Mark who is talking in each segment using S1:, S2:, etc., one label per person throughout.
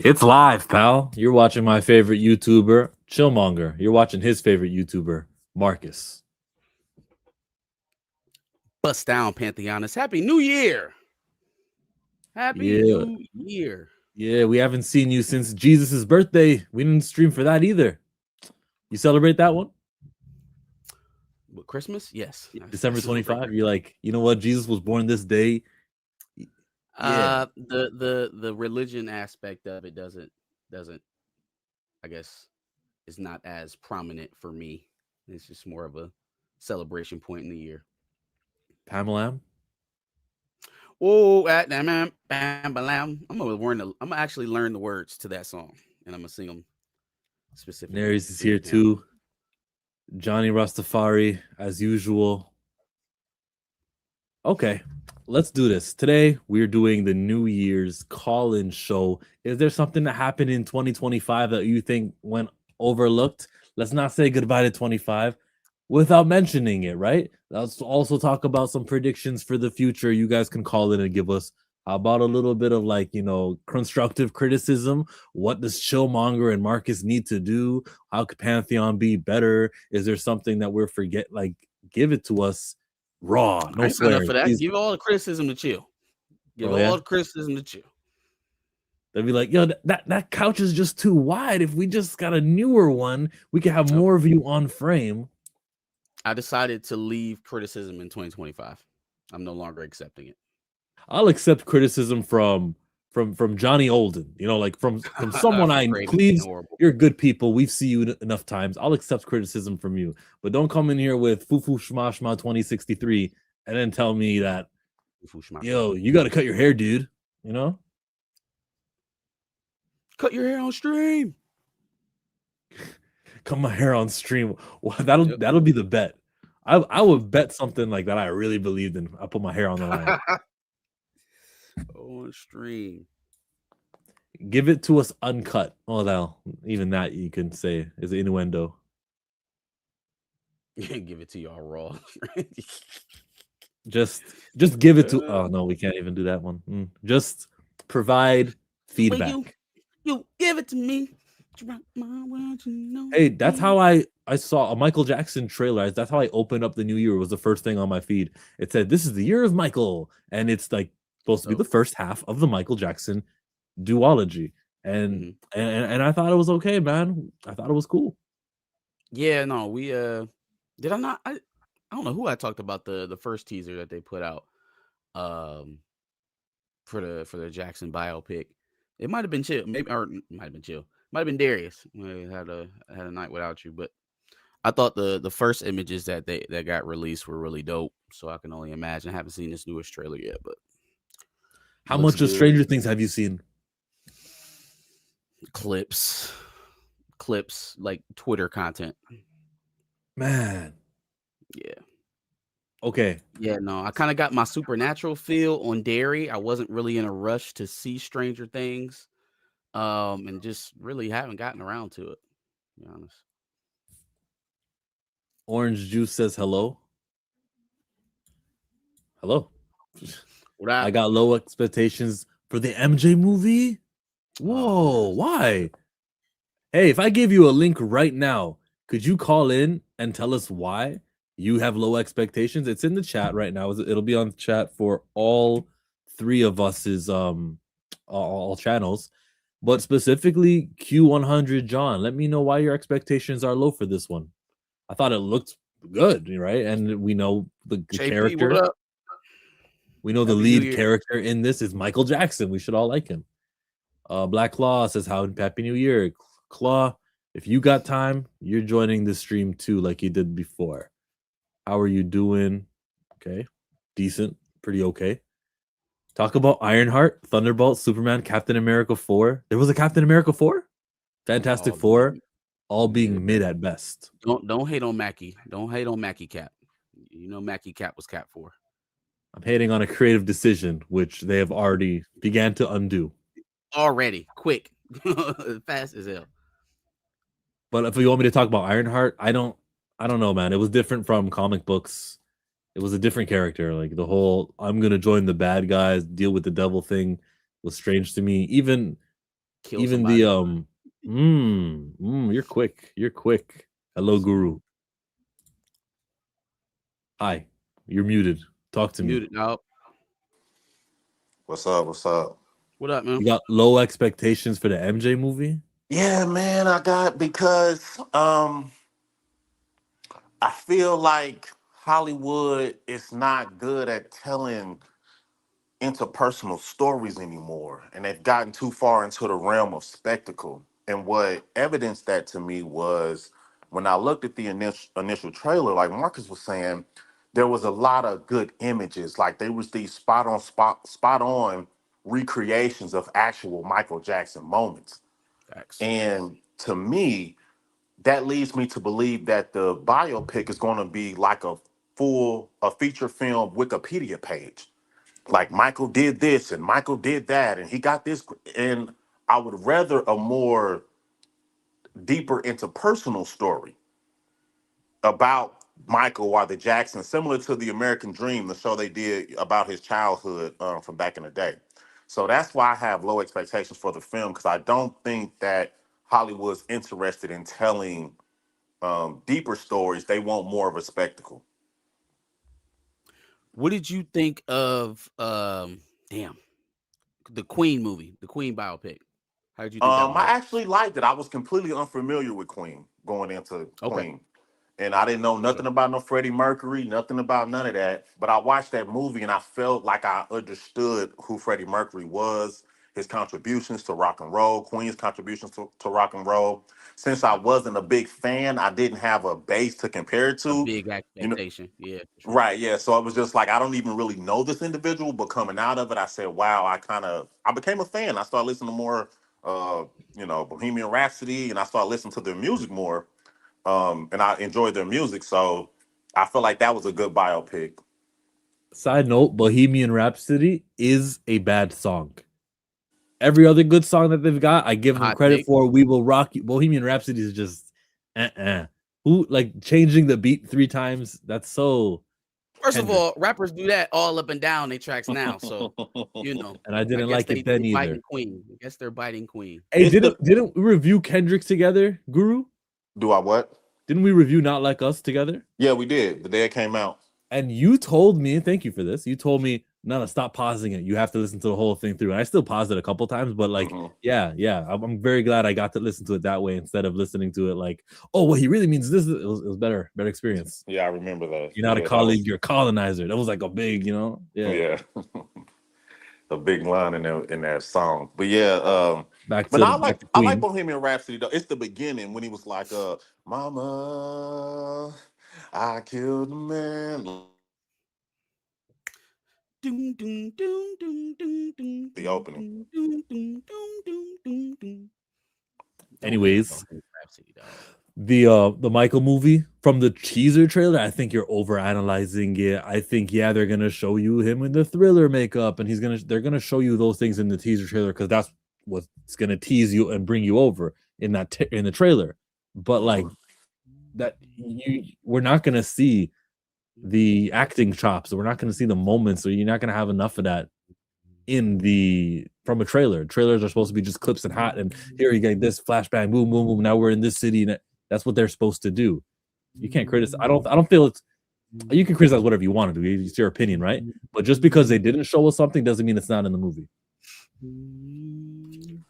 S1: It's live, pal. You're watching my favorite YouTuber, Chillmonger. You're watching his favorite YouTuber, Marcus.
S2: Bust down, Pantheonist. Happy New Year. Happy
S1: Yeah,
S2: New Year.
S1: yeah, we haven't seen you since Jesus' birthday. We didn't stream for that either. You celebrate that one?
S2: What, Christmas? Yes. I
S1: December
S2: celebrate
S1: 25.
S2: Christmas.
S1: You're like, you know what? Jesus was born this day. Yeah.
S2: The religion aspect of it doesn't I guess is not as prominent for me. It's just more of a celebration point in the year.
S1: Pamela?
S2: Oh, bam, bam, bam. I'm gonna actually learn the words to that song, and I'm gonna sing them specifically.
S1: Neres is here too. Johnny Rastafari, as usual. Okay, let's do this. Today, we're doing the New Year's call-in show. Is there something that happened in 2025 that you think went overlooked? Let's not say goodbye to 25 without mentioning it, right? Let's also talk about some predictions for the future. You guys can call in and give us how about a little bit of constructive criticism. What does Chillmonger and Marcus need to do? How could Pantheon be better? Is there something that we're forget? Like, give it to us raw, no
S2: I ain't signed up
S1: swearing.
S2: for that.
S1: Please.
S2: Give all the criticism to Chill. Give
S1: Oh,
S2: all
S1: yeah?
S2: the criticism to Chill.
S1: They'll be like, yo, that couch is just too wide. If we just got a newer one, we could have more of you on frame.
S2: I decided to leave criticism in 2025. I'm no longer accepting it.
S1: I'll accept criticism from Johnny Olden, like from someone I
S2: Great and
S1: please.
S2: horrible.
S1: You're good people. We've seen you enough times. I'll accept criticism from you, but don't come in here with Fufu Shma Shma 2063 and then tell me that, yo, you got to cut your hair, dude.
S2: Cut your hair on stream.
S1: Cut my hair on stream. Well, that'll be the bet. I would bet something like that I really believed in. I put my hair on the line.
S2: On stream.
S1: Give it to us uncut. Oh, now even that you can say is an innuendo.
S2: Give it to y'all raw.
S1: Just give it to. Oh no, we can't even do that one. Just provide feedback.
S2: You give it to me.
S1: Hey, that's how I saw a Michael Jackson trailer. That's how I opened up the new year. It was the first thing on my feed. It said, "This is the year of Michael," and it's like supposed to be the first half of the Michael Jackson duology. And I thought it was okay, man. I thought it was cool.
S2: Yeah, no, we did I not? I don't know who I talked about the first teaser that they put out for the Jackson biopic. It might have been Chill, maybe, or it might have been Chill. Might have been Darius. We had a night without you, but I thought the first images that got released were really dope. So I can only imagine. I haven't seen this newest trailer yet, but
S1: how much of Stranger Things have you seen?
S2: Clips, like Twitter content.
S1: Man,
S2: yeah.
S1: Okay.
S2: Yeah, no, I kind of got my supernatural feel on Derry. I wasn't really in a rush to see Stranger Things. And just really haven't gotten around to it, to be honest.
S1: Orange Juice says hello. Hello. I got low expectations for the MJ movie. Whoa, why? Hey, if I gave you a link right now, could you call in and tell us why you have low expectations? It's in the chat right now. It'll be on the chat for all three of us's all channels. But specifically, Q100 John, let me know why your expectations are low for this one. I thought it looked good, right? And we know the character. We know the lead character in this is Michael Jackson. We should all like him. Black Claw says, Happy New Year. Claw, if you got time, you're joining the stream too, like you did before. How are you doing? Okay. Decent. Pretty okay. Talk about Ironheart, Thunderbolt, Superman, Captain America 4. There was a Captain America 4? Fantastic Four, all being mid at best.
S2: Don't hate on Mackie. Don't hate on Mackie Cap. You know Mackie Cap was Cap 4.
S1: I'm hating on a creative decision, which they have already began to undo.
S2: Already. Quick. Fast as hell.
S1: But if you want me to talk about Ironheart, I don't know, man. It was different from comic books. It was a different character. Like the whole I'm gonna join the bad guys, deal with the devil thing was strange to me. Even
S2: kill
S1: Even the
S2: somebody.
S1: you're quick. You're quick. Hello, Guru. Hi. You're muted. Talk to me.
S2: Muted. No.
S3: What's up? What's up?
S2: What up, man?
S1: You got low expectations for the MJ movie?
S3: Yeah, man, I got because I feel like Hollywood is not good at telling interpersonal stories anymore, and they've gotten too far into the realm of spectacle. And what evidenced that to me was when I looked at the initial trailer, like Marcus was saying, there was a lot of good images. Like there was these spot on recreations of actual Michael Jackson moments.
S2: Facts.
S3: And to me, that leads me to believe that the biopic is going to be like a feature film Wikipedia page. Like Michael did this and Michael did that and he got this. And I would rather a more deeper interpersonal story about Michael or the Jackson, similar to the American Dream, the show they did about his childhood from back in the day. So that's why I have low expectations for the film, because I don't think that Hollywood's interested in telling deeper stories. They want more of a spectacle.
S2: What did you think of damn the Queen movie, the Queen biopic? How did you think that one
S3: I
S2: hit?
S3: actually liked it. I was completely unfamiliar with Queen going into
S2: Okay.
S3: Queen. And I didn't know
S2: Okay.
S3: nothing about no Freddie Mercury, nothing about none of that. But I watched that movie and I felt like I understood who Freddie Mercury was, his contributions to rock and roll, Queen's contributions to rock and roll. Since I
S2: Right.
S3: wasn't a big fan, I didn't have a base to compare it
S2: A
S3: to.
S2: big
S3: You know,
S2: expectation. Yeah, for sure.
S3: right, yeah. So I was just like, I don't even really know this individual, but coming out of it, I said, wow, I became a fan. I started listening to more uh, Bohemian Rhapsody, and I started listening to their music more. And I enjoyed their music, so I feel like that was a good biopic.
S1: Side note, Bohemian Rhapsody is a bad song. Every other good song that they've got, I give them
S2: Hot
S1: credit
S2: take.
S1: for. We Will Rock You. Bohemian Rhapsody is just Who like changing the beat 3 times? That's so
S2: First of
S1: Kendrick.
S2: all, rappers do that all up and down their tracks now. So, you know,
S1: And I
S2: I
S1: didn't
S2: guess
S1: like
S2: they
S1: it then
S2: biting
S1: either.
S2: Queen. I guess they're biting Queen.
S1: Hey,
S3: It's
S1: didn't
S3: the
S1: didn't we review Kendrick's together, Guru?
S3: Do I what?
S1: Didn't we review Not Like Us together?
S3: Yeah, we did the day it came out.
S1: And you told me, thank you for this. You told me, no, stop pausing it. You have to listen to the whole thing through. And I still paused it a couple times, but like,
S3: Hmm.
S1: yeah. I'm very glad I got to listen to it that way instead of listening to it like, oh, what he really means this. It was better experience.
S3: Yeah, I remember that.
S1: You're not a
S3: Yeah, that
S1: colleague,
S3: was
S1: you're a colonizer. That was like a big, yeah.
S3: yeah, a big line in that song. But yeah,
S1: Back
S3: but
S1: to
S3: I
S1: back
S3: like
S1: to
S3: I like
S1: Queen.
S3: Bohemian Rhapsody though. It's the beginning when he was like, "Mama, I killed a man."
S2: Doom, doom, doom, doom, doom, doom,
S3: The
S2: doom,
S3: opening.
S2: doom, doom, doom, doom, doom, doom, doom. Don't hate on
S1: Anyways,
S2: Bohemian Rhapsody, dog.
S1: the Michael movie from the teaser trailer, I think you're over analyzing it. I think they're gonna show you him in the Thriller makeup, and they're gonna show you those things in the teaser trailer because that's what's gonna tease you and bring you over in in the trailer. But like
S3: Mhm.
S1: we're not gonna see the acting chops, we're not gonna see the moments, so you're not gonna have enough of that from a trailer. Trailers are supposed to be just clips and hot, and here you get this flashbang, boom, boom, boom. Now we're in this city, and that's what they're supposed to do. You can't criticize. I don't feel it's. You can criticize whatever you want to do. It's your opinion, right? But just because they didn't show us something doesn't mean it's not in the movie.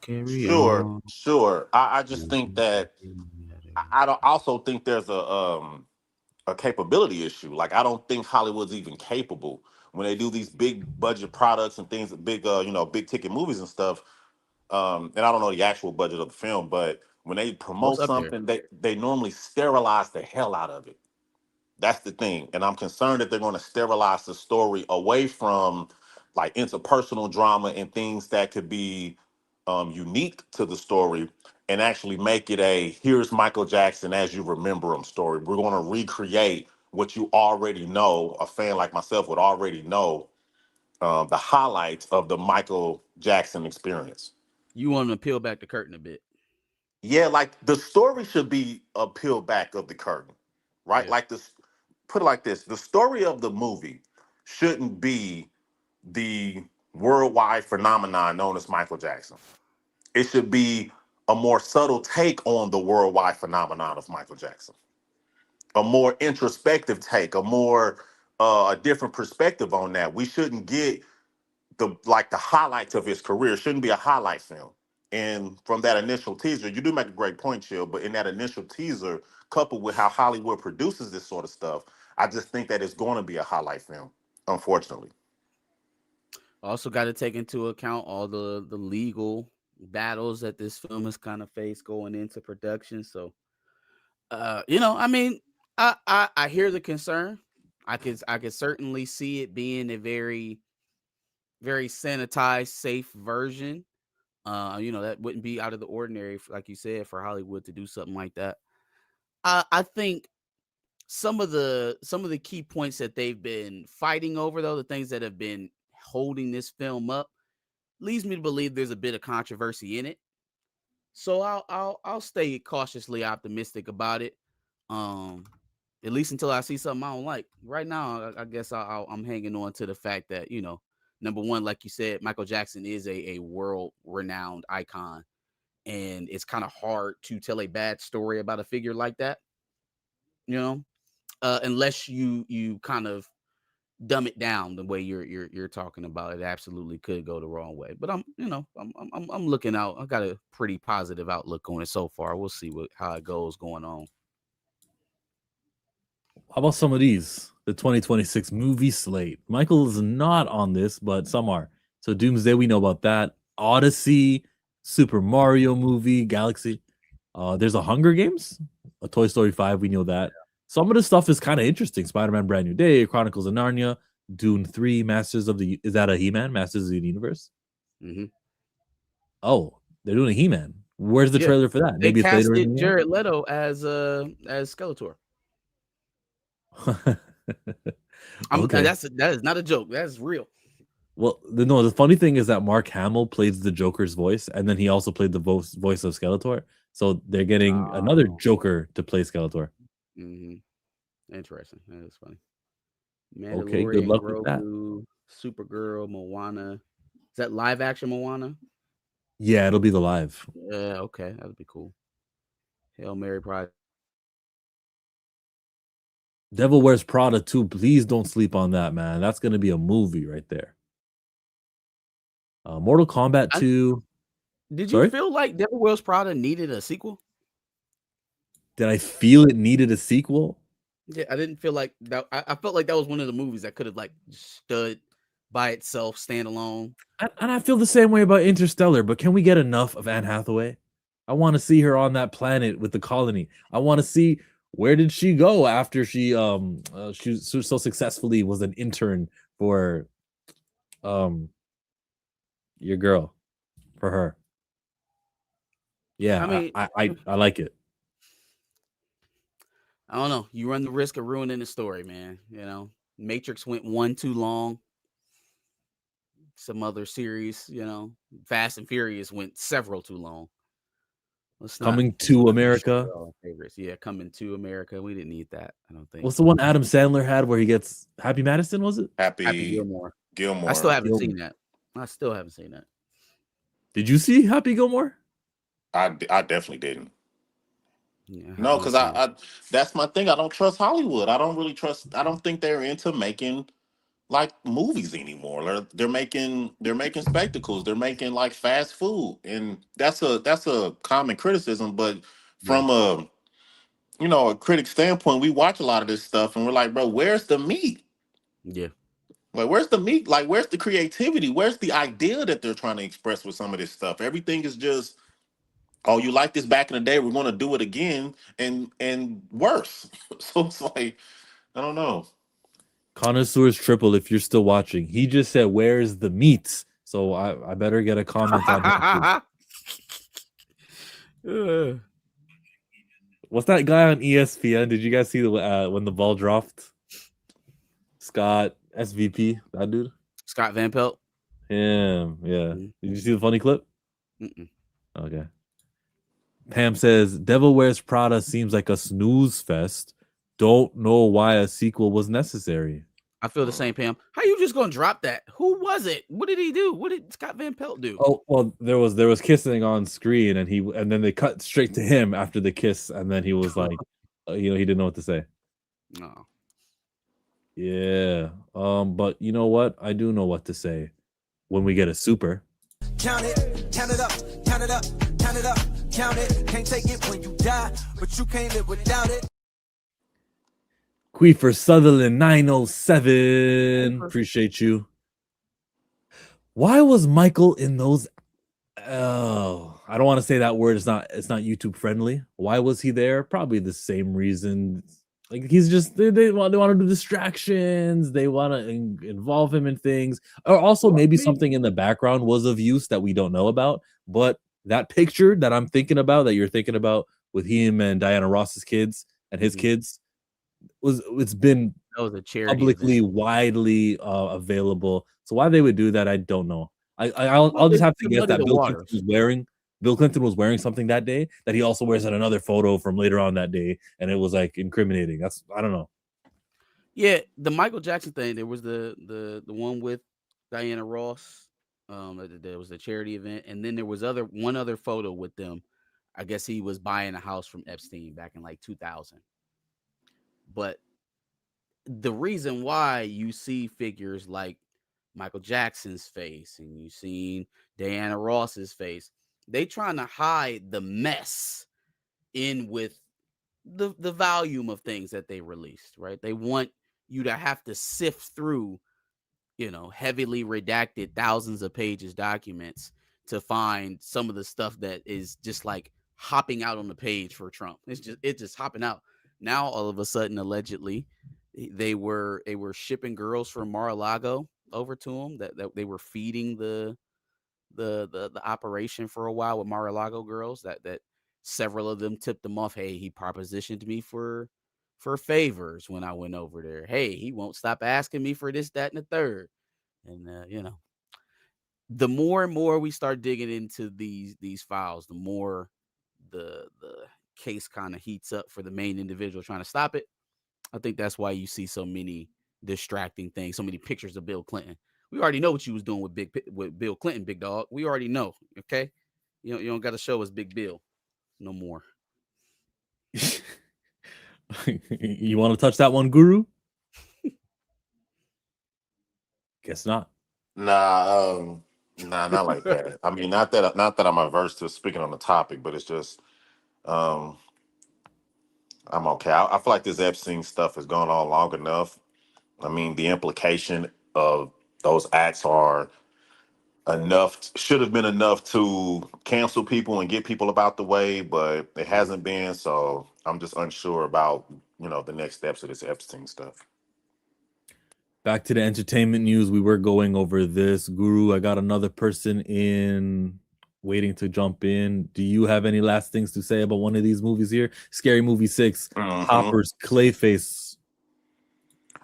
S2: Carry
S3: Sure,
S2: on.
S3: sure. I just think that I don't also think there's a capability issue. Like I don't think Hollywood's even capable when they do these big budget products and things, big big ticket movies and stuff. And I don't know the actual budget of the film, but when they
S2: What's
S3: promote
S2: up there?
S3: something, they normally sterilize the hell out of it. That's the thing. And I'm concerned that they're going to sterilize the story away from like interpersonal drama and things that could be unique to the story and actually make it a here's Michael Jackson as you remember him story. We're going to recreate what you already know, a fan like myself would already know the highlights of the Michael Jackson experience.
S2: You want to peel back the curtain a bit.
S3: Yeah, like the story should be a peel back of the curtain, right?
S2: Yeah.
S3: Like this, put it like this: the story of the movie shouldn't be the worldwide phenomenon known as Michael Jackson. It should be a more subtle take on the worldwide phenomenon of Michael Jackson, a more introspective take, a different perspective on that. We shouldn't get the highlights of his career. It shouldn't be a highlight film. And from that initial teaser, you do make a great point, Chill. But in that initial teaser, coupled with how Hollywood produces this sort of stuff, I just think that it's going to be a highlight film, unfortunately.
S2: Also, got to take into account all the legal battles that this film has kind of faced going into production. So, I mean, I hear the concern. I could certainly see it being a very very sanitized, safe version. That wouldn't be out of the ordinary, like you said, for Hollywood to do something like that. I think some of the key points that they've been fighting over, though, the things that have been holding this film up, leads me to believe there's a bit of controversy in it. So I'll stay cautiously optimistic about it. At least until I see something I don't like. Right now, I guess I'm hanging on to the fact that, number one, like you said, Michael Jackson is a world renowned icon, and it's kind of hard to tell a bad story about a figure like that, unless you kind of dumb it down the way you're talking about. It absolutely could go the wrong way. But I'm looking out. I got a pretty positive outlook on it so far. We'll see how it goes going on.
S1: How about some of these? The 2026 movie slate. Michael is not on this, but some are. So Doomsday, we know about that. Odyssey, Super Mario movie, Galaxy. There's a Hunger Games, a Toy Story 5, we know that. Some of the stuff is kind of interesting. Spider-Man Brand New Day, Chronicles of Narnia, Dune 3, is that a He-Man? Masters of the Universe?
S2: Mm-hmm.
S1: Oh, they're doing a He-Man. Where's the trailer for that?
S2: Maybe it's later in the year. Jared Leto as Skeletor.
S1: Okay.
S2: That is not a joke. That's real.
S1: Well, the funny thing is that Mark Hamill plays the Joker's voice, and then he also played the voice of Skeletor. So they're getting another Joker to play Skeletor.
S2: Mm-hmm. Interesting. That is funny.
S1: Okay, good luck with that.
S2: Supergirl, Moana. Is that live action Moana?
S1: Yeah, it'll be the live.
S2: Yeah, okay, that'd be cool. Hail Mary Pride.
S1: Devil Wears Prada 2. Please don't sleep on that, man. That's gonna be a movie right there. Mortal Kombat 2.
S2: Did you feel like Devil Wears Prada needed a sequel?
S1: Did I feel it needed a sequel?
S2: Yeah, I didn't feel like that. I felt like that was one of the movies that could have like stood by itself, standalone.
S1: And I feel the same way about Interstellar, but can we get enough of Anne Hathaway? I want to see her on that planet with the colony. I want to see where did she go after she so successfully was an intern for your girl, for her. Yeah, I mean, I like it.
S2: I don't know. You run the risk of ruining the story, man. Matrix went one too long. Some other series, Fast and Furious went several too long.
S1: Coming to America.
S2: Favorites. Yeah, Coming to America. We didn't need that, I don't think.
S1: What's the one Adam Sandler had where he gets Happy Madison, was it?
S3: Happy
S2: Gilmore.
S3: Gilmore.
S2: I still haven't seen that.
S1: Did you see Happy Gilmore?
S3: I definitely didn't.
S2: Yeah,
S3: no, because I that's my thing. I don't trust Hollywood. I don't think they're into making like movies anymore. They're making spectacles. They're making like fast food, and that's a common criticism. But from a critic standpoint, we watch a lot of this stuff, and we're like, bro, where's the meat?
S2: Yeah.
S3: Like, where's the meat? Like, where's the creativity? Where's the idea that they're trying to express with some of this stuff? Everything is just, oh, you like this back in the day, we're going to do it again, and worse. So it's like, I don't know.
S1: Connoisseurs Triple, if you're still watching, he just said, "Where's the meat?" So I better get a comment on him. What's that guy on ESPN? Did you guys see when the ball dropped? Scott SVP, that dude.
S2: Scott Van Pelt.
S1: Him, yeah. Did you see the funny clip?
S2: Mm-mm.
S1: Okay. Pam says, "Devil Wears Prada seems like a snooze fest. Don't know why a sequel was necessary."
S2: I feel the same, Pam. How you just gonna drop that? Who was it? What did he do? What did Scott Van Pelt do?
S1: Oh well, there was kissing on screen, and then they cut straight to him after the kiss, and then he was like, he didn't know what to say.
S2: No.
S1: Yeah. But you know what? I do know what to say when we get a super.
S4: Count it, count it up, count it up, count it up, count it. Can't take it when you die, but you can't live without it.
S1: Queefer Sutherland 907. Appreciate you. Why was Michael in those? Oh, I don't want to say that word. It's not YouTube friendly. Why was he there? Probably the same reason. Like he's just they want to do distractions. They want to involve him in things, or also maybe something in the background was of use that we don't know about. But that picture that I'm thinking about, that you're thinking about, with him and Diana Ross's kids and his kids, it's been publicly widely available. So why they would do that, I don't know. I'll just have to guess that Bill Clinton was wearing something that day that he also wears in another photo from later on that day, and it was like incriminating. I don't know.
S2: Yeah, the Michael Jackson thing. There was the one with Diana Ross. There was the charity event, and then there was one other photo with them. I guess he was buying a house from Epstein back in like 2000. But the reason why you see figures like Michael Jackson's face and you seen Diana Ross's face, they trying to hide the mess in with the volume of things that they released, right? They want you to have to sift through, heavily redacted thousands of pages documents to find some of the stuff that is just like hopping out on the page for Trump. It's just hopping out. Now all of a sudden, allegedly, they were shipping girls from Mar-a-Lago over to him, that they were feeding the operation for a while with Mar-a-Lago girls, that several of them tipped them off. Hey, he propositioned me for favors when I went over there. Hey, he won't stop asking me for this, that, and the third. And the more and more we start digging into these files, the more the case kind of heats up for the main individual trying to stop it. I think that's why you see so many distracting things, so many pictures of Bill Clinton. We already know what you was doing with Bill Clinton, big dog. We already know. Okay, you don't got to show us Big Bill no more.
S1: You want to touch that one, Guru? Guess not.
S3: Nah, not like that. I mean, not that I'm averse to speaking on the topic, but it's just I'm okay. I feel like this Epstein stuff has gone on long enough. I mean, the implication of those acts are should have been enough to cancel people and get people about the way, but it hasn't been. So I'm just unsure about the next steps of this Epstein stuff.
S1: Back to the entertainment news. We were going over this. Guru, I got another person in waiting to jump in. Do you have any last things to say about one of these movies here? Scary Movie 6, Hopper's Clayface.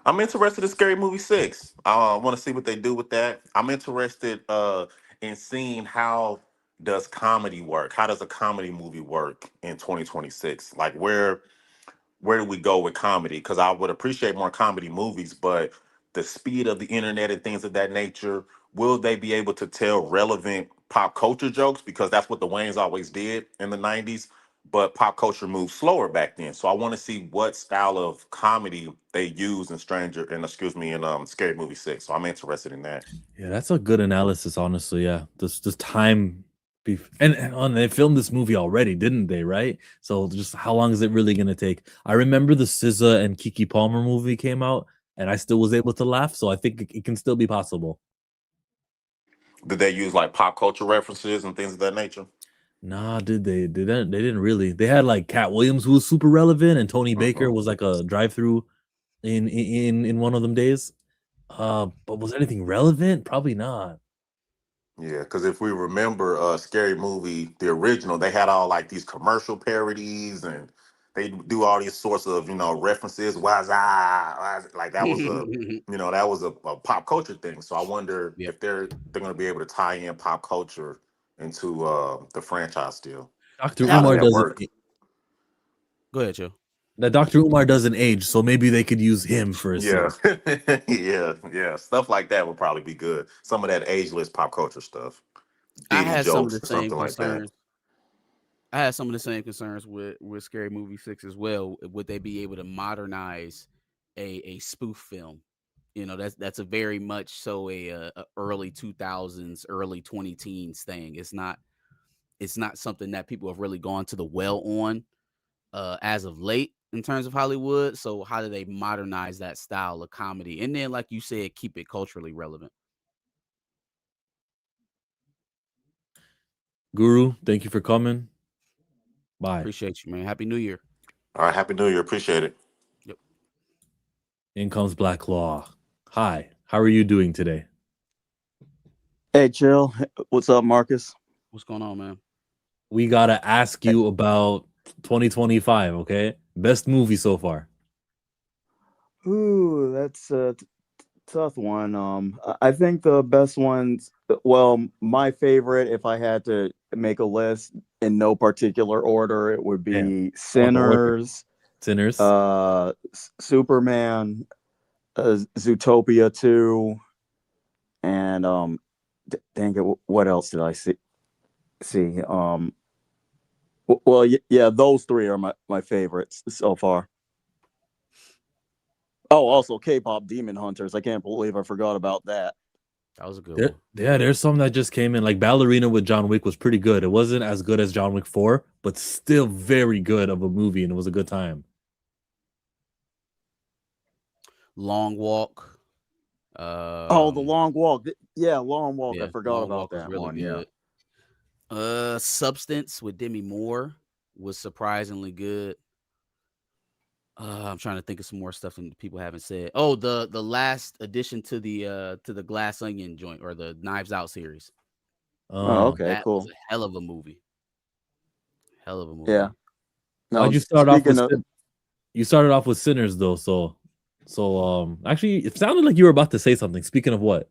S3: I'm interested in Scary Movie 6. I want to see what they do with that. I'm interested in seeing how does comedy work? How does a comedy movie work in 2026? Like where do we go with comedy? Because I would appreciate more comedy movies, but the speed of the internet and things of that nature, will they be able to tell relevant pop culture jokes? Because that's what the Wayans always did in the 90s, but pop culture moved slower back then. So I want to see what style of comedy they use in Scary Movie 6. So I'm interested in that.
S1: Yeah, that's a good analysis, honestly. Yeah, this time. And they filmed this movie already, didn't they? Right. So just how long is it really going to take? I remember the SZA and Keke Palmer movie came out, and I still was able to laugh. So I think it can still be possible.
S3: Did they use like pop culture references and things of that nature?
S1: Nah, did they? They didn't really. They had like Cat Williams, who was super relevant, and Tony Baker was like a drive-through in one of them days. But was anything relevant? Probably not.
S3: Yeah, because if we remember Scary Movie, the original, they had all like these commercial parodies and they do all these sorts of, references. Like that was a pop culture thing. So I wonder if they're going to be able to tie in pop culture into the franchise still.
S1: Dr. Umar does
S3: work.
S2: Go ahead, Joe.
S1: That Dr. Umar doesn't age, so maybe they could use him for a scene.
S3: Yeah. Stuff like that would probably be good. Some of that ageless pop culture stuff,
S2: I
S3: Diddy
S2: had some of
S3: jokes
S2: the
S3: or
S2: same
S3: something like that.
S2: concerns. I had some of the same concerns with Scary Movie 6 as well. Would they be able to modernize a spoof film? That's a very much so a early 2000s, early 2010s thing. It's not something that people have really gone to the well on as of late in terms of Hollywood. So how do they modernize that style of comedy? And then, like you said, keep it culturally relevant.
S1: Guru, thank you for coming. Bye.
S2: Appreciate you, man. Happy New Year.
S3: All right, Happy New Year. Appreciate it.
S2: Yep.
S1: In comes Black Law. Hi, how are you doing today?
S5: Hey, chill. What's up, Marcus?
S2: What's going on, man?
S1: We gotta ask you about 2025, okay? Best movie so far.
S5: Ooh, that's a tough one. I think the best ones. Well, my favorite, if I had to make a list in no particular order, it would be Sinners, Superman, Zootopia 2, and dang it, what else did I see? Well, yeah, those three are my favorites so far. Oh, also K-pop Demon Hunters. I can't believe I forgot about that.
S2: That was a good one.
S1: Yeah, there's some that just came in. Like Ballerina with John Wick was pretty good. It wasn't as good as John Wick 4, but still very good of a movie, and it was a good time.
S2: Long Walk.
S5: The Long Walk. Yeah, Long Walk. I forgot about that really one. Good.
S2: Yeah. Substance with Demi Moore was surprisingly good. I'm trying to think of some more stuff that people haven't said. Oh, the last addition to the Glass Onion joint or the Knives Out series.
S5: Oh, okay,
S2: that
S5: cool.
S2: Was a hell of a movie.
S5: Yeah.
S1: No, why'd you start off with you started off with Sinners though, so actually it sounded like you were about to say something. Speaking of what?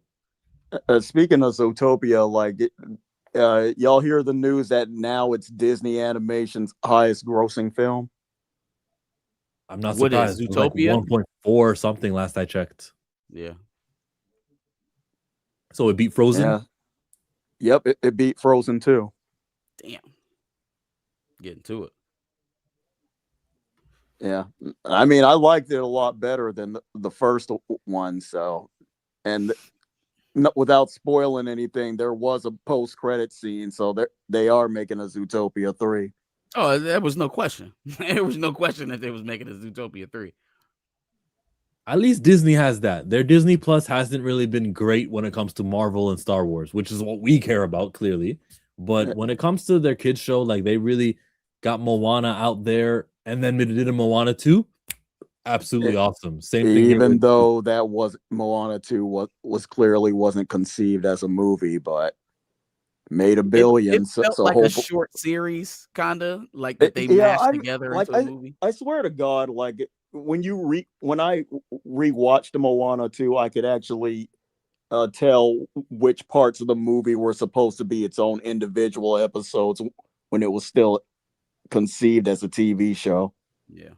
S5: Speaking of Zootopia, like y'all hear the news that now it's Disney Animation's highest grossing film?
S1: I'm not surprised.
S2: What is Zootopia?
S1: Like 1.4 something last I checked.
S2: Yeah.
S1: So it beat Frozen?
S5: Yeah. Yep, it beat Frozen too.
S2: Damn. Getting to it.
S5: Yeah. I mean, I liked it a lot better than the first one, so and without spoiling anything, there was a post-credit scene, so they are making a Zootopia 3.
S2: Oh, there was no question. There was no question that they was making a Zootopia 3.
S1: At least Disney has that. Their Disney Plus hasn't really been great when it comes to Marvel and Star Wars, which is what we care about, clearly. But when it comes to their kids show, like they really got Moana out there, and then they did a Moana 2. Absolutely awesome. Same thing.
S5: Even though that was Moana 2 was clearly wasn't conceived as a movie, but made $1 billion.
S2: It felt like a short series, kind of like that they mashed together into a movie.
S5: I swear to God, like when I rewatched the Moana 2, I could actually tell which parts of the movie were supposed to be its own individual episodes when it was still conceived as a TV show.
S2: Yeah.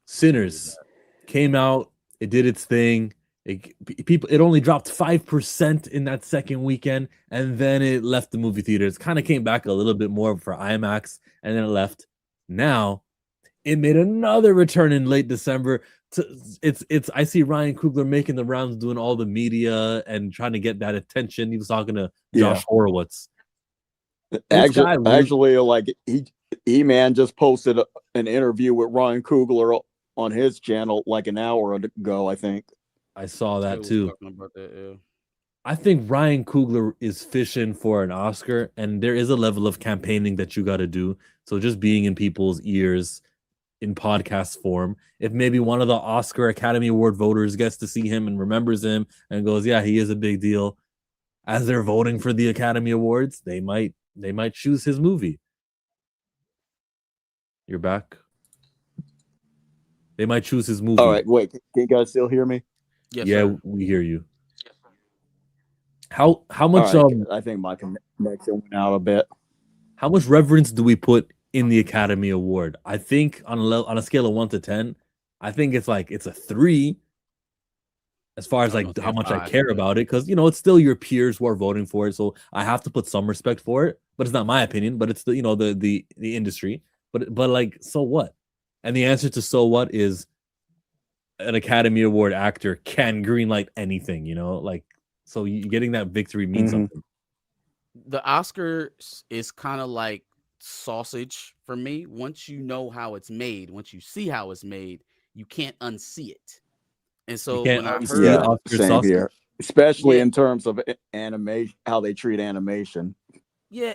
S1: Sinners came out, it did its thing. It only dropped 5% in that second weekend, and then it left the movie theaters. Kind of came back a little bit more for IMAX, and then it left. Now it made another return in late December. I see Ryan Coogler making the rounds, doing all the media and trying to get that attention. He was talking to Josh Horowitz.
S5: Actually, like he just posted an interview with Ryan Coogler on his channel like an hour ago, I think.
S1: I saw that too. I think Ryan Coogler is fishing for an Oscar, and there is a level of campaigning that you got to do. So just being in people's ears in podcast form, if maybe one of the Oscar Academy Award voters gets to see him and remembers him and goes, yeah, he is a big deal, as they're voting for the Academy Awards, they might choose his movie. You're back. They might choose his movie.
S5: All right, wait, can you guys still hear me?
S2: Yes,
S1: yeah,
S2: sir.
S1: We hear you. How much?
S5: Right, I think my connection went out a bit.
S1: How much reverence do we put in the Academy Award. I think on a scale of 1 to 10, I think it's a 3 as far as like how much I care about it, because it's still your peers who are voting for it, so I have to put some respect for it. But it's not my opinion, but it's the industry. But like, so what? And the answer to so what is an Academy Award actor can greenlight anything, like, so getting that victory means something.
S2: The Oscars is kind of like sausage for me. Once you know how it's made, once you see how it's made, you can't unsee it. And so when I heard
S5: Oscar same sausage? Here, especially in terms of animation, how they treat animation.
S2: Yeah,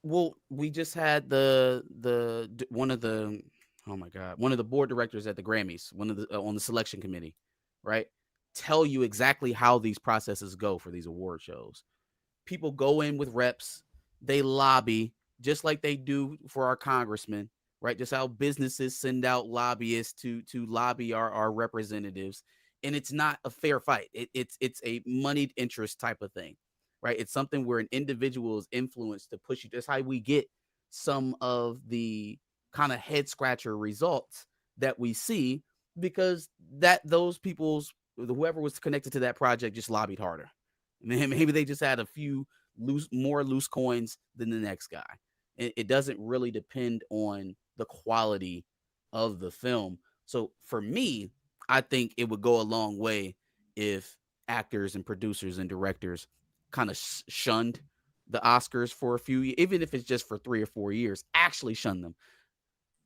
S2: well, we just had one of the board directors at the Grammys, on the selection committee, right? Tell you exactly how these processes go for these award shows. People go in with reps, they lobby just like they do for our congressmen, right? Just how businesses send out lobbyists to lobby our representatives, and it's not a fair fight. It's a moneyed interest type of thing, right? It's something where an individual is influenced to push you. That's how we get some of the kind of head scratcher results that we see, because those people's, whoever was connected to that project, just lobbied harder. Maybe they just had a few more loose coins than the next guy. It doesn't really depend on the quality of the film. So for me, I think it would go a long way if actors and producers and directors kind of shunned the Oscars for a few years, even if it's just for 3 or 4 years, actually shun them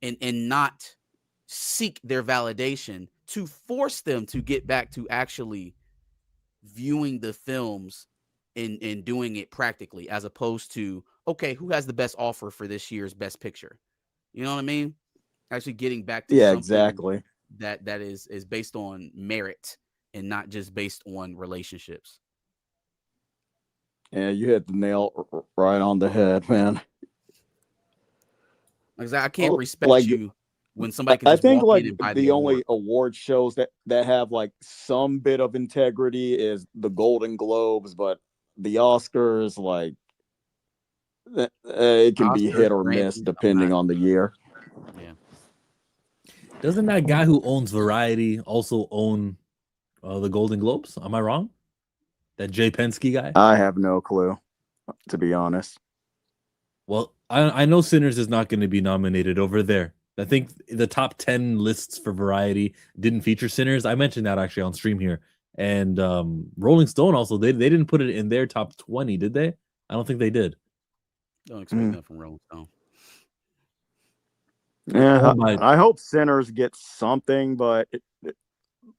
S2: and not seek their validation to force them to get back to actually viewing the films and doing it practically, as opposed to, okay, who has the best offer for this year's best picture? You know what I mean? Actually getting back to something
S5: exactly
S2: that is based on merit and not just based on relationships.
S5: Yeah, you hit the nail right on the head, man.
S2: Like I can't respect you when somebody can just walk in and buy
S5: the only award shows that have like some bit of integrity is the Golden Globes, but the Oscars, like, it can be hit or miss depending on the year.
S2: Yeah.
S1: Doesn't that guy who owns Variety also own the Golden Globes? Am I wrong? That Jay Penske guy?
S5: I have no clue, to be honest.
S1: Well, I know Sinners is not going to be nominated over there. I think the top 10 lists for Variety didn't feature Sinners. I mentioned that actually on stream here. And Rolling Stone also, they didn't put it in their top 20, did they? I don't think they did.
S2: Don't expect that from Rolling Stone.
S5: Yeah, I hope Sinners gets something, but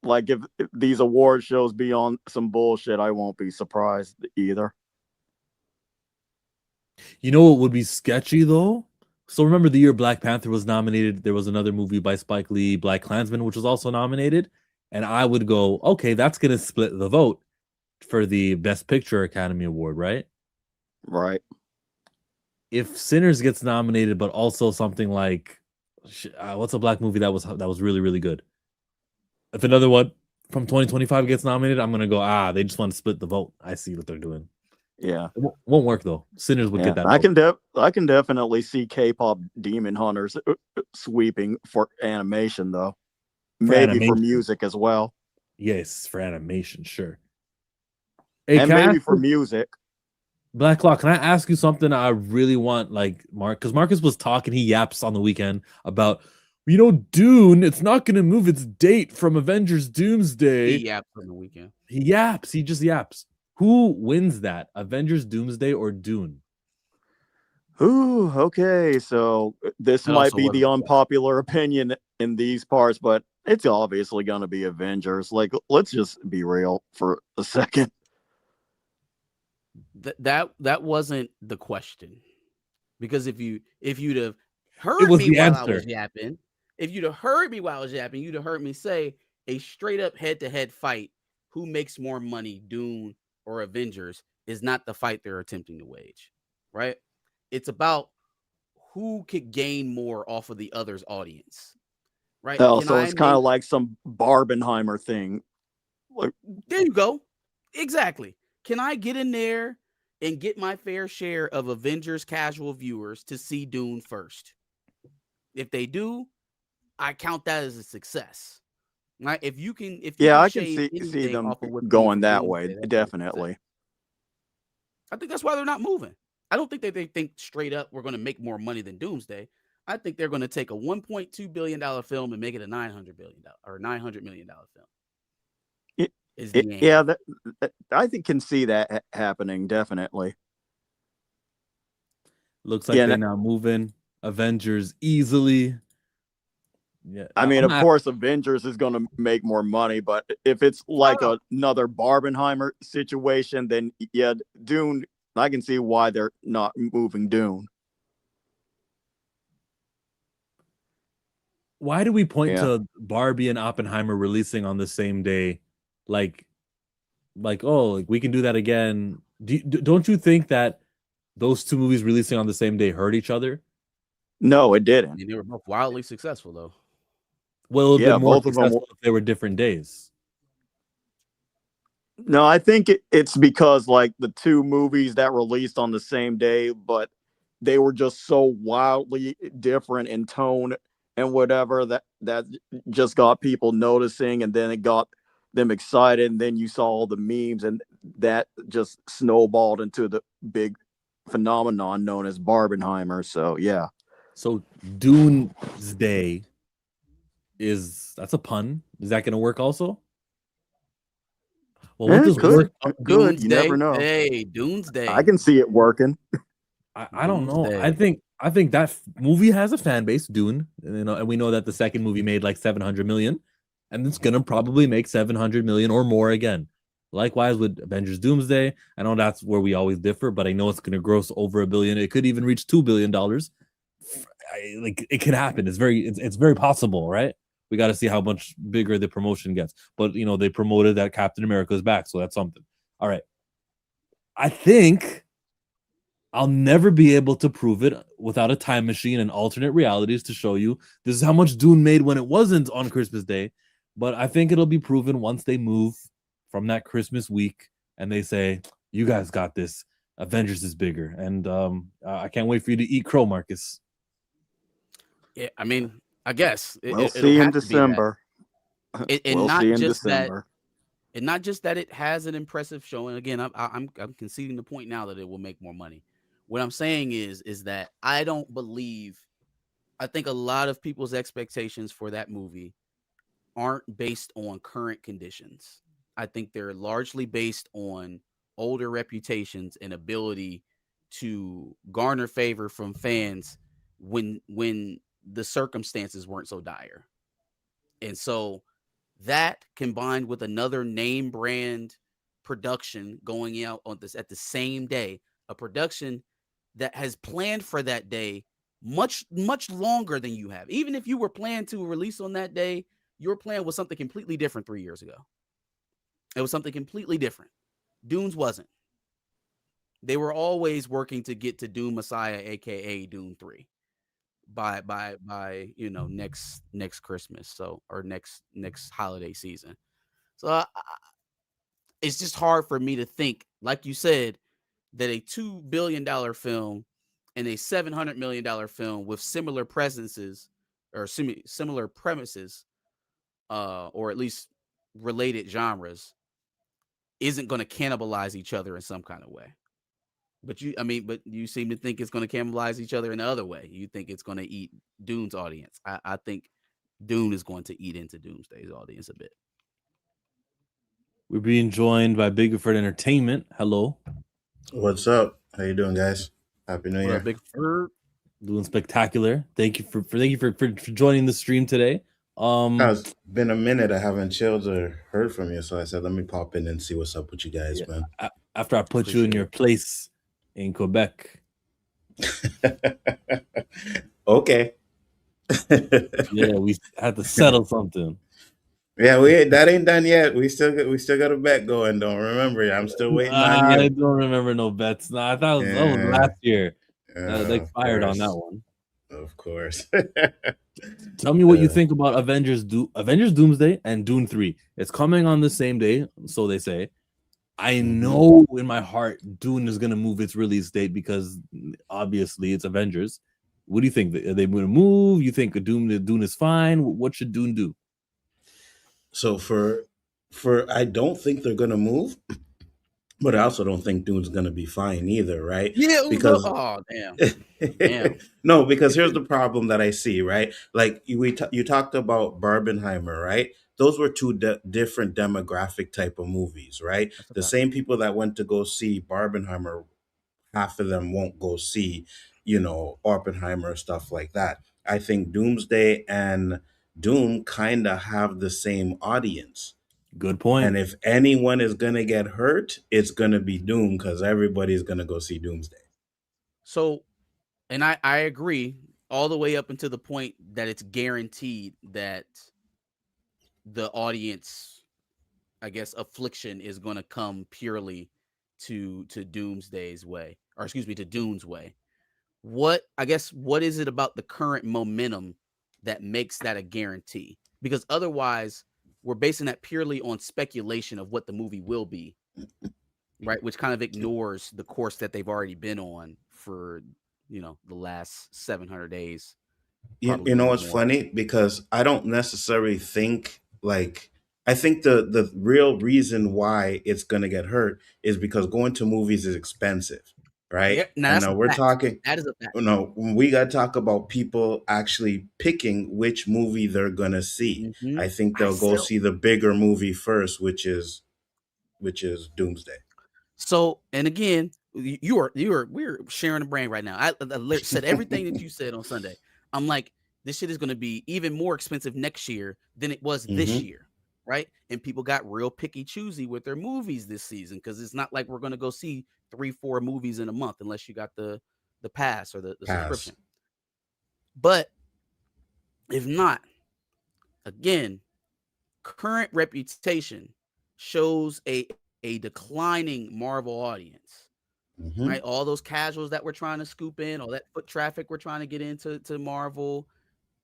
S5: like if these award shows be on some bullshit, I won't be surprised either.
S1: You know what would be sketchy though? So remember the year Black Panther was nominated, there was another movie by Spike Lee, Black Klansman, which was also nominated. And I would go, okay, that's going to split the vote for the Best Picture Academy Award, right?
S5: Right.
S1: If Sinners gets nominated, but also something like, what's a black movie that was really, really good? If another one from 2025 gets nominated, I'm going to go, they just want to split the vote. I see what they're doing.
S5: Yeah.
S1: It won't work though. Sinners would get that.
S5: I can definitely see K-pop Demon Hunters sweeping for animation though. Maybe for music as well.
S1: Yes, for animation, sure.
S5: Hey, and maybe for music.
S1: Black Claw, can I ask you something I really want, like, Mark? Because Marcus was talking, he yaps on the weekend about, Dune, it's not going to move its date from Avengers Doomsday.
S2: He yaps on the weekend.
S1: He yaps. He just yaps. Who wins that? Avengers Doomsday or Dune?
S5: Ooh, okay. So this might be the unpopular opinion in these parts, but it's obviously going to be Avengers. Like, let's just be real for a second.
S2: That wasn't the question, because if you'd have heard me while I was yapping, you'd have heard me say a straight up head-to-head fight, who makes more money, Dune or Avengers, is not the fight they're attempting to wage, right? It's about who could gain more off of the other's audience, right?
S5: Oh, so it's kind of like some Barbenheimer thing.
S2: There you go. Exactly. Can I get in there and get my fair share of Avengers casual viewers to see Dune first. If they do, I count that as a success. Right? If you can
S5: I can
S2: shave
S5: see
S2: anything
S5: them
S2: off of what's coming
S5: going
S2: from
S5: that way.
S2: Doomsday, that's a
S5: Definitely.
S2: success. I think that's why they're not moving. I don't think that they think straight up we're going to make more money than Doomsday. I think they're going to take a $1.2 billion film and make it a $900 million film.
S5: I think can see that happening. Definitely.
S1: Looks like they're not moving. Avengers easily. Yeah,
S5: I mean, of course, Avengers is going to make more money, but if it's like another Barbenheimer situation, then yeah, Dune. I can see why they're not moving Dune.
S1: Why do we point to Barbie and Oppenheimer releasing on the same day? Like we can do that again. Don't you think that those two movies releasing on the same day hurt each other?
S5: No, it didn't.
S2: I mean, they were both wildly successful, though.
S1: Well, yeah, both of them. If they were different days.
S5: No, I think it's because like the two movies that released on the same day, but they were just so wildly different in tone and whatever that just got people noticing, and then it got them excited, and then you saw all the memes, and that just snowballed into the big phenomenon known as Barbenheimer. So yeah.
S1: So Doomsday that's a pun. Is that going to work also? Well, what does work?
S5: Good. You never know.
S2: Hey, Doomsday.
S5: I can see it working.
S1: I don't know. I think that movie has a fan base, Dune, and we know that the second movie made like 700 million, and it's gonna probably make 700 million or more again. Likewise with Avengers Doomsday. I know that's where we always differ, but I know it's gonna gross over $1 billion. It could even reach $2 billion. Like it could happen. It's very possible, right? We got to see how much bigger the promotion gets. But, they promoted that Captain America is back, so that's something. All right. I think I'll never be able to prove it without a time machine and alternate realities to show you this is how much Dune made when it wasn't on Christmas Day. But I think it'll be proven once they move from that Christmas week and they say, you guys got this. Avengers is bigger. And I can't wait for you to eat crow, Marcus.
S2: Yeah, I mean, I guess
S5: we'll see in December.
S2: And not just that it has an impressive showing. Again, I'm conceding the point now that it will make more money. What I'm saying is that I think a lot of people's expectations for that movie aren't based on current conditions. I think they're largely based on older reputations and ability to garner favor from fans when the circumstances weren't so dire. And so that combined with another name brand production going out at the same day, a production that has planned for that day much, much longer than you have. Even if you were planned to release on that day, your plan was something completely different 3 years ago. It was something completely different. Dune's wasn't. They were always working to get to Dune Messiah, aka Dune 3. By next Christmas, or next holiday season. So it's just hard for me to think, like you said, that a $2 billion film and a $700 million film with similar presences or similar premises, or at least related genres, isn't going to cannibalize each other in some kind of way. But you seem to think it's going to cannibalize each other in the other way. You think it's going to eat Dune's audience. I think Dune is going to eat into Doomsday's audience a bit.
S1: We're being joined by Bigford Entertainment. Hello.
S6: What's up? How you doing, guys? Happy New Year.
S2: Bigford?
S1: Doing spectacular. Thank you for joining the stream today.
S6: It's been a minute. I haven't chilled or heard from you, so I said let me pop in and see what's up with you guys, man.
S1: After I put you in your place in Quebec.
S6: Okay.
S1: Yeah, we had to settle something.
S6: Yeah, that ain't done yet. We still got a bet going. Don't remember. I'm still waiting on you.
S1: I don't remember no bets. No, I thought that was last year. They expired on that one.
S6: Of course.
S1: Tell me what you think about Avengers Doomsday and Dune 3. It's coming on the same day, so they say. I know in my heart Dune is gonna move its release date because obviously it's Avengers. What do you think? Are they gonna move? You think Dune is fine? What should Dune do?
S6: So for I don't think they're gonna move, but I also don't think Dune's gonna be fine either, right?
S2: Yeah. No.
S6: Because
S2: Oh, damn.
S6: no, because here's the problem that I see, right? Like you talked about Barbenheimer, right? Those were two different demographic type of movies, right?
S2: That's a
S6: The
S2: fact.
S6: same people that went to go see Barbenheimer, half of them won't go see, Oppenheimer, stuff like that. I think Doomsday and Doom kind of have the same audience.
S1: Good point.
S6: And if anyone is going to get hurt, it's going to be Doom because everybody's going to go see Doomsday.
S2: So, and I agree all the way up until the point that it's guaranteed that the audience, I guess, affliction is going to come purely to Doomsday's way, or excuse me, to Dune's way. What is it about the current momentum that makes that a guarantee? Because otherwise, we're basing that purely on speculation of what the movie will be, right? Which kind of ignores the course that they've already been on for the last 700 days, probably
S6: You
S2: a
S6: know
S2: little
S6: what's
S2: more.
S6: funny? Because I don't necessarily think like I think the real reason why it's gonna get hurt is because going to movies is expensive, right?
S2: Yeah, now
S6: And
S2: that's
S6: now
S2: a
S6: we're
S2: fact.
S6: talking,
S2: That is a fact.
S6: we got to talk about people actually picking which movie they're gonna see.
S2: Mm-hmm.
S6: I think they'll go see the bigger movie first, which is Doomsday.
S2: So, and again, we're sharing a brain right now. I said everything that you said on Sunday. I'm like, this shit is going to be even more expensive next year than it was this
S6: Hmm.
S2: year, right? And people got real picky choosy with their movies this season because it's not like we're going to go see 3-4 movies in a month unless you got the pass or the
S6: Pass.
S2: subscription. But if not, again, current reputation shows a declining Marvel audience.
S6: Hmm.
S2: Right, all those casuals that we're trying to scoop in, all that foot traffic we're trying to get into Marvel,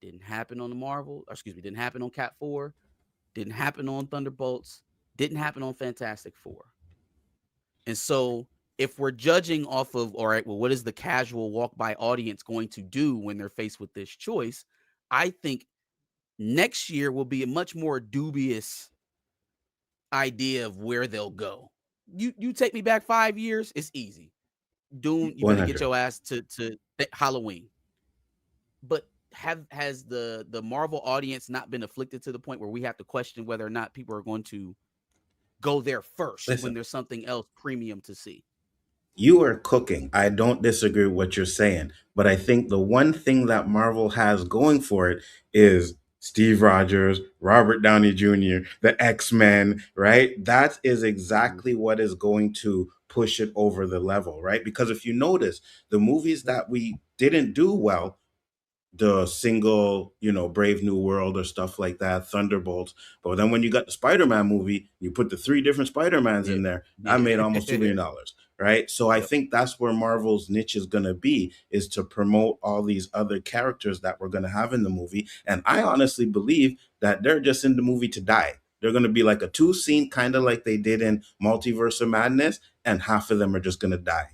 S2: didn't happen on didn't happen on Cat 4, didn't happen on Thunderbolts, didn't happen on Fantastic Four. And so if we're judging off of, all right, well, what is the casual walk by audience going to do when they're faced with this choice? I think next year will be a much more dubious idea of where they'll go. You take me back 5 years, it's easy. Dune, you better get
S6: 100.
S2: your ass to Halloween. But has the Marvel audience not been afflicted to the point where we have to question whether or not people are going to go there first when
S6: Listen,
S2: there's something else premium to see?
S6: you are cooking. I don't disagree with what you're saying, but I think the one thing that Marvel has going for it is Steve Rogers, Robert Downey Jr., the X-Men, right? That is exactly what is going to push it over the level, right? Because if you notice, the movies that we didn't do well, the single, Brave New World or stuff like that, Thunderbolts. But then when you got the Spider-Man movie, you put the three different Spider-Mans
S2: Yeah.
S6: in there, that made
S2: Yeah.
S6: almost $2 million, right? So I
S2: Yep.
S6: think that's where Marvel's niche is going to be, is to promote all these other characters that we're going to have in the movie. And I honestly believe that they're just in the movie to die. They're going to be like a two-scene, kind of like they did in Multiverse of Madness, and half of them are just going to die.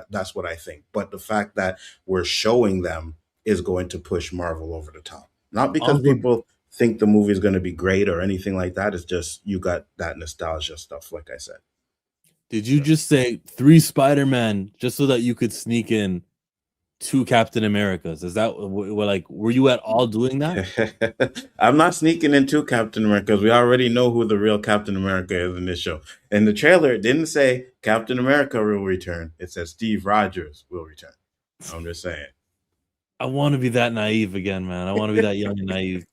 S6: That's what I think. But the fact that we're showing them is going to push Marvel over the top. Not because
S1: Also,
S6: people think the movie is going to be great or anything like that. It's just you got that nostalgia stuff, like I said.
S1: did you just say 3 Spider-Man just so that you could sneak in 2 Captain Americas? Is that were you at all doing that?
S6: I'm not sneaking into Captain America because we already know who the real Captain America is in this show. In the trailer, it didn't say Captain America will return. It says Steve Rogers will return. I'm just saying.
S1: I want to be that naive again, man. I want to be that young and naive.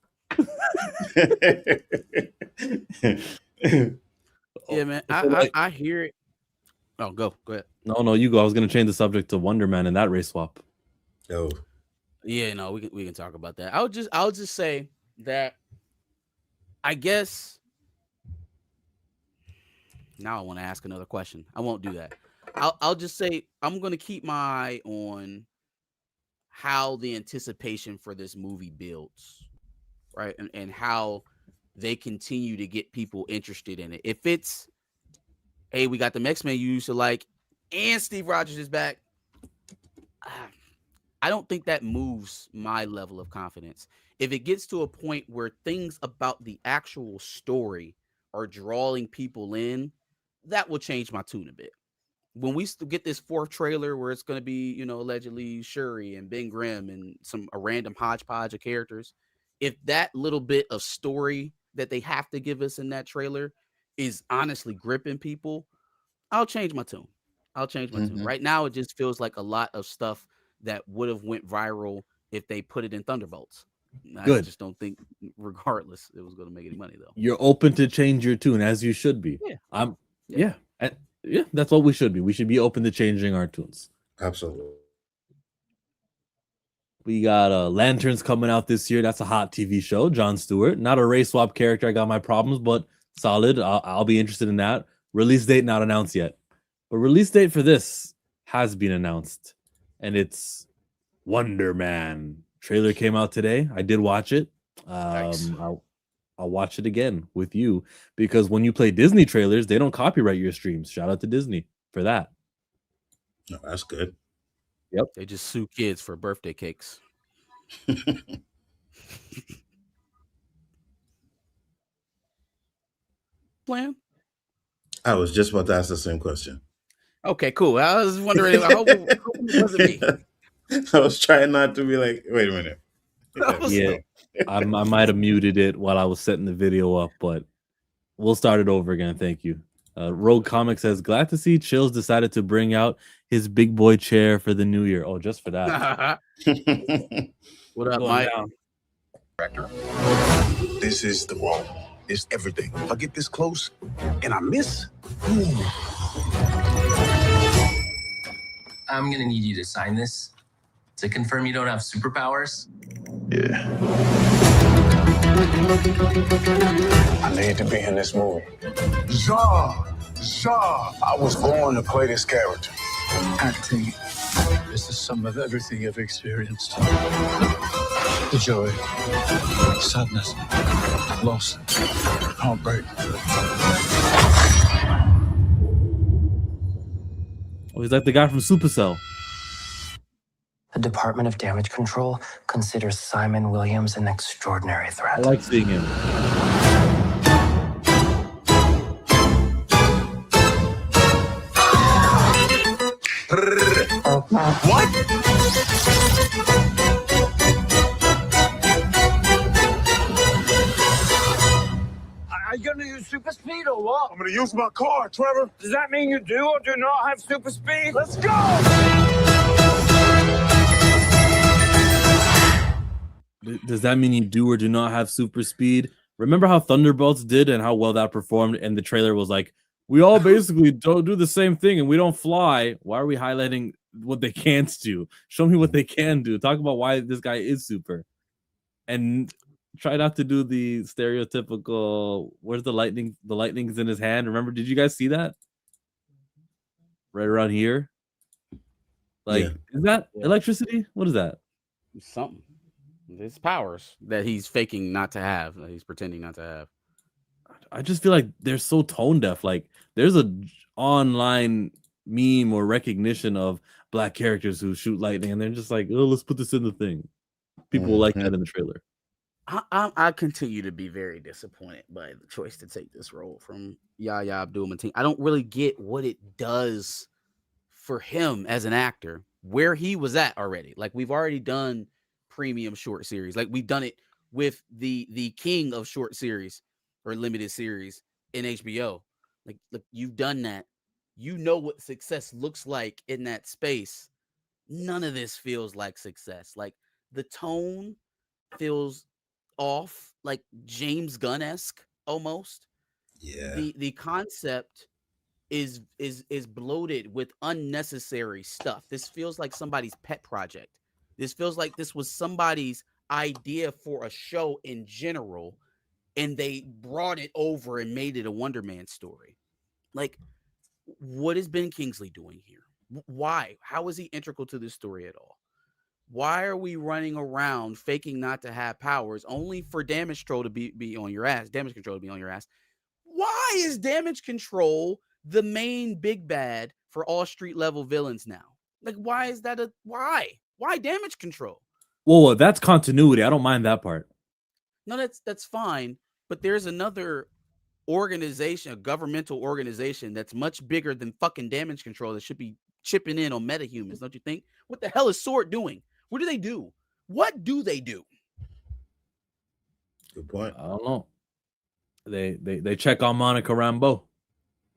S2: Yeah, man.
S1: So, like,
S2: I hear it. Oh, go ahead.
S1: no, you go. I was gonna change the subject to Wonder Man in that race swap.
S6: Oh,
S2: Yeah, no, we can talk about that. I'll just say that I guess now I want to ask another question. I won't do that. I'll just say I'm gonna keep my eye on how the anticipation for this movie builds, right? And how they continue to get people interested in it. If it's hey, we got the X-Men you used to like, and Steve Rogers is back. I don't think that moves my level of confidence. If it gets to a point where things about the actual story are drawing people in, that will change my tune a bit. When we get this fourth trailer where it's going to be, you know, allegedly Shuri and Ben Grimm and a random hodgepodge of characters, if that little bit of story that they have to give us in that trailer is honestly gripping people, I'll change my tune. Right now, it just feels like a lot of stuff that would have went viral if they put it in Thunderbolts. I just don't think, regardless, it was going to make any money though.
S1: You're open to change your tune, as you should be.
S2: Yeah.
S1: Yeah, that's what we should be. We should be open to changing our tunes.
S6: Absolutely.
S1: We got Lanterns coming out this year. That's a hot TV show. Jon Stewart, not a race swap character. I got my problems, but solid. I'll be interested in that. Release date not announced yet, but release date for this has been announced, and it's Wonder Man. Trailer came out today. I did watch it.
S2: Nice.
S1: I'll watch it again with you because when you play Disney trailers, they don't copyright your streams. Shout out to Disney for that.
S6: No, that's good.
S1: Yep.
S2: They just sue kids for birthday cakes. Plan?
S6: I was just about to ask the same question.
S2: Okay, cool. I was wondering. I hope it wasn't me.
S6: I was trying not to be like, wait a minute.
S1: Yeah, I might have muted it while I was setting the video up, but we'll start it over again. Thank you. Rogue Comic says, glad to see Chills decided to bring out his big boy chair for the new year. Oh, just for that.
S2: What up, Mike?
S7: This is the wall. It's everything. If I get this close and I miss,
S8: I'm gonna need you to sign this to confirm you don't have superpowers.
S7: yeah. I need to be in this movie. Shaw, I was born to play this character. Acting is the sum of everything I've experienced. The joy, sadness, loss, heartbreak.
S1: Oh, he's like the guy from Supercell.
S8: The Department of Damage Control considers Simon Williams an extraordinary threat.
S1: I like seeing him.
S7: What?
S9: Are you gonna use super speed or what?
S7: I'm gonna use my car, Trevor.
S9: Does that mean you do or do not have super speed? Let's go!
S1: Does that mean you do or do not have super speed? Remember how Thunderbolts did and how well that performed? And the trailer was like, we all basically don't do the same thing and we don't fly. Why are we highlighting what they can't do? Show me what they can do. Talk about why this guy is super. And try not to do the stereotypical, where's the lightning? The lightning's in his hand. Remember, did you guys see that? Right around here? Like, is that electricity? What is that?
S2: Something. It's powers that he's faking not to have, that he's pretending not to have.
S1: I just feel like they're so tone deaf. Like there's a online meme or recognition of black characters who shoot lightning, and they're just like, oh, let's put this in the thing. People will like that in the trailer.
S2: I continue to be very disappointed by the choice to take this role from Yahya Abdul-Mateen. I don't really get what it does for him as an actor, where he was at already. Like we've already done premium short series. Like we've done it with the king of short series or limited series in HBO. Like, look, you've done that. You know what success looks like in that space. None of this feels like success. Like the tone feels off, like James Gunn-esque almost.
S6: Yeah.
S2: The concept is bloated with unnecessary stuff. This feels like somebody's pet project. This feels like this was somebody's idea for a show in general, and they brought it over and made it a Wonder Man story. Like, what is Ben Kingsley doing here? Why? How is he integral to this story at all? Why are we running around faking not to have powers only for Damage Control to be on your ass? Damage Control to be on your ass. Why is Damage Control the main big bad for all street level villains now. Like, why is that why damage control?
S1: Whoa, that's continuity. I don't mind that part.
S2: No, that's fine, but there's another organization, a governmental organization that's much bigger than fucking damage control that should be chipping in on metahumans, don't you think? What the hell is SWORD doing? What do they do? What do they do?
S6: Good point.
S1: I don't know. They check on Monica Rambeau.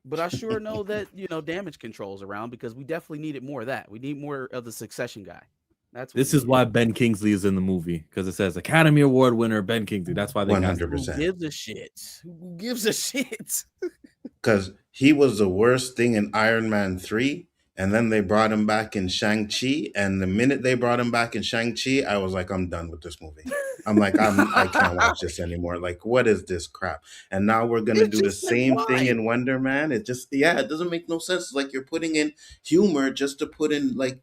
S2: But I sure know that, damage control's around because we definitely needed more of that. We need more of the Succession guy.
S1: This is why Ben Kingsley is in the movie, because it says Academy Award winner Ben Kingsley. That's why they
S6: 100%.
S2: Who gives a shit? Who gives a shit?
S6: Because he was the worst thing in Iron Man 3, and then they brought him back in Shang-Chi, and the minute they brought him back in Shang-Chi, I was like, I'm done with this movie. I'm like, I can't watch this anymore. Like, what is this crap? And now we're going to do the same thing in Wonder Man. It just, it doesn't make no sense. It's like you're putting in humor just to put in, like,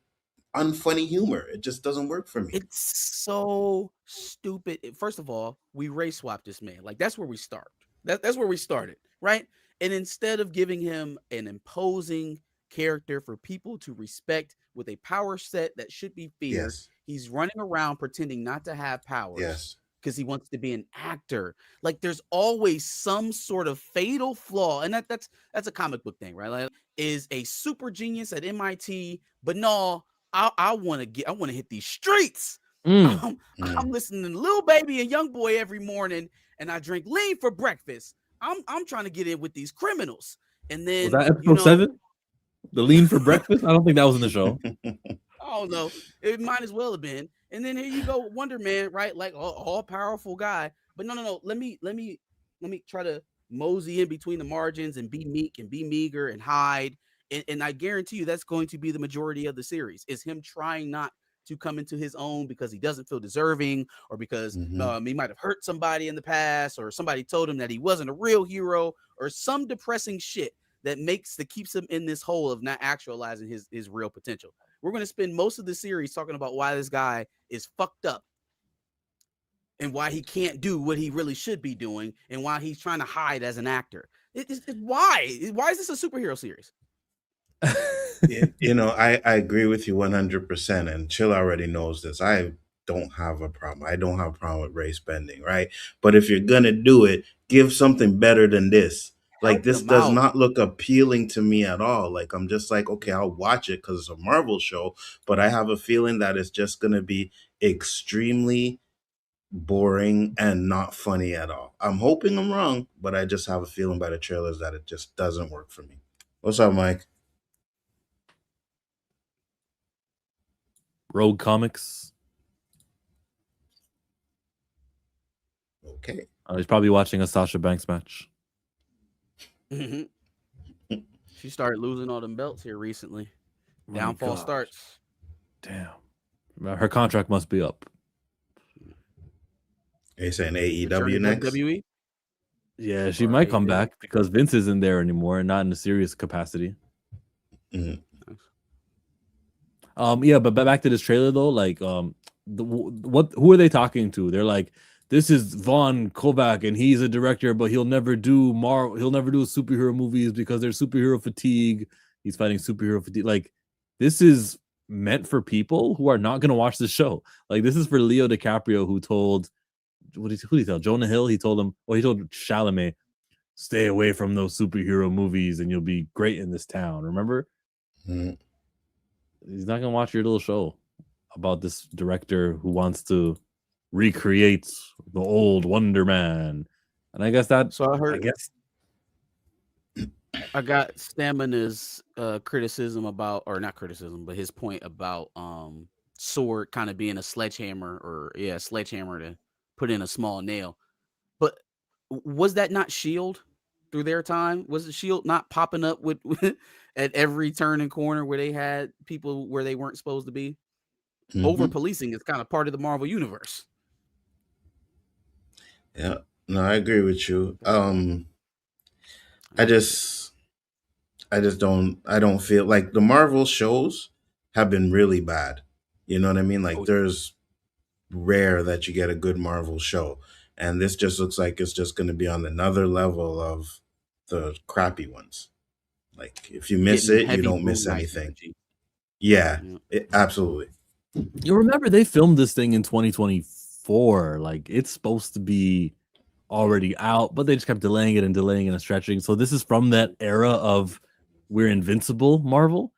S6: unfunny humor. It just doesn't work for me.
S2: It's so stupid. First of all, we race swapped this man. Like, that's where we start. That's where we started, right? And instead of giving him an imposing character for people to respect with a power set that should be feared, he's running around pretending not to have powers because he wants to be an actor. Like, there's always some sort of fatal flaw, and that's a comic book thing, right? Like, is a super genius at MIT, but no, I want to hit these streets. I'm listening to Lil Baby and Young Boy every morning, and I drink lean for breakfast. I'm trying to get in with these criminals. And then
S1: was that episode 7? The lean for breakfast? I don't think that was in the show.
S2: I don't know. It might as well have been. And then here you go, Wonder Man, right? Like all powerful guy. But no. Let me try to mosey in between the margins and be meek and be meager and hide. And I guarantee you that's going to be the majority of the series, is him trying not to come into his own because he doesn't feel deserving, or because he might have hurt somebody in the past, or somebody told him that he wasn't a real hero, or some depressing shit that keeps him in this hole of not actualizing his real potential. We're going to spend most of the series talking about why this guy is fucked up and why he can't do what he really should be doing and why he's trying to hide as an actor. Why is this a superhero series?
S6: I agree with you 100%, and Chill already knows this. I don't have a problem. I don't have a problem with race bending, right? But if you're gonna do it, give something better than this. Like, this does not look appealing to me at all. Like, I'm just like, okay, I'll watch it because it's a Marvel show, but I have a feeling that it's just gonna be extremely boring and not funny at all. I'm hoping I'm wrong, but I just have a feeling by the trailers that it just doesn't work for me. What's up, Mike?
S1: Rogue Comics.
S6: Okay.
S1: He's probably watching a Sasha Banks match.
S2: She started losing all them belts here recently. Downfall starts.
S1: Damn. Her contract must be up.
S6: Are you saying AEW next?
S2: WWE?
S1: Yeah, she might come back because Vince isn't there anymore and not in a serious capacity. Yeah, but back to this trailer though, like who are they talking to? They're like, this is Vaughn Kovac and he's a director, but he'll never do superhero movies because there's superhero fatigue. He's fighting superhero fatigue. Like, this is meant for people who are not going to watch the show. Like, this is for Leo DiCaprio, who told who did he tell? Jonah Hill? He told Chalamet, stay away from those superhero movies and you'll be great in this town. Remember? He's not gonna watch your little show about this director who wants to recreate the old Wonder Man. And I guess that.
S2: So I got Stamina's criticism about, or not criticism, but his point about Sword kind of being a sledgehammer, to put in a small nail. But was that not S.H.I.E.L.D. through their time? Was the S.H.I.E.L.D. not popping up with at every turn and corner where they had people where they weren't supposed to be? Over policing is kind of part of the Marvel universe.
S6: Yeah, no, I agree with you. I don't feel like the Marvel shows have been really bad. You know what I mean? Like, there's rare that you get a good Marvel show, and this just looks like it's just going to be on another level of the crappy ones. Like if you miss
S2: Getting
S6: it, you
S2: heavy
S6: don't
S2: Moon
S6: miss
S2: Knight
S6: anything.
S2: energy.
S6: Yeah,
S2: Yeah.
S6: absolutely.
S1: You remember they filmed this thing in 2024. Like it's supposed to be already out, but they just kept delaying it and stretching. So this is from that era of we're invincible Marvel.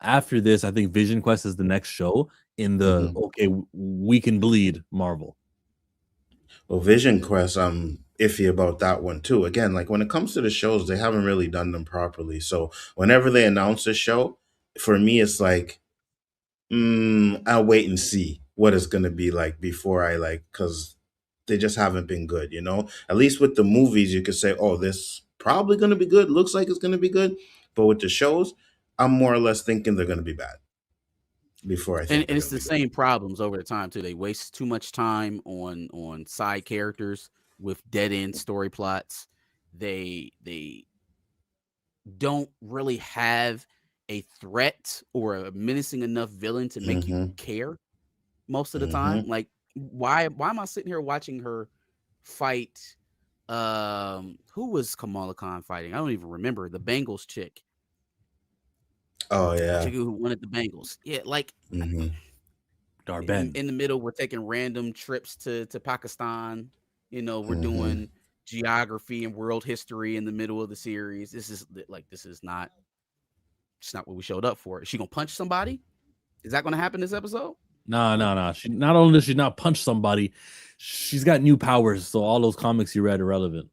S1: After this, I think Vision Quest is the next show in the okay, we can bleed Marvel.
S6: Well, Vision Quest, I'm iffy about that one too. Again, like when it comes to the shows, they haven't really done them properly. So whenever they announce a show, for me, it's like, I'll wait and see what it's gonna be like before I like, because they just haven't been good. You know, at least with the movies, you could say, oh, this probably gonna be good. Looks like it's gonna be good. But with the shows, I'm more or less thinking they're gonna be bad before I
S2: And
S6: think they're
S2: it's
S6: gonna
S2: the
S6: be good.
S2: same problems over the time too. They waste too much time on side characters with dead end story plots. They don't really have a threat or a menacing enough villain to make you
S6: Mm-hmm.
S2: care most of the time.
S6: Mm-hmm.
S2: Like why am I sitting here watching her fight who was Kamala Khan fighting? I don't even remember. The Bengals chick.
S6: Oh
S2: The
S6: yeah.
S2: chick who wanted the Bengals. Yeah, like
S6: Mm-hmm.
S1: Darben.
S2: in the middle, we're taking random trips to Pakistan. You know, we're
S6: Mm-hmm.
S2: doing geography and world history in the middle of the series. This is not it's not what we showed up for. Is she gonna punch somebody? Is that gonna happen this episode?
S1: No. She not only does she not punch somebody, she's got new powers. So all those comics you read are relevant.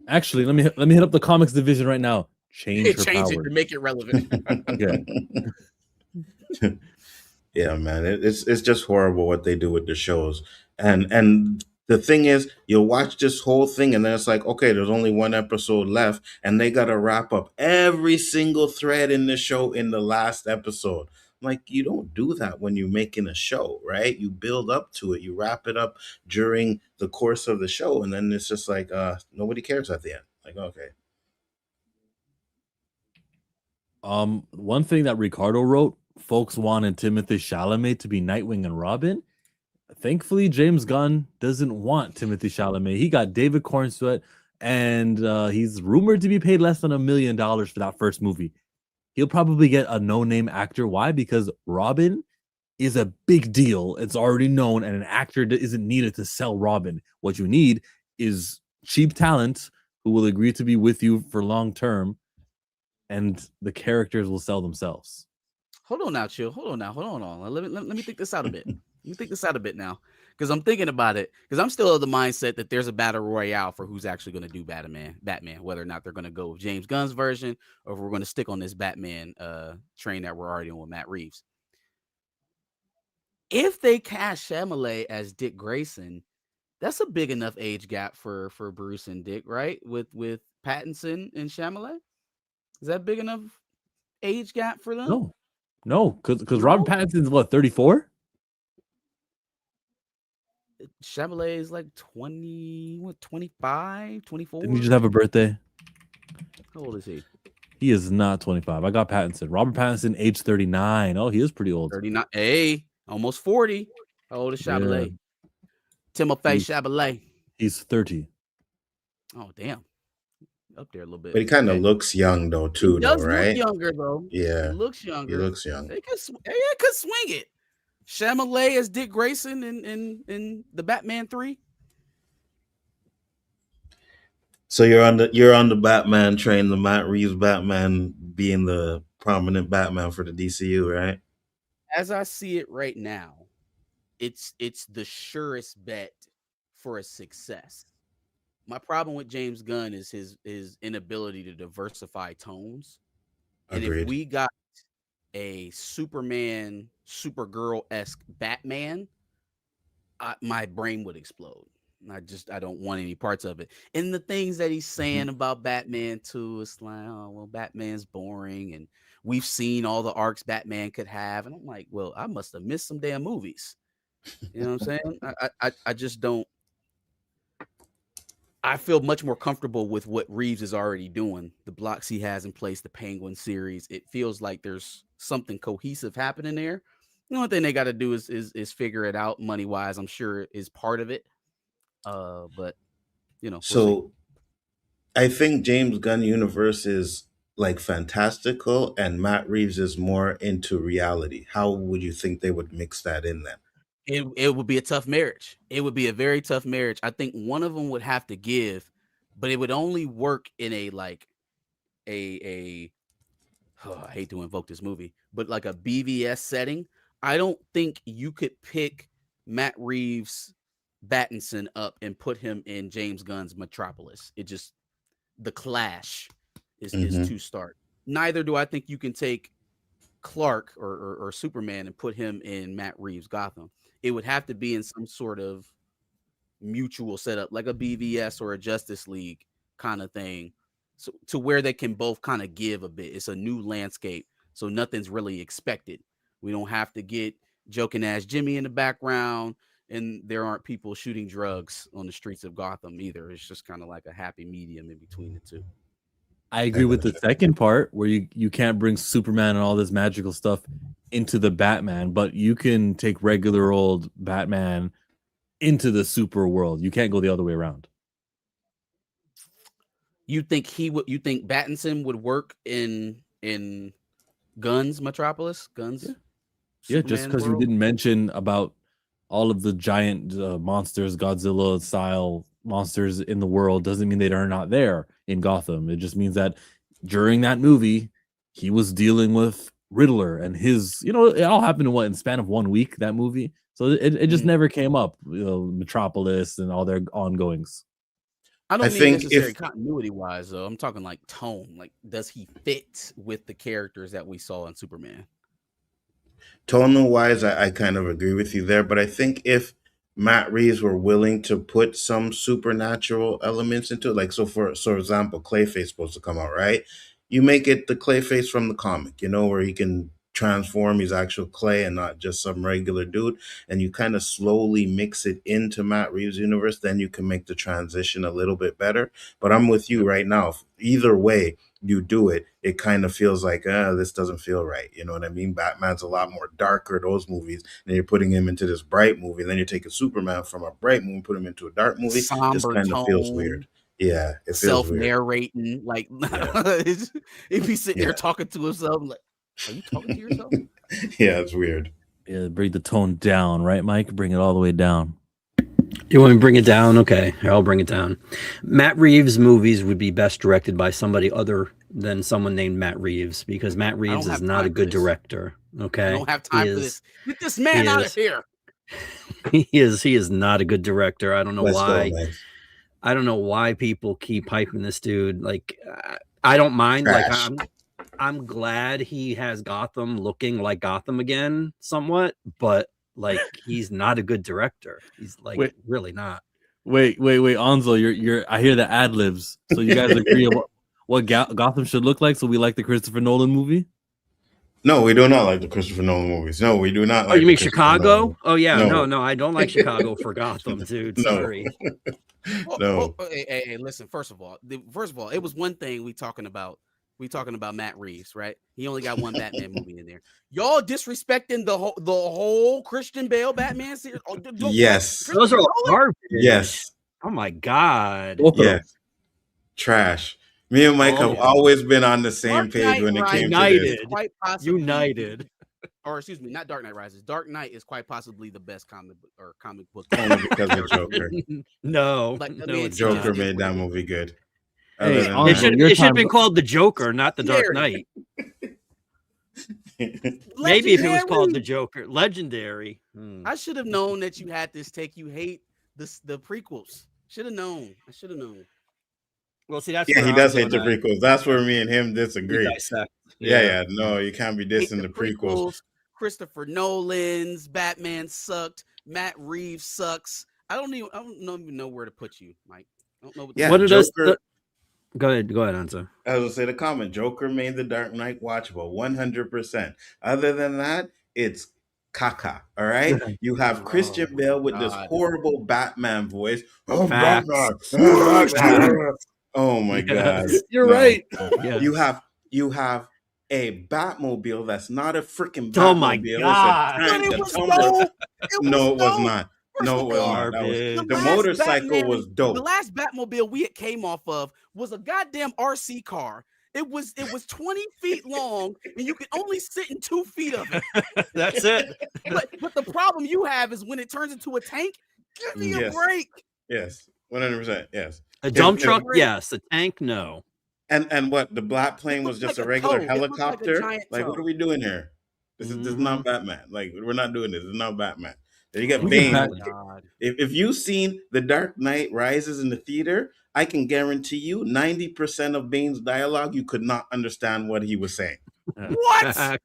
S1: Actually, let me hit up the comics division right now. Change her
S2: Change it
S1: powers.
S2: to make it relevant.
S1: Okay.
S6: Yeah, man, it's just horrible what they do with the shows. And the thing is, you'll watch this whole thing, and then it's like, okay, there's only one episode left, and they gotta wrap up every single thread in the show in the last episode. Like, you don't do that when you're making a show, right? You build up to it, you wrap it up during the course of the show, and then it's just like nobody cares at the end. Like, okay.
S1: One thing that Ricardo wrote, folks wanted Timothy Chalamet to be Nightwing and Robin. Thankfully, James Gunn doesn't want Timothy Chalamet. He got David Cornsweet, and he's rumored to be paid less than $1 million for that first movie. He'll probably get a no-name actor. Why? Because Robin is a big deal. It's already known, and an actor isn't needed to sell Robin. What you need is cheap talent who will agree to be with you for long term, and the characters will sell themselves.
S2: Hold on now, chill. Hold on. Let me think this out a bit. Let me think this out a bit now, because I'm thinking about it. Because I'm still of the mindset that there's a battle royale for who's actually going to do Batman, whether or not they're going to go with James Gunn's version or if we're going to stick on this Batman train that we're already on with Matt Reeves. If they cast Chalamet as Dick Grayson, that's a big enough age gap for Bruce and Dick, right? With Pattinson and Chalamet, is that big enough age gap for them?
S1: No, because Robert Pattinson's what, 34?
S2: Chalamet is like 25, 24.
S1: Didn't he just have a birthday?
S2: How old is he?
S1: He is not 25. I got Pattinson. Robert Pattinson, age 39. Oh, he is pretty old.
S2: 39. Hey, almost 40. How old is Chalamet?
S1: Yeah.
S2: Timothée Chalamet.
S1: He's 30.
S2: Oh, damn. Up there a little bit.
S6: But he kind of looks young though, too,
S2: He does
S6: right?
S2: look younger though.
S6: Yeah.
S2: He looks younger.
S6: He looks young.
S2: They could swing it. Chalamet as Dick Grayson in the Batman 3.
S6: So you're on the Batman train, the Matt Reeves Batman being the prominent Batman for the DCU, right?
S2: As I see it right now, it's the surest bet for a success. My problem with James Gunn is his inability to diversify tones. And
S6: Agreed.
S2: if we got a Superman, Supergirl-esque Batman, my brain would explode. I don't want any parts of it. And the things that he's saying about Batman too, it's like, oh, well, Batman's boring, and we've seen all the arcs Batman could have. And I'm like, well, I must have missed some damn movies. You know what I'm saying? I just don't. I feel much more comfortable with what Reeves is already doing. The blocks he has in place, the Penguin series. It feels like there's something cohesive happening there. The only thing they got to do is figure it out money wise. I'm sure is part of it. But you know,
S6: so I think James Gunn universe is like fantastical and Matt Reeves is more into reality. How would you think they would mix that in then?
S2: It would be a tough marriage. It would be a very tough marriage. I think one of them would have to give, but it would only work in a like a I hate to invoke this movie, but like a BVS setting. I don't think you could pick Matt Reeves Battinson up and put him in James Gunn's Metropolis. It just the clash is too stark. Neither do I think you can take Clark or Superman and put him in Matt Reeves Gotham. It would have to be in some sort of mutual setup, like a BVS or a Justice League kind of thing, so to where they can both kind of give a bit. It's a new landscape, so nothing's really expected. We don't have to get joking ass Jimmy in the background, and there aren't people shooting drugs on the streets of Gotham either. It's just kind of like a happy medium in between the two.
S1: I agree with the second part where you can't bring Superman and all this magical stuff into the Batman, but you can take regular old Batman into the super world. You can't go the other way around.
S2: You think you think Battinson would work in Gunn's Metropolis? Guns?
S1: Yeah, just because you didn't mention about all of the giant monsters, Godzilla style monsters in the world, doesn't mean they are not there in Gotham. It just means that during that movie, he was dealing with Riddler and his, it all happened in span of 1 week, that movie. So it just never came up, Metropolis and all their ongoings.
S2: I don't mean necessarily continuity wise though. I'm talking like tone. Like, does he fit with the characters that we saw in Superman?
S6: Tonal wise, I kind of agree with you there, but I think if Matt Reeves were willing to put some supernatural elements into it, like for example, Clayface supposed to come out, right? You make it the Clayface from the comic, where he can transform his actual clay and not just some regular dude, and you kind of slowly mix it into Matt Reeves' universe, then you can make the transition a little bit better. But I'm with you right now. Either way you do it, it kind of feels like this doesn't feel right. You know what I mean? Batman's a lot more darker, those movies, and you're putting him into this bright movie, and then you're taking Superman from a bright movie and put him into a dark movie.
S2: Somber
S6: just kind of feels weird. Yeah, it feels
S2: self-narrating, like if he's sitting there talking to himself, like, are you talking to yourself?
S6: Yeah, it's weird.
S1: Yeah, bring the tone down, right, Mike? Bring it all the way down.
S10: You want me to bring it down? Okay, I'll bring it down. Matt Reeves movies would be best directed by somebody other than someone named Matt Reeves, because Matt Reeves is not a good director. Okay,
S2: I don't have time for this. Get this man out of here.
S10: He is not a good director. I don't know why.
S6: Go,
S10: I don't know why people keep hyping this dude. Like, I don't mind.
S6: Trash.
S10: Like, I'm glad he has Gotham looking like Gotham again, somewhat, but like, he's not a good director. He's like really not.
S1: Wait, Anzo, you're. I hear the ad libs. So you guys agree about what Gotham should look like? So we like the Christopher Nolan movie?
S6: No, we do not like the Christopher Nolan movies. No, we do not.
S10: Oh, you mean Chicago? Oh yeah, no, I don't like Chicago for Gotham, dude. Sorry.
S6: No.
S2: Hey, listen. First of all, it was one thing we talking about Matt Reeves, right? He only got one Batman movie in there. Y'all disrespecting the whole Christian Bale Batman series.
S6: Yes,
S10: those are garbage.
S6: Yes.
S10: Oh my god.
S6: Yes. Trash. Me and Mike have always been on the same page when it came to this.
S2: Quite possibly,
S10: United.
S2: Or excuse me, not Dark Knight Rises. Dark Knight is quite possibly the best comic book.
S6: Only because of Joker.
S10: No,
S6: Joker made that movie good.
S10: Hey, it should have been called The Joker, not The Dark Knight. Maybe if it was called The Joker. Legendary.
S2: I should have known that you had this take. You hate the prequels. Should have known. I should have known.
S10: Well, see, that's
S6: he does hate the prequels. That's where me and him disagree. Yeah. No, you can't be dissing the prequels.
S2: Christopher Nolan's Batman sucked. Matt Reeves sucks. I don't even know where to put you, Mike. I don't know
S10: what did Joker. Go ahead, Ansa.
S6: I was gonna say the comment. Joker made the Dark Knight watchable 100%. Other than that, it's caca. All right. You have Christian Bale with this horrible Batman voice. Oh, Batman. Oh my God.
S1: You're right.
S6: Yeah. You have a Batmobile that's not a freaking Batmobile.
S10: Oh my God.
S6: It was not. No, it was not. The motorcycle was dope.
S2: The last Batmobile we came off of was a goddamn RC car It was 20 feet long, and you could only sit in 2 feet of it.
S10: That's it.
S2: But the problem you have is when it turns into a tank. Give me a break.
S6: Yes, 100%. Yes.
S10: A dump truck, yes. A tank, no.
S6: And what the black plane was just
S2: like
S6: a
S2: a
S6: regular
S2: toe. It looked like a
S6: helicopter.
S2: giant
S6: Like,
S2: toe.
S6: what are we doing here? This is not Batman. Like, we're not doing this. It's not Batman. Then you get
S1: Oh,
S6: Bane.
S2: God.
S6: If you've seen The Dark Knight Rises in the theater, I can guarantee you 90% of Bane's dialogue you could not understand what he was saying.
S2: What?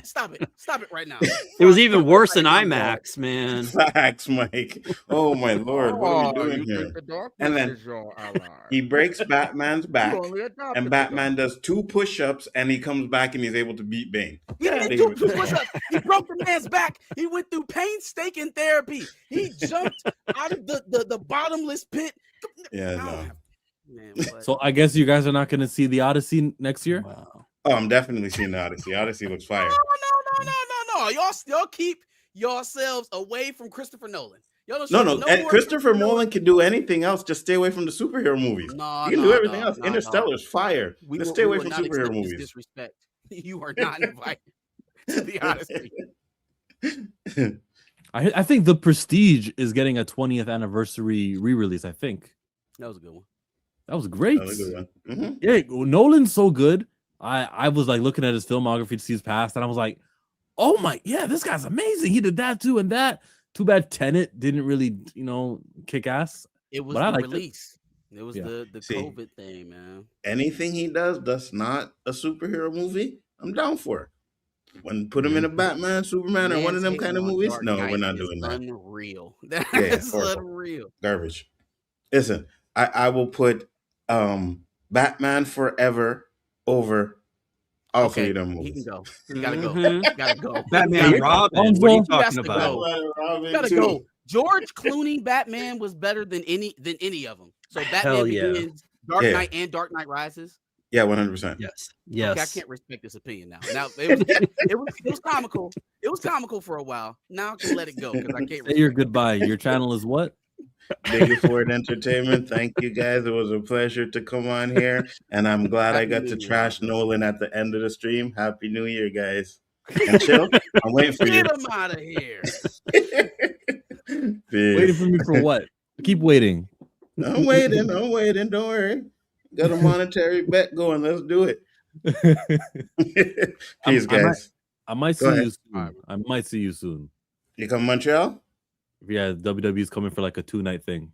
S2: Stop it right now.
S10: It was even worse in IMAX, man.
S6: Facts, Mike. Oh my Lord, what are we doing here? And then he breaks Batman's back, and Batman does 2 push-ups, and he comes back and he's able to beat Bane.
S2: He didn't do 2 push-ups. He broke the man's back. He went through painstaking therapy. He jumped out of the bottomless pit.
S6: Yeah, no.
S2: Man,
S1: So I guess you guys are not going to see the Odyssey next year.
S10: Wow.
S6: Oh, I'm definitely seeing the Odyssey. Odyssey looks fire.
S2: No. Y'all keep yourselves away from Christopher Nolan. Y'all don't
S6: No. And Christopher Nolan can do anything else. Just stay away from the superhero movies.
S2: No,
S6: he can do everything else. Interstellar's fire. Let's stay away from superhero movies.
S2: Disrespect. You are not invited to the Odyssey.
S1: I think The Prestige is getting a 20th anniversary re-release. I think
S2: that was a good one.
S1: That was great.
S6: That was a good one. Mm-hmm.
S1: Yeah, Nolan's so good. I was like looking at his filmography to see his past, and I was like, oh my, yeah, this guy's amazing. He did that too and that. Too bad Tenet didn't really, kick ass.
S2: It was the release. It was the
S6: See,
S2: COVID thing, man.
S6: Anything he does that's not a superhero movie, I'm down for. When put him in a Batman, Superman, or one of them kind of movies, no, we're not doing that.
S2: Unreal. That's unreal.
S6: Garbage. Listen, I will put Batman Forever over all 3 of them movies.
S2: He can go. You gotta go. Gotta go.
S10: Batman Robin. What are you talking about?
S2: Gotta go. George Clooney Batman was better than any of them. So Batman Begins, Dark Knight, and Dark Knight Rises.
S6: Yeah, 100%.
S10: Yes.
S2: Okay, I can't respect this opinion now. Now it was comical. It was comical for a while. Now I can let it go because I can't.
S1: Say your goodbye. Your channel is what?
S6: Big Ford Entertainment. Thank you guys. It was a pleasure to come on here, and I'm glad I got to trash Nolan at the end of the stream. Happy New Year, guys. And chill. I'm waiting for you.
S2: Get him out of here.
S1: Waiting for me for what? Keep waiting.
S6: I'm waiting. Don't worry. Got a monetary bet going. Let's do it. Peace, guys.
S1: I might see you soon. I might see you soon.
S6: You come to Montreal?
S1: Yeah, WWE's coming for like a 2-night thing.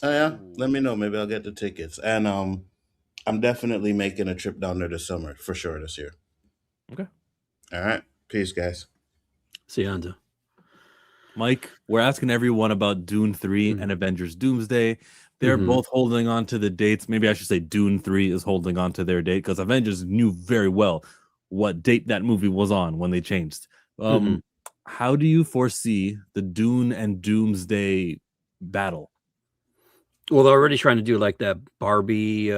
S6: Oh yeah, let me know. Maybe I'll get the tickets. And I'm definitely making a trip down there this summer for sure this year.
S1: Okay.
S6: All right. Peace, guys.
S10: See you, Anza.
S1: Mike, we're asking everyone about Dune 3 and Avengers Doomsday. They're both holding on to the dates. Maybe I should say Dune 3 is holding on to their date because Avengers knew very well what date that movie was on when they changed. How do you foresee the Dune and Doomsday battle?
S10: Well, they're already trying to do like that Barbie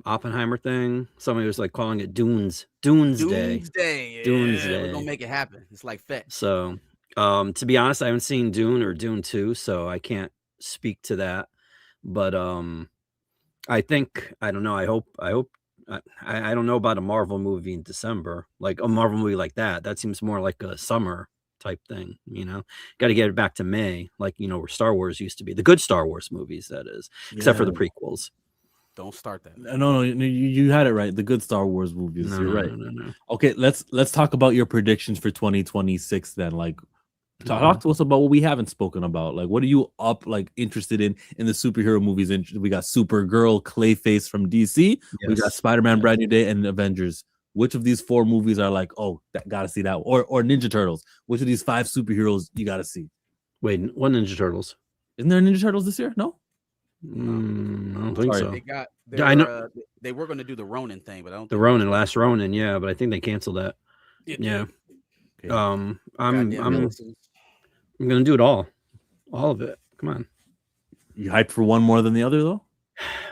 S10: Oppenheimer thing. Somebody was like calling it Doomsday.
S2: Doomsday. We're gonna make it happen. It's like fetch.
S10: So, to be honest, I haven't seen Dune or Dune 2, so I can't speak to that. But I think I don't know. I hope I don't know about a Marvel movie in December, like a Marvel movie like that. That seems more like a summer type thing, got to get it back to May, like, where Star Wars used to be, the good Star Wars movies, that is, except for the prequels.
S2: Don't start that.
S1: No, you had it right. The good Star Wars movies.
S10: No,
S1: You're right.
S10: No.
S1: Okay, let's talk about your predictions for 2026 then. Like, talk to us about what we haven't spoken about. Like, what are you interested in the superhero movies? We got Supergirl, Clayface from DC. Yes. We got Spider-Man, Brand New Day, and Avengers. Which of these 4 movies are like, oh, gotta see that? Or Ninja Turtles? Which of these 5 superheroes you gotta see?
S10: Wait, what Ninja Turtles?
S1: Isn't there Ninja Turtles this year? No?
S10: I don't think so.
S2: I know they were going to do the Ronin thing, but I don't.
S10: The Ronin, last Ronin, yeah, but I think they canceled that. Yeah. Okay. I'm gonna do it all of it. Come on.
S1: You hyped for one more than the other though?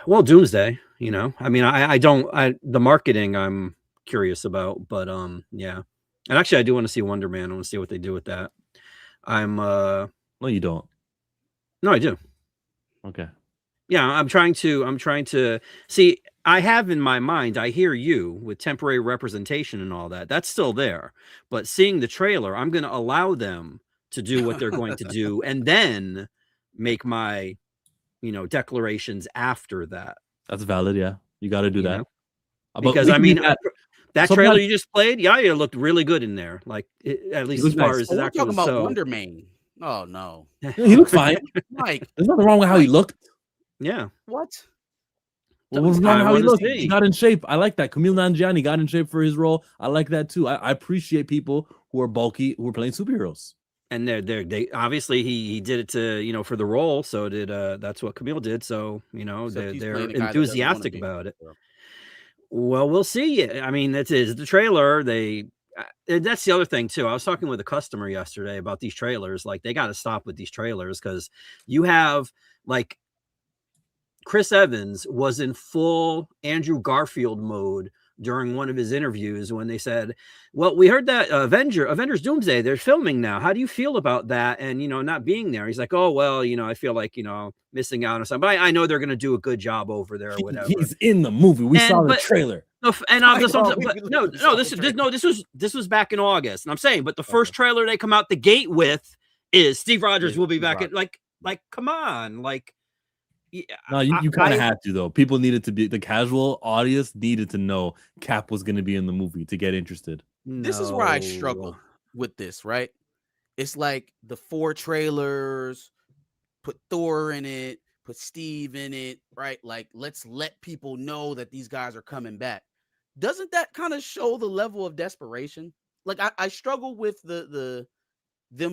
S10: Well, Doomsday. I mean, the marketing I'm curious about, but yeah. And actually, I do want to see Wonder Man. I want to see what they do with that. No,
S1: you don't.
S10: No, I do.
S1: Okay.
S10: Yeah, I'm trying to see. I have in my mind, I hear you with temporary representation and all that. That's still there. But seeing the trailer, I'm going to allow them to do what they're going to do and then make my, declarations after that.
S1: That's valid. Yeah. You got to do that.
S10: Because I mean, that trailer you just played, Yaya looked really good in there. Like at least as far as his
S2: we're
S10: actor
S2: talking
S10: was
S2: about Wonder Man. Oh no,
S1: he looked fine.
S2: Mike,
S1: there's nothing wrong with how he looked.
S10: Yeah.
S2: What?
S1: What was wrong with how he looked? He got in shape. I like that. Camille Nanjiani got in shape for his role. I like that too. I appreciate people who are bulky, who are playing superheroes.
S10: And they obviously he did it to for the role. So did that's what Camille did. So they're enthusiastic about it. Well, we'll see. I mean, that's the trailer. That's the other thing too. I was talking with a customer yesterday about these trailers. Like they got to stop with these trailers because you have like Chris Evans was in full Andrew Garfield mode during one of his interviews when they said, well, we heard that Avengers Doomsday, they're filming now. How do you feel about that? And, not being there. He's like, oh, well, I feel like, missing out on something. But I know they're going to do a good job over there or whatever.
S1: He's in the movie. We saw the trailer.
S10: This was back in August. And I'm saying, but the first trailer they come out the gate with is Steve Rogers will be back. Like, come on. Like, yeah,
S1: no, you kind of had to though. People needed to be the casual audience needed to know Cap was going to be in the movie to get interested.
S2: This is where I struggle with this, right? It's like the 4 trailers, put Thor in it, put Steve in it, right? Like, let's let people know that these guys are coming back. Doesn't that kind of show the level of desperation? Like, I struggle with them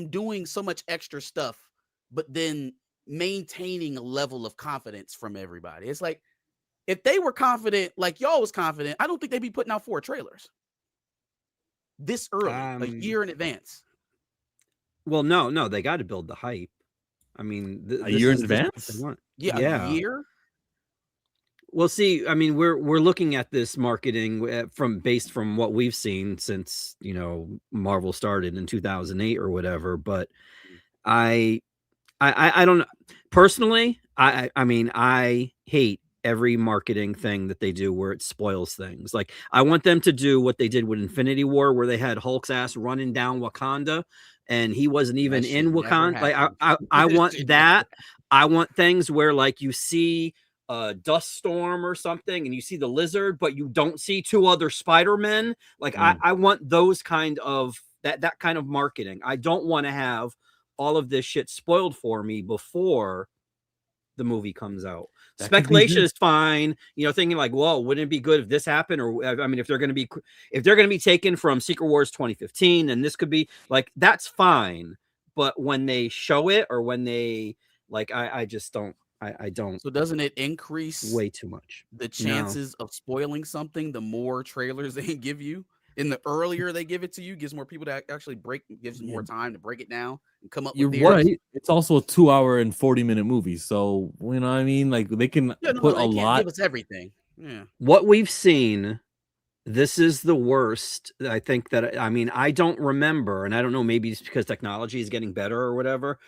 S2: doing so much extra stuff, but then maintaining a level of confidence from everybody. It's like if they were confident, like y'all was confident, I don't think they'd be putting out 4 trailers this early, a year in advance.
S10: Well, no, they got to build the hype. I mean,
S1: a year in advance.
S2: Yeah, a year.
S10: Well, see, I mean, we're looking at this marketing based from what we've seen since Marvel started in 2008 or whatever. But I don't know. Personally, I mean, I hate every marketing thing that they do where it spoils things. Like, I want them to do what they did with Infinity War, where they had Hulk's ass running down Wakanda, and he wasn't even in Wakanda. Like, I want that. I want things where, like, you see a dust storm or something, and you see the lizard, but you don't see 2 other Spider-Men. Like, I want those kind of that kind of marketing. I don't want to have all of this shit spoiled for me before the movie comes out. That speculation is fine, thinking like, whoa, wouldn't it be good if this happened? Or I mean, if they're going to be taken from Secret Wars 2015, and this could be like, that's fine. But when they show it, or when they like, I just don't. I don't.
S2: So doesn't it increase
S10: way too much
S2: the chances of spoiling something? The more trailers they give you, and the earlier they give it to you, gives more people to actually gives more time to break it down and come up with theirs.
S1: Right. It's also a 2-hour and 40-minute movie. So, you know what I mean? Like, they can put a lot.
S2: Give us everything. Yeah.
S10: What we've seen, this is the worst. I think that, I mean, I don't remember, and I don't know, maybe it's because technology is getting better or whatever.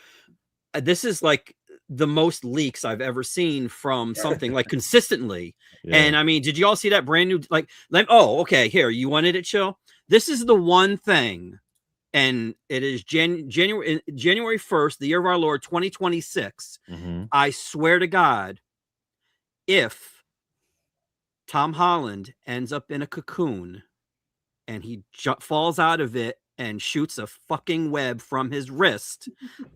S10: This is like the most leaks I've ever seen from something like consistently. Yeah. And I mean, did you all see that brand new, like, oh, okay, here, you wanted it, Chill? This is the one thing, and it is January 1st, the year of our Lord, 2026.
S1: Mm-hmm.
S10: I swear to God, if Tom Holland ends up in a cocoon and he falls out of it and shoots a fucking web from his wrist,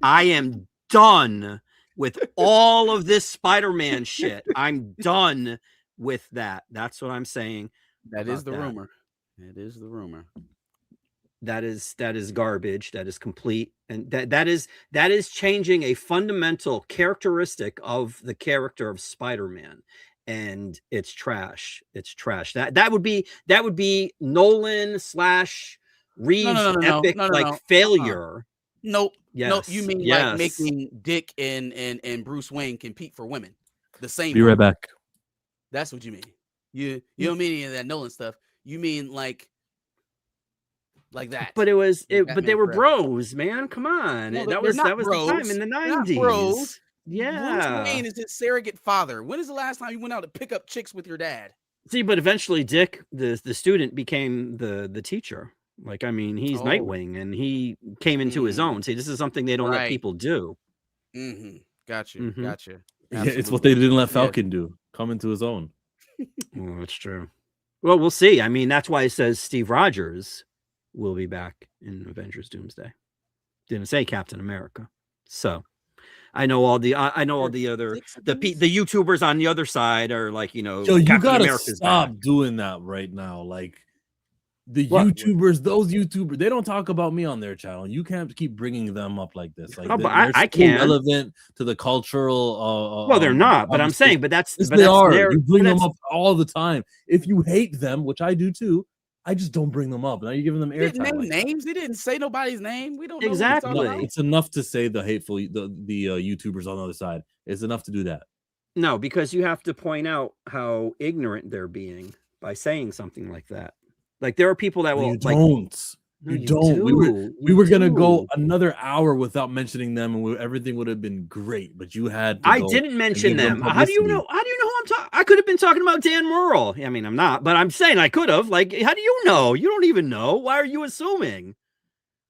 S10: I am done with all of this Spider-Man shit. I'm done with that. That's what I'm saying.
S2: That is the rumor. It is the rumor.
S10: That is garbage. That is complete. And that is changing a fundamental characteristic of the character of Spider-Man. And it's trash. It's trash. That would be Nolan / Reeves epic failure.
S2: Nope.
S10: Yes.
S2: Nope. You mean like making Dick and Bruce Wayne compete for women? The same.
S1: Be right back.
S2: That's what you mean. You don't mean any of that Nolan stuff. You mean like that.
S10: But but they were bros, man. Come on.
S2: No,
S10: that was
S2: bros.
S10: the time in the 90s.
S2: Bruce Wayne is his surrogate father. When is the last time you went out to pick up chicks with your dad?
S10: See, but eventually Dick, the student, became the teacher. Like, I mean, he's Nightwing, and he came into his own. See, this is something they don't let people do.
S2: Gotcha.
S1: Yeah, it's what they didn't let Falcon do. Come into his own.
S10: Well, that's true. Well, we'll see. I mean, that's why it says Steve Rogers will be back in Avengers Doomsday. Didn't say Captain America. So I know all the other the YouTubers on the other side are like,
S1: Yo, you
S10: Captain
S1: gotta
S10: America's
S1: stop
S10: back.
S1: doing that right now. Like those YouTubers, they don't talk about me on their channel. You can't keep bringing them up like this. Like,
S10: but I can't.
S1: Relevant to the cultural.
S10: Well, they're not. But I'm saying, but that's
S1: yes, they are. You bring them up all the time. If you hate them, which I do too, I just don't bring them up. Now you're giving them airtime.
S2: Didn't name names. He didn't say nobody's name. We don't know
S10: exactly.
S1: It's enough to say the hateful the YouTubers on the other side. It's enough to do that.
S10: No, because you have to point out how ignorant they're being by saying something like that. Like, there are people that will.
S1: You don't. You don't. We were gonna go another hour without mentioning them, and everything would have been great. But you had.
S10: I didn't mention them. How do you know? How do you know who I'm talking? I could have been talking about Dan Murrell. I mean, I'm not, but I'm saying I could have. Like, how do you know? You don't even know. Why are you assuming?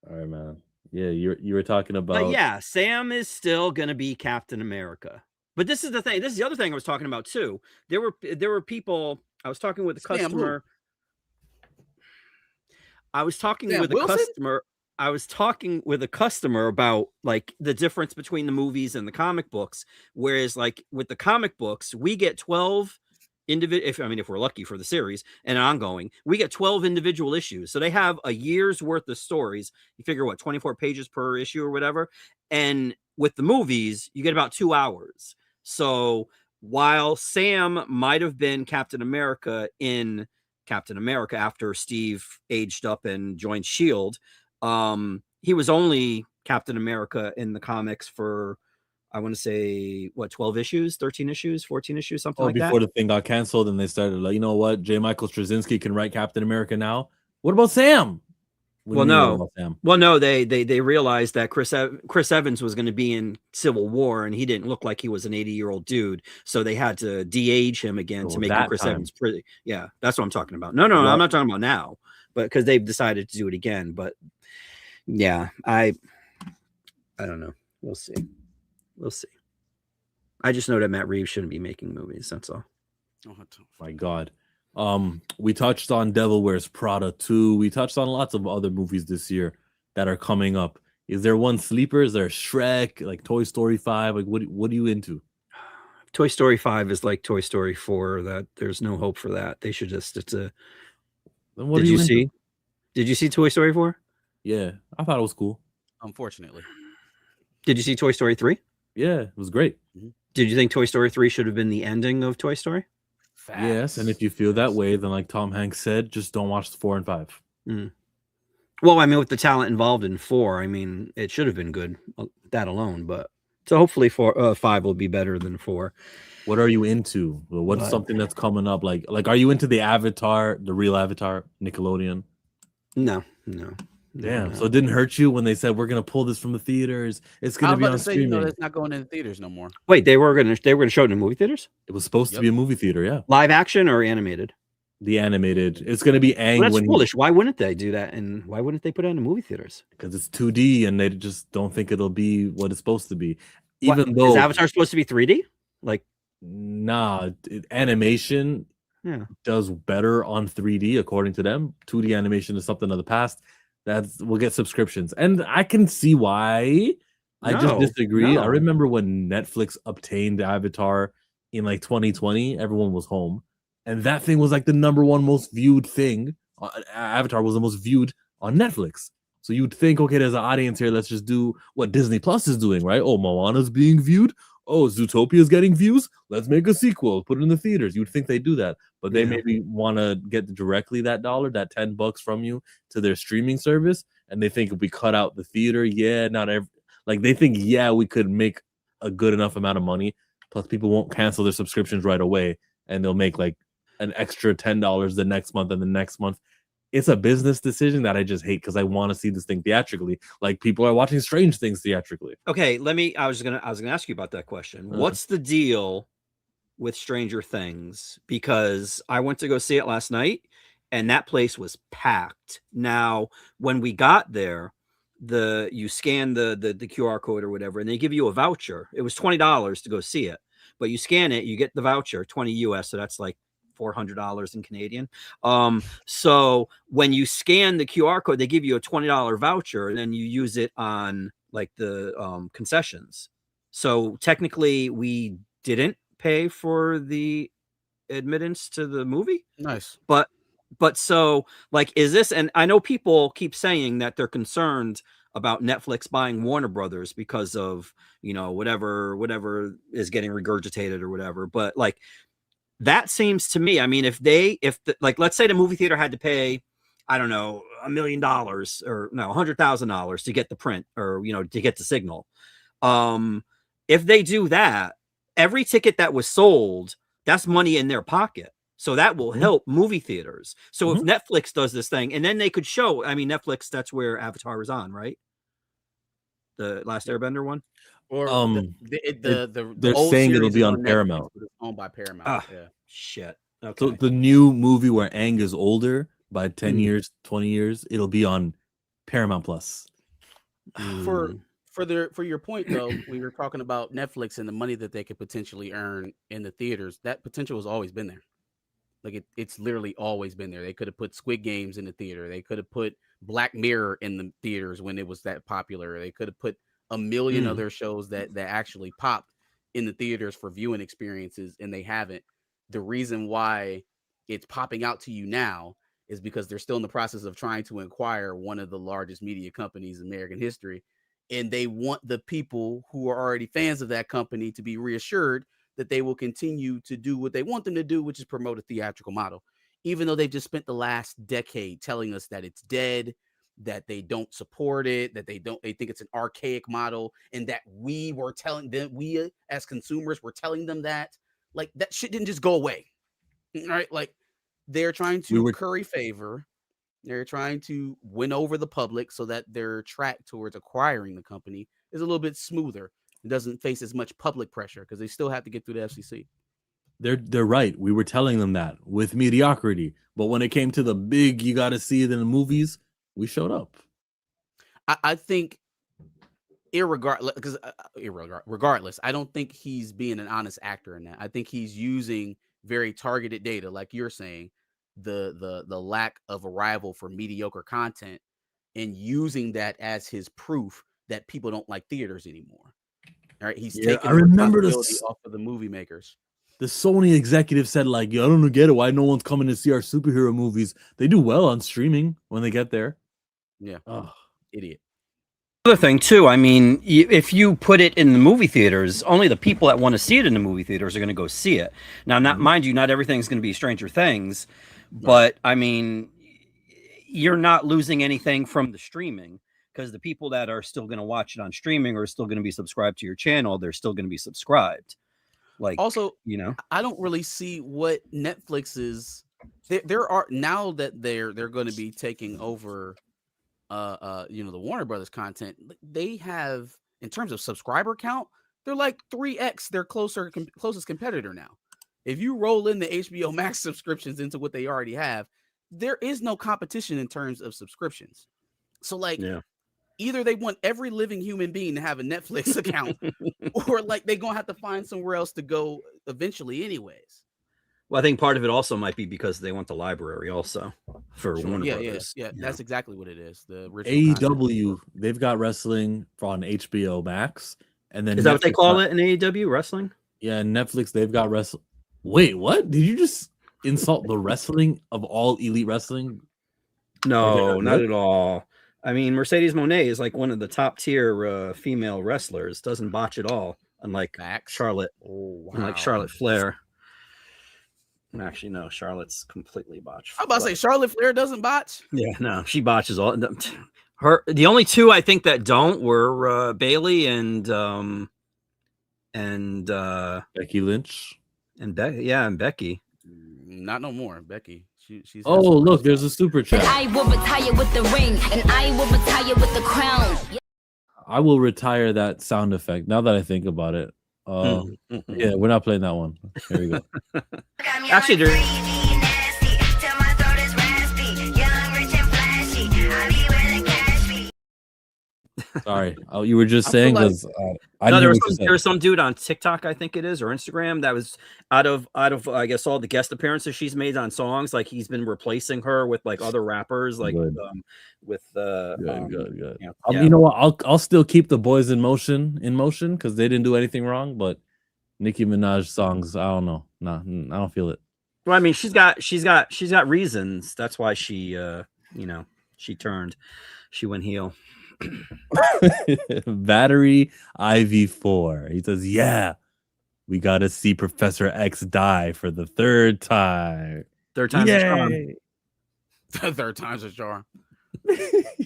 S1: All right, man. Yeah, you were talking about.
S10: But yeah, Sam is still gonna be Captain America. But this is the thing. This is the other thing I was talking about too. There were people. I was talking with a customer. I was talking with a customer about like the difference between the movies and the comic books. Whereas, like, with the comic books, we get 12 individual. If we're lucky for the series and ongoing, we get 12 individual issues. So they have a year's worth of stories. You figure 24 pages per issue or whatever. And with the movies, you get about 2 hours. So while Sam might have been Captain America in Captain America after Steve aged up and joined S.H.I.E.L.D., he was only Captain America in the comics for, I want to say, 12 issues, 13 issues, 14 issues, something like that.
S1: Before the thing got canceled and they started like, you know what, J. Michael Straczynski can write Captain America now. What about Sam?
S10: Well, no, they realized that Chris Evans was going to be in Civil War, and he didn't look like he was an 80-year-old dude, so they had to de-age him again to make him Chris Evans pretty. Yeah, that's what I'm talking about. No, I'm not talking about now, but because they've decided to do it again. But yeah, I don't know. We'll see. I just know that Matt Reeves shouldn't be making movies. That's all.
S1: Oh my God. We touched on Devil Wears Prada 2. We touched on lots of other movies this year that are coming up. Is there one sleeper? Is there Shrek, like Toy Story 5? Like, what are you into?
S10: Toy Story 5 is like Toy Story 4. That there's no hope for that. They should just. Then what did you see? Did you see Toy Story 4?
S1: Yeah, I thought it was cool.
S2: Unfortunately.
S10: Did you see Toy Story 3?
S1: Yeah, it was great.
S10: Did you think Toy Story 3 should have been the ending of Toy Story?
S2: Facts.
S1: Yes, and if you feel that way, then like Tom Hanks said, just don't watch 4 and 5.
S10: Well, I mean, with the talent involved in 4, I mean, it should have been good, that alone. But so hopefully 5 will be better than 4.
S1: What are you into? What's something that's coming up? Like, are you into the Avatar, the real Avatar, Nickelodeon?
S10: No.
S1: Damn. So it didn't hurt you when they said we're gonna pull this from the theaters. It's gonna be on streaming.
S2: It's not going in the theaters no more.
S10: Wait, they were gonna show it in movie theaters?
S1: It was supposed to be a movie theater, yeah.
S10: Live action or animated?
S1: The animated. It's gonna be Aang.
S10: Well, that's foolish. Why wouldn't they do that? And why wouldn't they put it in the movie theaters?
S1: Because it's 2D and they just don't think it'll be what it's supposed to be. Even though
S10: is Avatar supposed to be 3D? Like,
S1: nah, animation does better on 3D according to them. 2D animation is something of the past. We'll get subscriptions, and I can see why. I just disagree. I remember when Netflix obtained Avatar in like 2020, everyone was home, and that thing was like the #1 most viewed thing. Avatar was the most viewed on Netflix. So you'd think, okay, there's an audience here. Let's just do what Disney Plus is doing, right? Oh, Moana's being viewed. Oh, Zootopia is getting views. Let's make a sequel. Put it in the theaters. You'd think they do that, but they maybe want to get directly that $10, that $10 from you to their streaming service, and they think if we cut out the theater, they think we could make a good enough amount of money. Plus, people won't cancel their subscriptions right away, and they'll make like an extra $10 the next month and the next month. it's a business decision that I just hate because I want to see this thing theatrically. Like people are watching Strange Things theatrically.
S10: Okay, I was gonna ask you about that question. What's the deal with Stranger Things? Because I went to go see it last night, and that place was packed. Now, when we got there, you scan the QR code or whatever, and they give you a voucher. It was $20 to go see it, but you scan it, you get the voucher, 20 US, so that's like $400 in Canadian. So when you scan the QR code, they give you a $20 voucher, and then you use it on like the concessions. So technically, we didn't pay for the admittance to the movie.
S2: Nice.
S10: But so like, is this, and I know people keep saying that they're concerned about Netflix buying Warner Brothers because of, whatever is getting regurgitated or whatever. But like, that seems to me, I mean, like, let's say the movie theater had to pay, I don't know, $1 million or no, $100,000 to get the print or, to get the signal. If they do that, every ticket that was sold, that's money in their pocket. So that will help movie theaters. So if Netflix does this thing, and then they could show, I mean, Netflix, that's where Avatar is on, right? The Last Airbender one?
S2: Or
S1: they're saying it'll be on Paramount.
S2: Netflix, it's owned by Paramount. Yeah.
S10: Shit. Okay.
S1: So the new movie where Aang is older by 10 years, 20 years, it'll be on Paramount Plus.
S2: For your point though, we were talking about Netflix and the money that they could potentially earn in the theaters. That potential has always been there. Like it's literally always been there. They could have put Squid Games in the theater. They could have put Black Mirror in the theaters when it was that popular. They could have put a million other shows that actually popped in the theaters for viewing experiences, and they haven't. The reason why it's popping out to you now is because they're still in the process of trying to acquire one of the largest media companies in American history. And they want the people who are already fans of that company to be reassured that they will continue to do what they want them to do, which is promote a theatrical model, even though they've just spent the last decade telling us that it's dead, that they don't support it, that they think it's an archaic model, and that we as consumers were telling them that. Like, that shit didn't just go away. All right. Like, they're trying to curry favor. They're trying to win over the public so that their track towards acquiring the company is a little bit smoother. It doesn't face as much public pressure because they still have to get through the FCC.
S1: They're right. We were telling them that with mediocrity, but when it came to the big, you got to see it in the movies, we showed up.
S2: I think, regardless, I don't think he's being an honest actor in that. I think he's using very targeted data, like you're saying, the lack of arrival for mediocre content, and using that as his proof that people don't like theaters anymore. All right, he's taking the responsibility off of the movie makers.
S1: The Sony executive said, like, I don't get it why no one's coming to see our superhero movies. They do well on streaming when they get there.
S2: Yeah.
S1: Oh,
S2: idiot.
S10: Other thing too, I mean, if you put it in the movie theaters, only the people that want to see it in the movie theaters are going to go see it. Now, mind you, not everything's going to be Stranger Things, but I mean, you're not losing anything from the streaming, because the people that are still going to watch it on streaming are still going to be subscribed to your channel. They're still going to be subscribed. Like, also,
S2: I don't really see what Netflix is. There are, now that they're going to be taking over, the Warner Brothers content. They have, in terms of subscriber count, they're like 3x their closest competitor now. If you roll in the HBO Max subscriptions into what they already have, there is no competition in terms of subscriptions. So either they want every living human being to have a Netflix account, or like they're gonna have to find somewhere else to go eventually anyways.
S10: Well, I think part of it also might be because they want the library also for Warner Brothers.
S2: Yeah, that's exactly what it is. The
S1: AEW, they've got wrestling on HBO Max, and then
S10: is that what they call it in AEW, wrestling?
S1: Yeah, Netflix, they've got wrestling. Wait, what? Did you just insult the wrestling of all elite wrestling?
S10: No, not at all. I mean, Mercedes Moné is like one of the top tier female wrestlers. Doesn't botch at all, unlike Charlotte. Unlike Charlotte Flair. Actually, no, Charlotte's completely botched.
S2: I'm about to say Charlotte Flair doesn't botch.
S10: Yeah, no, she botches all. The only two I think that don't were Bailey and
S1: Becky Lynch.
S10: And Becky.
S2: Not no more, Becky. She's.
S1: Oh, look, there's a super chat.
S11: I will retire with the ring, and I will retire with the crown.
S1: I will retire that sound effect now that I think about it. Yeah, we're not playing that one. Here we go.
S10: Actually, there.
S1: Sorry, you were just saying because
S10: there was some dude on TikTok, I think it is, or Instagram, that was out of I guess all the guest appearances she's made on songs, like he's been replacing her with like other rappers, like
S1: good.
S10: Good.
S1: Yeah. You know what? I'll still keep the boys in motion because they didn't do anything wrong. But Nicki Minaj songs, I don't know. Nah, I don't feel it.
S10: Well, I mean, she's got reasons. That's why she went heel.
S1: Battery IV4. He says, "Yeah, we got to see Professor X die for the third time.
S10: Third time's a charm.
S2: The third time's a charm.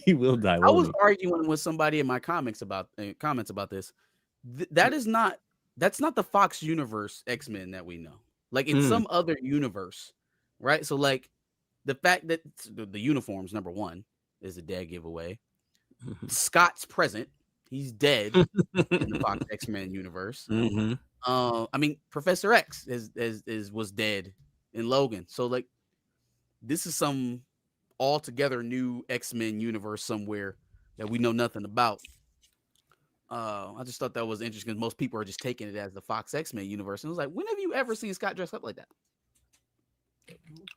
S1: He will die."
S2: I was arguing with somebody in my comments about this. That's not the Fox universe X-Men that we know. Like in some other universe, right? So like the fact that the uniforms, number one, is a dead giveaway. Scott's present. He's dead in the Fox X-Men universe. I mean, Professor X was dead in Logan. So like, this is some altogether new X-Men universe somewhere that we know nothing about. I just thought that was interesting because most people are just taking it as the Fox X-Men universe. And I was like, when have you ever seen Scott dressed up like that?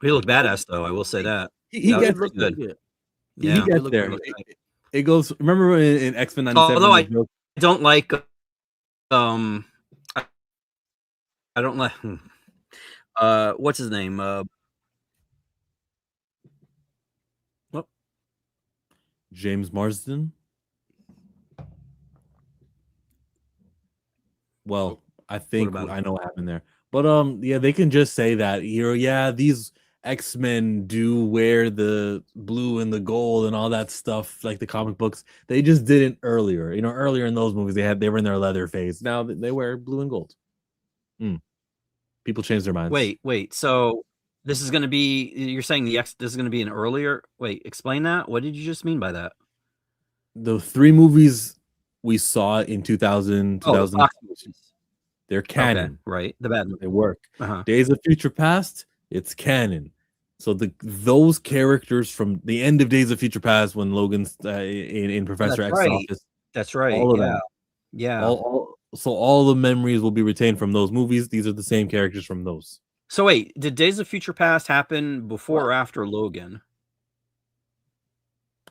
S10: He looked badass, though. I will say that.
S1: He gets good. Yeah, he gets there. It goes. Remember in X-Men 97?
S10: Although I don't like, I don't like. What's his name?
S1: James Marsden. Well, I think I know what happened there, but yeah, they can just say that these X-Men do wear the blue and the gold and all that stuff, like the comic books. They just didn't earlier. Earlier in those movies, they were in their leather phase. Now they wear blue and gold. People change their minds.
S10: Wait. So this is going to be? You're saying this is going to be an earlier? Wait, explain that. What did you just mean by that?
S1: The 3 movies we saw in 2000, they're canon,
S10: okay, right? The bad
S1: they work. Days of Future Past. It's canon. So those characters from the end of Days of Future Past, when Logan's in Professor X's office.
S10: That's right.
S1: All of them.
S10: Yeah.
S1: So all the memories will be retained from those movies. These are the same characters from those.
S10: So wait, did Days of Future Past happen before or after Logan?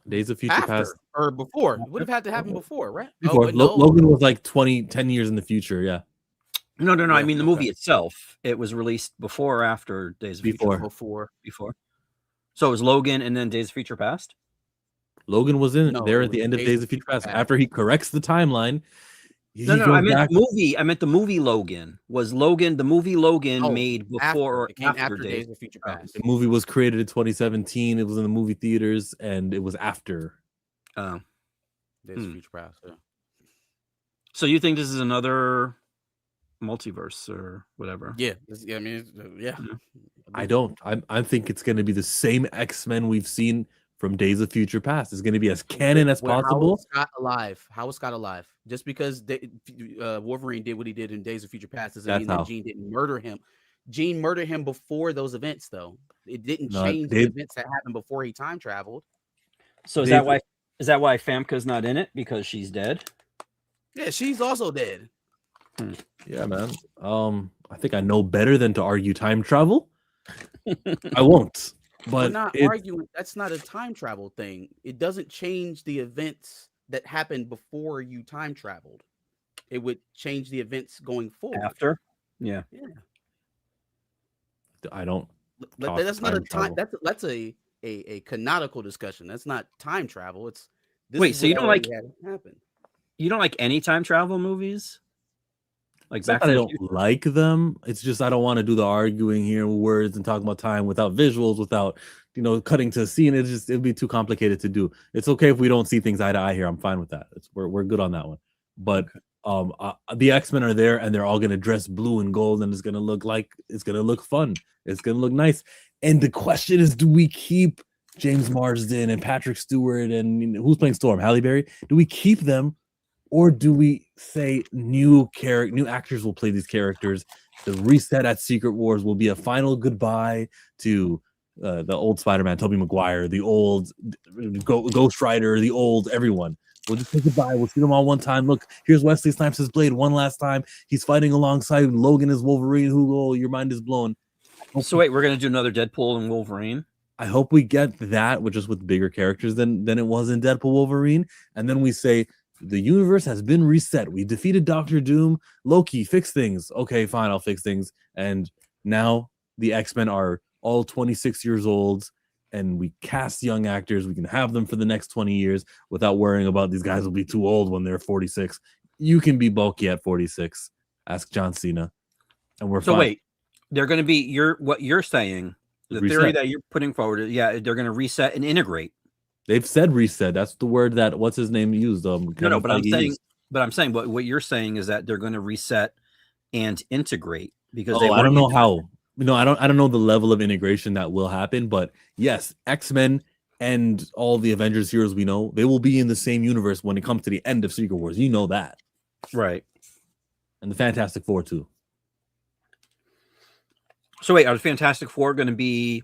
S1: Days of Future Past
S2: or before? It would have had to happen before, right?
S1: Before. Logan was like 10 years in the future. Yeah.
S10: No. I mean, the movie itself. It was released before or after Days of Future Past? Before. So it was Logan and then Days of Future Past?
S1: Logan was there at the end of Days of Future Past. After he corrects the timeline.
S10: No. I meant the movie. I meant the movie Logan. Was Logan the movie Logan made before or after Days of Future Past?
S1: The movie was created in 2017. It was in the movie theaters, and it was after.
S2: Days of Future Past. Yeah.
S10: So you think this is another multiverse or whatever?
S2: Yeah. I mean, yeah.
S1: I don't. I think it's going to be the same X-Men we've seen from Days of Future Past. It's going to be as canon as possible.
S2: How was Scott alive? Just because Wolverine did what he did in Days of Future Past doesn't mean that Jean didn't murder him. Jean murdered him before those events, though. It didn't change the events that happened before he time traveled.
S10: So is that why Famke's not in it? Because she's dead?
S2: Yeah, she's also dead.
S1: Yeah, man. I think I know better than to argue time travel. I won't. But
S2: we're not arguing. That's not a time travel thing. It doesn't change the events that happened before you time traveled. It would change the events going forward.
S10: After? Yeah.
S1: I don't.
S2: That's not a time. That's a canonical discussion. That's not time travel. It's
S10: wait. So you don't like happen? You don't like any time travel movies? Like
S1: I don't like them. It's just I don't want to do the arguing here with words and talking about time without visuals, without cutting to a scene. It'd be too complicated to do. It's okay if we don't see things eye to eye here. I'm fine with that. We're good on that one. But The X-Men are there, and they're all gonna dress blue and gold, and it's gonna look fun. It's gonna look nice. And the question is, do we keep James Marsden and Patrick Stewart and who's playing Storm? Halle Berry? Do we keep them, or do we say new actors will play these characters? The reset at Secret Wars will be a final goodbye to the old Spider-Man, Tobey Maguire, the old Ghost Rider, the old everyone. We'll just say goodbye. We'll see them all one time. Look, here's Wesley Snipes' Blade one last time. He's fighting alongside Logan as Wolverine. Your mind is blown.
S10: So wait, we're gonna do another Deadpool and Wolverine.
S1: I hope we get that, which is with bigger characters than it was in Deadpool Wolverine. And then we say the universe has been reset. We defeated Doctor Doom. Loki, fix things. Okay, fine, I'll fix things. And now the X-Men are all 26 years old. And we cast young actors. We can have them for the next 20 years without worrying about these guys will be too old when they're 46. You can be bulky at 46. Ask John Cena. And we're fine.
S10: Wait, they're going to be what you're saying. The theory that you're putting forward, they're going to reset and integrate.
S1: They've said reset. That's the word that what's his name used.
S10: No, but I'm saying what you're saying is that they're going to reset and integrate because
S1: I don't know how. No, I don't know the level of integration that will happen, but yes, X-Men and all the Avengers heroes we know, they will be in the same universe when it comes to the end of Secret Wars. You know that.
S10: Right.
S1: And the Fantastic Four too.
S10: So wait, are the Fantastic Four going to be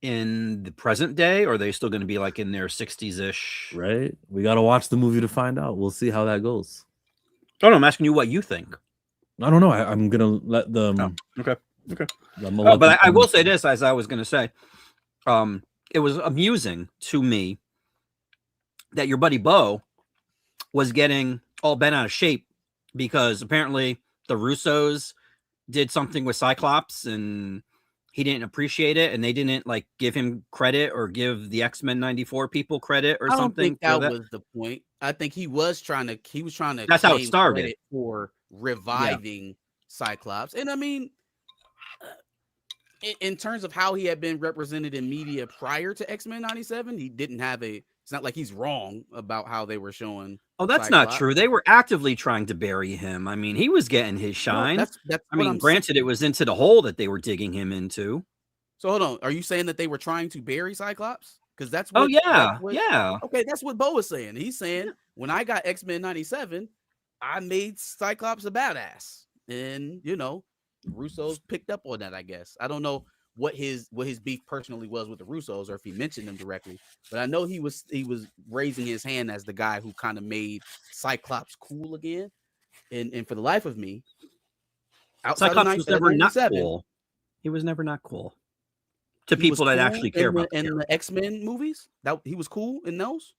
S10: in the present day, or are they still going to be like in their 60s-ish?
S1: Right. We got to watch the movie to find out. We'll see how that goes.
S10: Oh, no, I'm asking you what you think.
S1: I don't know. I'm going to let them...
S10: Oh, okay. But I will say this, as I was going to say, it was amusing to me that your buddy Bo was getting all bent out of shape because apparently the Russos did something with Cyclops and he didn't appreciate it, and they didn't like give him credit or give the X-Men 94 people credit or something.
S2: I don't think that was the point. I think he was trying to.
S10: That's how it started
S2: for reviving Cyclops, and I mean, in terms of how he had been represented in media prior to X-Men 97, he didn't have a. It's not like he's wrong about how they were showing.
S10: Oh, that's Cyclops. Not true. They were actively trying to bury him. I mean, he was getting his shine.
S2: That's
S10: I mean, granted, it was into the hole that they were digging him into.
S2: So hold on. Are you saying that they were trying to bury Cyclops? Because that's what.
S10: Oh yeah, yeah.
S2: Okay, that's what Bo was saying. He's saying when I got X-Men 97, I made Cyclops a badass, and Russo's picked up on that. I guess I don't know what his beef personally was with the Russos, or if he mentioned them directly, but I know he was raising his hand as the guy who kind of made Cyclops cool again. And for the life of me,
S10: Cyclops was never not cool. He was never not cool to people that actually care about
S2: in the X-Men movies. That he was cool in those.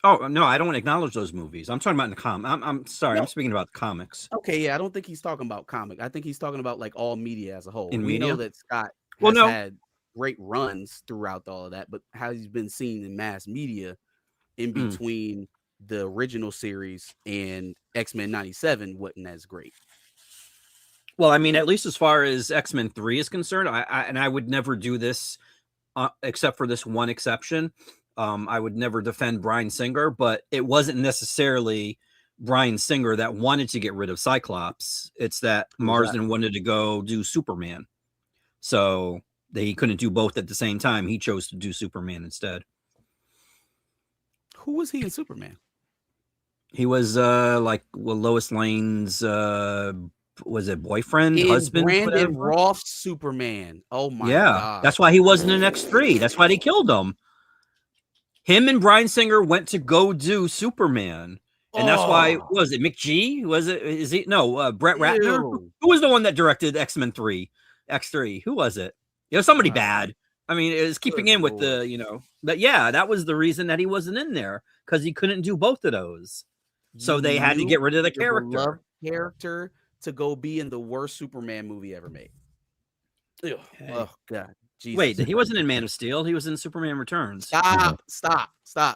S10: Oh no, I don't acknowledge those movies. I'm talking about in the I'm sorry, I'm speaking about the comics.
S2: Okay, yeah, I don't think he's talking about comic. I think he's talking about like all media as a whole.
S10: We
S2: know that Scott had great runs throughout all of that, but how he's been seen in mass media in between the original series and X-Men 97 wasn't as great.
S10: Well, I mean, at least as far as X-Men 3 is concerned, I would never do this except for this one exception. I would never defend Bryan Singer, but it wasn't necessarily Bryan Singer that wanted to get rid of Cyclops. It's that Marsden wanted to go do Superman. So he couldn't do both at the same time. He chose to do Superman instead.
S2: Who was he in Superman?
S10: He was Lois Lane's was it boyfriend, husband?
S2: Brandon Routh's Superman. Oh my god.
S10: That's why he wasn't in X3. That's why they killed him. Him and Bryan Singer went to go do Superman. And that's why, was it McGee? Was it, is he? No, Brett Ratner. Who was the one that directed X-Men 3, X3? Who was it? Somebody bad. I mean, it was keeping in with the, but yeah, that was the reason that he wasn't in there, because he couldn't do both of those. So they had to get rid of the
S2: character to go be in the worst Superman movie ever made.
S10: Okay.
S2: Oh God. Jesus.
S10: Wait, he wasn't in Man of Steel. He was in Superman Returns.
S2: Stop.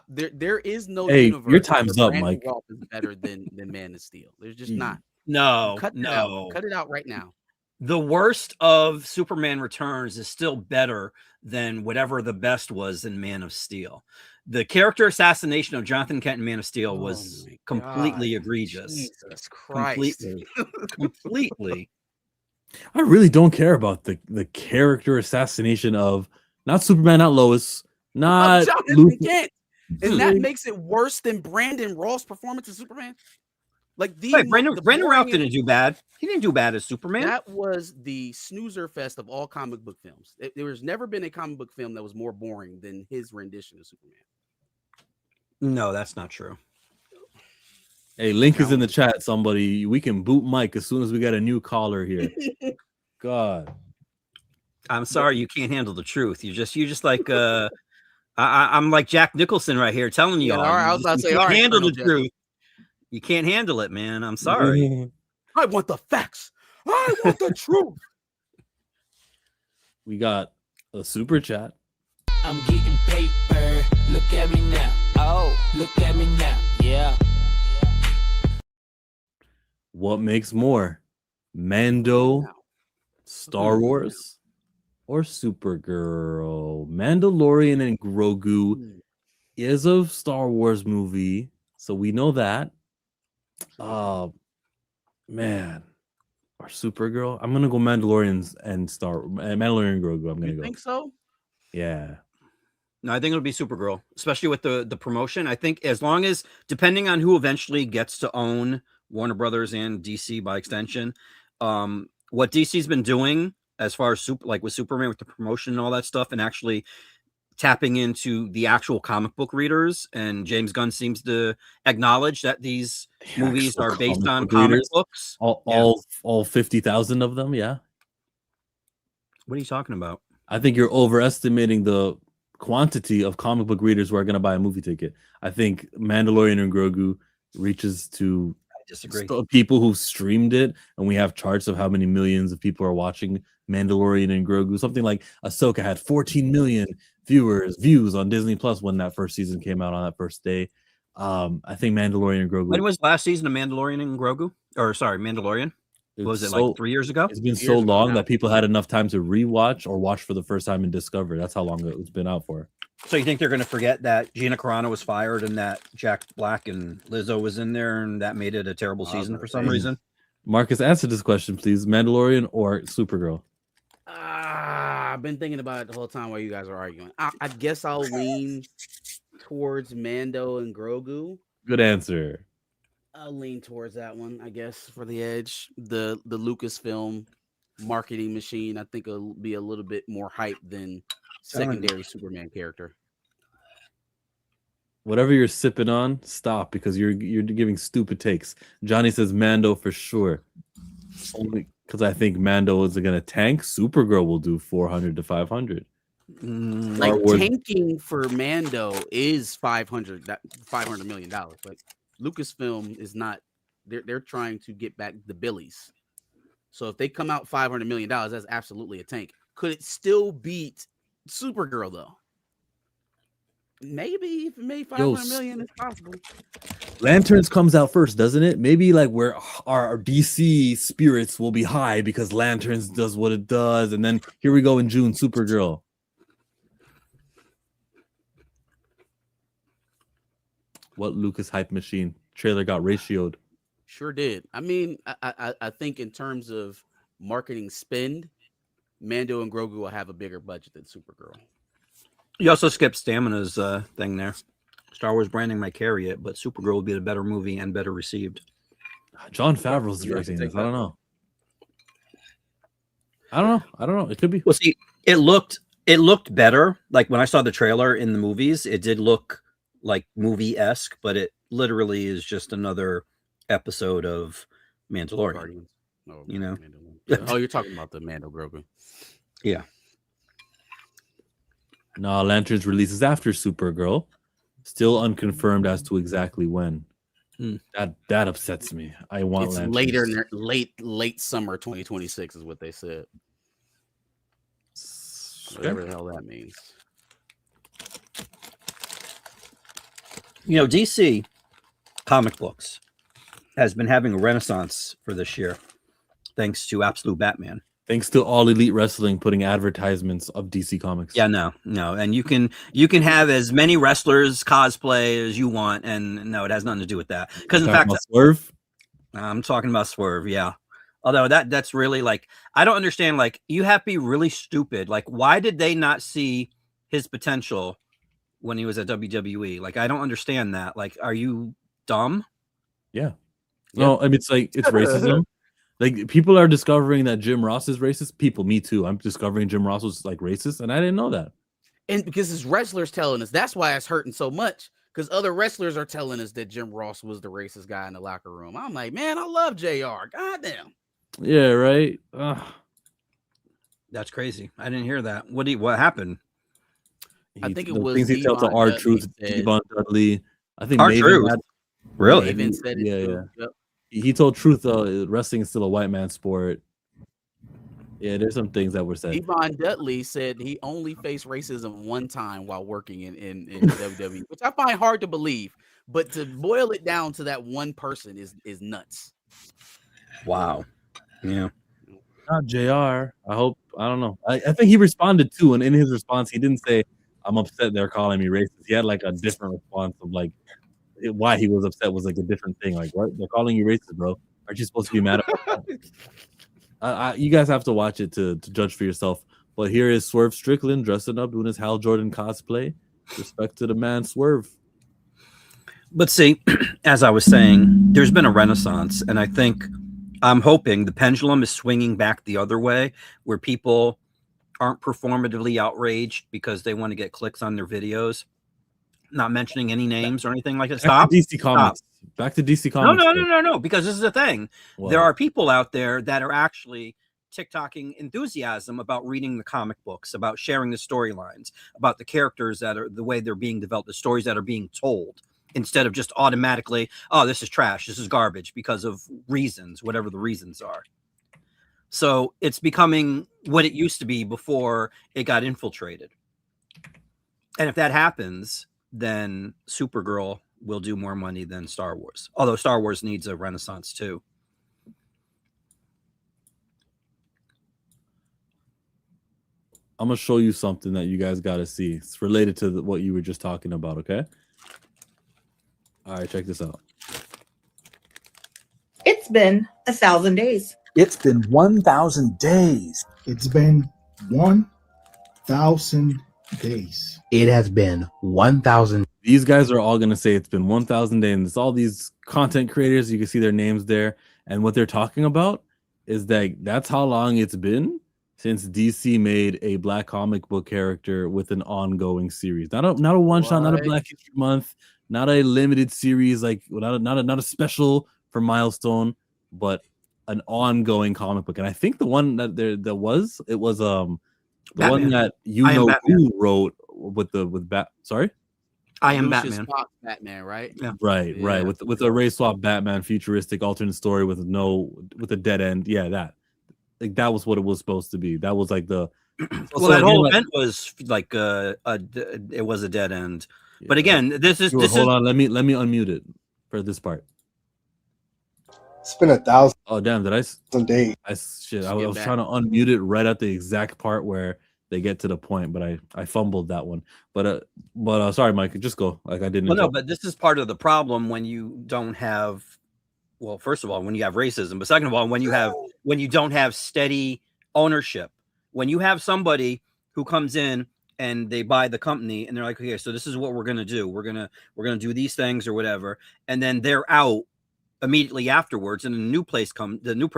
S2: There is no
S1: universe. Your time's up, Mike.
S2: Is better than Man of Steel. There's just not.
S10: No,
S2: Cut it out right now.
S10: the worst of Superman Returns is still better than whatever the best was in Man of Steel. The character assassination of Jonathan Kent in Man of Steel was completely egregious.
S2: Jesus Christ.
S10: Completely.
S1: I really don't care about the character assassination of not Superman, not Lois, not
S2: Jonathan Kent. And that makes it worse than Brandon Routh's performance as Superman. Like
S10: Brandon Routh didn't do bad. He didn't do bad as Superman.
S2: That was the snoozer fest of all comic book films. There has never been a comic book film that was more boring than his rendition of Superman.
S10: No, that's not true.
S1: Hey, link is in the chat. Somebody, we can boot Mike as soon as we got a new caller here. God,
S10: I'm sorry, you can't handle the truth. You just like I'm like Jack Nicholson right here telling you all.
S2: I was about to say,
S10: you
S2: all
S10: can't
S2: right,
S10: handle the
S2: Colonel
S10: truth. You can't handle it, man. I'm sorry.
S2: I want the facts. I want the truth.
S1: we got a super chat.
S4: I'm getting paper. Look at me now. Oh, look at me now. Yeah.
S1: What makes more, Mando, Star Wars, or Supergirl? Mandalorian and Grogu is a Star Wars movie, so we know that. Man, or Supergirl. I'm gonna go Mandalorian and Mandalorian and Grogu. I'm gonna go.
S2: Think so?
S1: Yeah.
S10: No, I think it'll be Supergirl, especially with the promotion. I think as long as, depending on who eventually gets to own Warner Brothers and DC by extension, what DC's been doing as far as with Superman with the promotion and all that stuff, and actually tapping into the actual comic book readers. And James Gunn seems to acknowledge that these movies are based on comic books.
S1: All 50,000 of them. Yeah.
S10: What are you talking about?
S1: I think you're overestimating the quantity of comic book readers who are going to buy a movie ticket. I think Mandalorian and Grogu reaches to people who streamed it, and we have charts of how many millions of people are watching Mandalorian and Grogu. Something like Ahsoka had 14 million views on Disney Plus when that first season came out on that first day. I think Mandalorian and Grogu.
S10: When was last season of Mandalorian and Grogu? Or sorry, Mandalorian? Was it like 3 years ago?
S1: It's been so long that people had enough time to rewatch or watch for the first time and discover. That's how long it's been out for.
S10: So you think they're going to forget that Gina Carano was fired and that Jack Black and Lizzo was in there, and that made it a terrible season for some reason?
S1: Marcus, answer this question, please. Mandalorian or Supergirl?
S2: I've been thinking about it the whole time while you guys are arguing. I guess I'll lean towards Mando and Grogu.
S1: Good answer.
S2: I'll lean towards that one, I guess, for the edge. The Lucasfilm marketing machine, I think, will be a little bit more hype than secondary Superman character.
S1: Whatever you're sipping on, stop, because you're giving stupid takes. Johnny says Mando for sure. Only because I think Mando is going to tank. Supergirl will do 400 to 500.
S2: Tanking for Mando is $500 million. Like Lucasfilm is not. They're trying to get back the billies. So if they come out $500 million, that's absolutely a tank. Could it still beat Supergirl though? Maybe if it made 500 million, it's possible.
S1: Lanterns comes out first, doesn't it? Maybe like where our DC spirits will be high because Lanterns does what it does, and then here we go in June, Supergirl. What Lucas hype machine trailer got ratioed?
S2: Sure did. I mean, I think in terms of marketing spend, Mando and Grogu will have a bigger budget than Supergirl.
S10: You also skipped Stamina's thing there. Star Wars branding might carry it, but Supergirl will be the better movie and better received.
S1: John Favreau's directing this. I don't know. It could be.
S10: Well, see, it looked better. Like when I saw the trailer in the movies, it did look like movie-esque, but it literally is just another episode of Mandalorian.
S2: Oh,
S10: you know?
S2: Oh, you're talking about the Mando Grogu.
S10: Yeah.
S1: No, Lanterns releases after Supergirl. Still unconfirmed as to exactly when. That upsets me. I want
S2: it's
S1: Lanterns.
S2: Later in their late summer 2026 is what they said. Whatever the hell that means.
S10: You know, DC comic books has been having a renaissance for this year, thanks to Absolute Batman.
S1: Thanks to All Elite Wrestling putting advertisements of DC Comics.
S10: Yeah, no, and you can have as many wrestlers cosplay as you want, and no, it has nothing to do with that. Because in fact,
S1: Swerve.
S10: I'm talking about Swerve. Yeah, although that's really like I don't understand. Like you have to be really stupid. Like why did they not see his potential when he was at WWE? Like I don't understand that. Like are you dumb?
S1: Yeah. No, I mean it's like it's racism. Like people are discovering that Jim Ross is racist. People, me too. I'm discovering Jim Ross was like racist, and I didn't know that.
S2: And because it's wrestlers telling us, that's why it's hurting so much. Because other wrestlers are telling us that Jim Ross was the racist guy in the locker room. I'm like, man, I love JR. Goddamn.
S1: Yeah, right.
S10: That's crazy. I didn't hear that. What happened?
S2: I think it was
S1: things he told to R-Truth, Devon Dudley. I think
S10: R-Truth. Really?
S2: Maven said it.
S1: Yeah.
S2: Yep.
S1: He told Truth wrestling is still a white man sport. Yeah, there's some things that were said.
S2: Devon Dudley said he only faced racism one time while working in WWE, which I find hard to believe. But to boil it down to that one person is nuts.
S10: Wow. Yeah.
S1: Not JR. I hope. I don't know. I think he responded too, and in his response, he didn't say, "I'm upset they're calling me racist." He had like a different response of like why he was upset was like a different thing. Like, what? They're calling you racist, bro. Aren't you supposed to be mad about that? You guys have to watch it to judge for yourself. But here is Swerve Strickland dressing up, doing his Hal Jordan cosplay. Respect to the man, Swerve.
S10: But see, as I was saying, there's been a renaissance, and I think I'm hoping the pendulum is swinging back the other way, where people aren't performatively outraged because they want to get clicks on their videos. Not mentioning any names or anything like that. Stop.
S1: DC Comics. Back to DC Comics.
S10: No. Because this is the thing. What? There are people out there that are actually TikToking enthusiasm about reading the comic books, about sharing the storylines, about the characters that are the way they're being developed, the stories that are being told, instead of just automatically, oh, this is trash, this is garbage because of reasons, whatever the reasons are. So it's becoming what it used to be before it got infiltrated. And if that happens, then Supergirl will do more money than Star Wars. Although Star Wars needs a renaissance too.
S1: I'm going to show you something that you guys got to see. It's related to what you were just talking about, okay? All right, check this out.
S12: It's been 1,000 days.
S13: It's been 1,000 days.
S14: It's been 1,000 days.
S13: It has been 1,000.
S1: These guys are all going to say it's been 1,000 days. And it's all these content creators. You can see their names there. And what they're talking about is that that's how long it's been since DC made a Black comic book character with an ongoing series. Not a one shot, not a Black History Month, not a limited series, like not a special for Milestone, but an ongoing comic book. And I think the one that was the
S10: Batman.
S1: one that who wrote sorry?
S10: I Am
S2: Lucius
S10: Batman.
S2: Fox Batman, right?
S1: Yeah. Right. With a race swap Batman, futuristic alternate story with a dead end. Yeah, that. Like that was what it was supposed to be. That was like the
S10: well, that whole event was like it was a dead end. Yeah, but again, hold
S1: on. Let me unmute it for this part.
S14: It's been 1,000.
S1: Oh damn! Did I?
S14: Days.
S1: I was trying to unmute it right at the exact part where they get to the point, but I fumbled that one. But sorry, Mike. Just go. Like I didn't.
S10: Well, no, but this is part of the problem when you don't have. Well, first of all, when you have racism, but second of all, when you don't have steady ownership, when you have somebody who comes in and they buy the company and they're like, okay, so this is what we're gonna do. We're gonna do these things or whatever, and then they're out immediately afterwards, and the new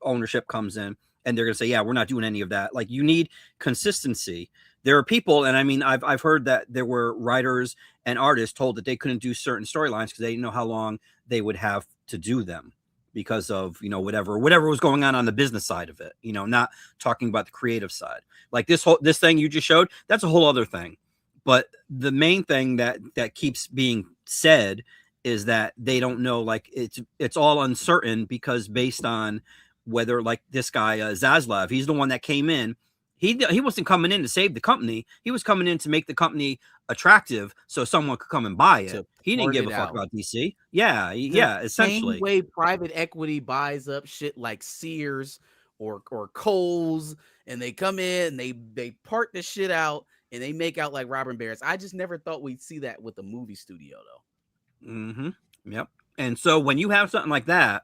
S10: ownership comes in, and they're gonna say, yeah, we're not doing any of that. Like you need consistency. There are people, and I mean, I've heard that there were writers and artists told that they couldn't do certain storylines because they didn't know how long they would have to do them because of whatever was going on the business side of it. Not talking about the creative side. Like this thing you just showed, that's a whole other thing. But the main thing that keeps being said is that they don't know. Like it's all uncertain because based on whether like this guy Zaslav, he's the one that came in. He wasn't coming in to save the company. He was coming in to make the company attractive so someone could come and buy it. He didn't give a fuck about DC. Yeah, essentially.
S2: Same way private equity buys up shit like Sears or Kohl's, and they come in and they part the shit out and they make out like robber barons. I just never thought we'd see that with a movie studio though.
S10: Mm-hmm. Yep. And so when you have something like that,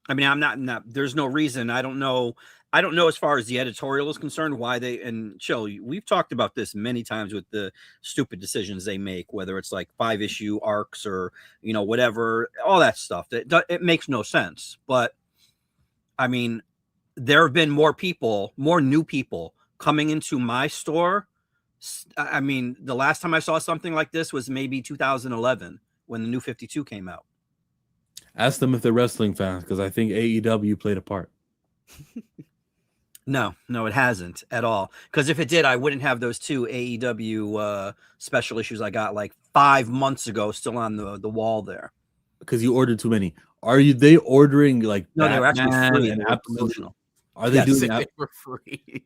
S10: I mean, I'm not there's no reason. I don't know as far as the editorial is concerned why they, and Chill, we've talked about this many times with the stupid decisions they make, whether it's like 5-issue arcs or, whatever, all that stuff. It makes no sense. But I mean, there have been more new people coming into my store. I mean, the last time I saw something like this was maybe 2011 when the New 52 came out.
S1: Ask them if they're wrestling fans, because I think AEW played a part.
S10: No, it hasn't at all. Because if it did, I wouldn't have those 2 AEW special issues I got like 5 months ago still on the wall there.
S1: Because you ordered too many. Are they ordering like
S10: no? They were actually free
S1: and
S10: promotional.
S1: Are they doing
S2: that for free?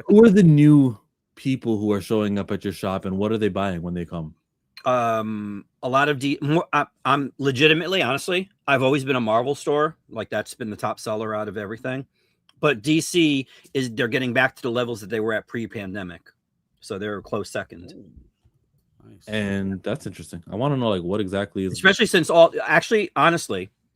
S1: Who are the new people who are showing up at your shop, and what are they buying when they come?
S10: A lot of I'm legitimately, honestly, I've always been a Marvel store. Like that's been the top seller out of everything. But DC they're getting back to the levels that they were at pre-pandemic. So they're a close second.
S2: Nice.
S1: And that's interesting. I want to know like what exactly is,
S10: especially since honestly,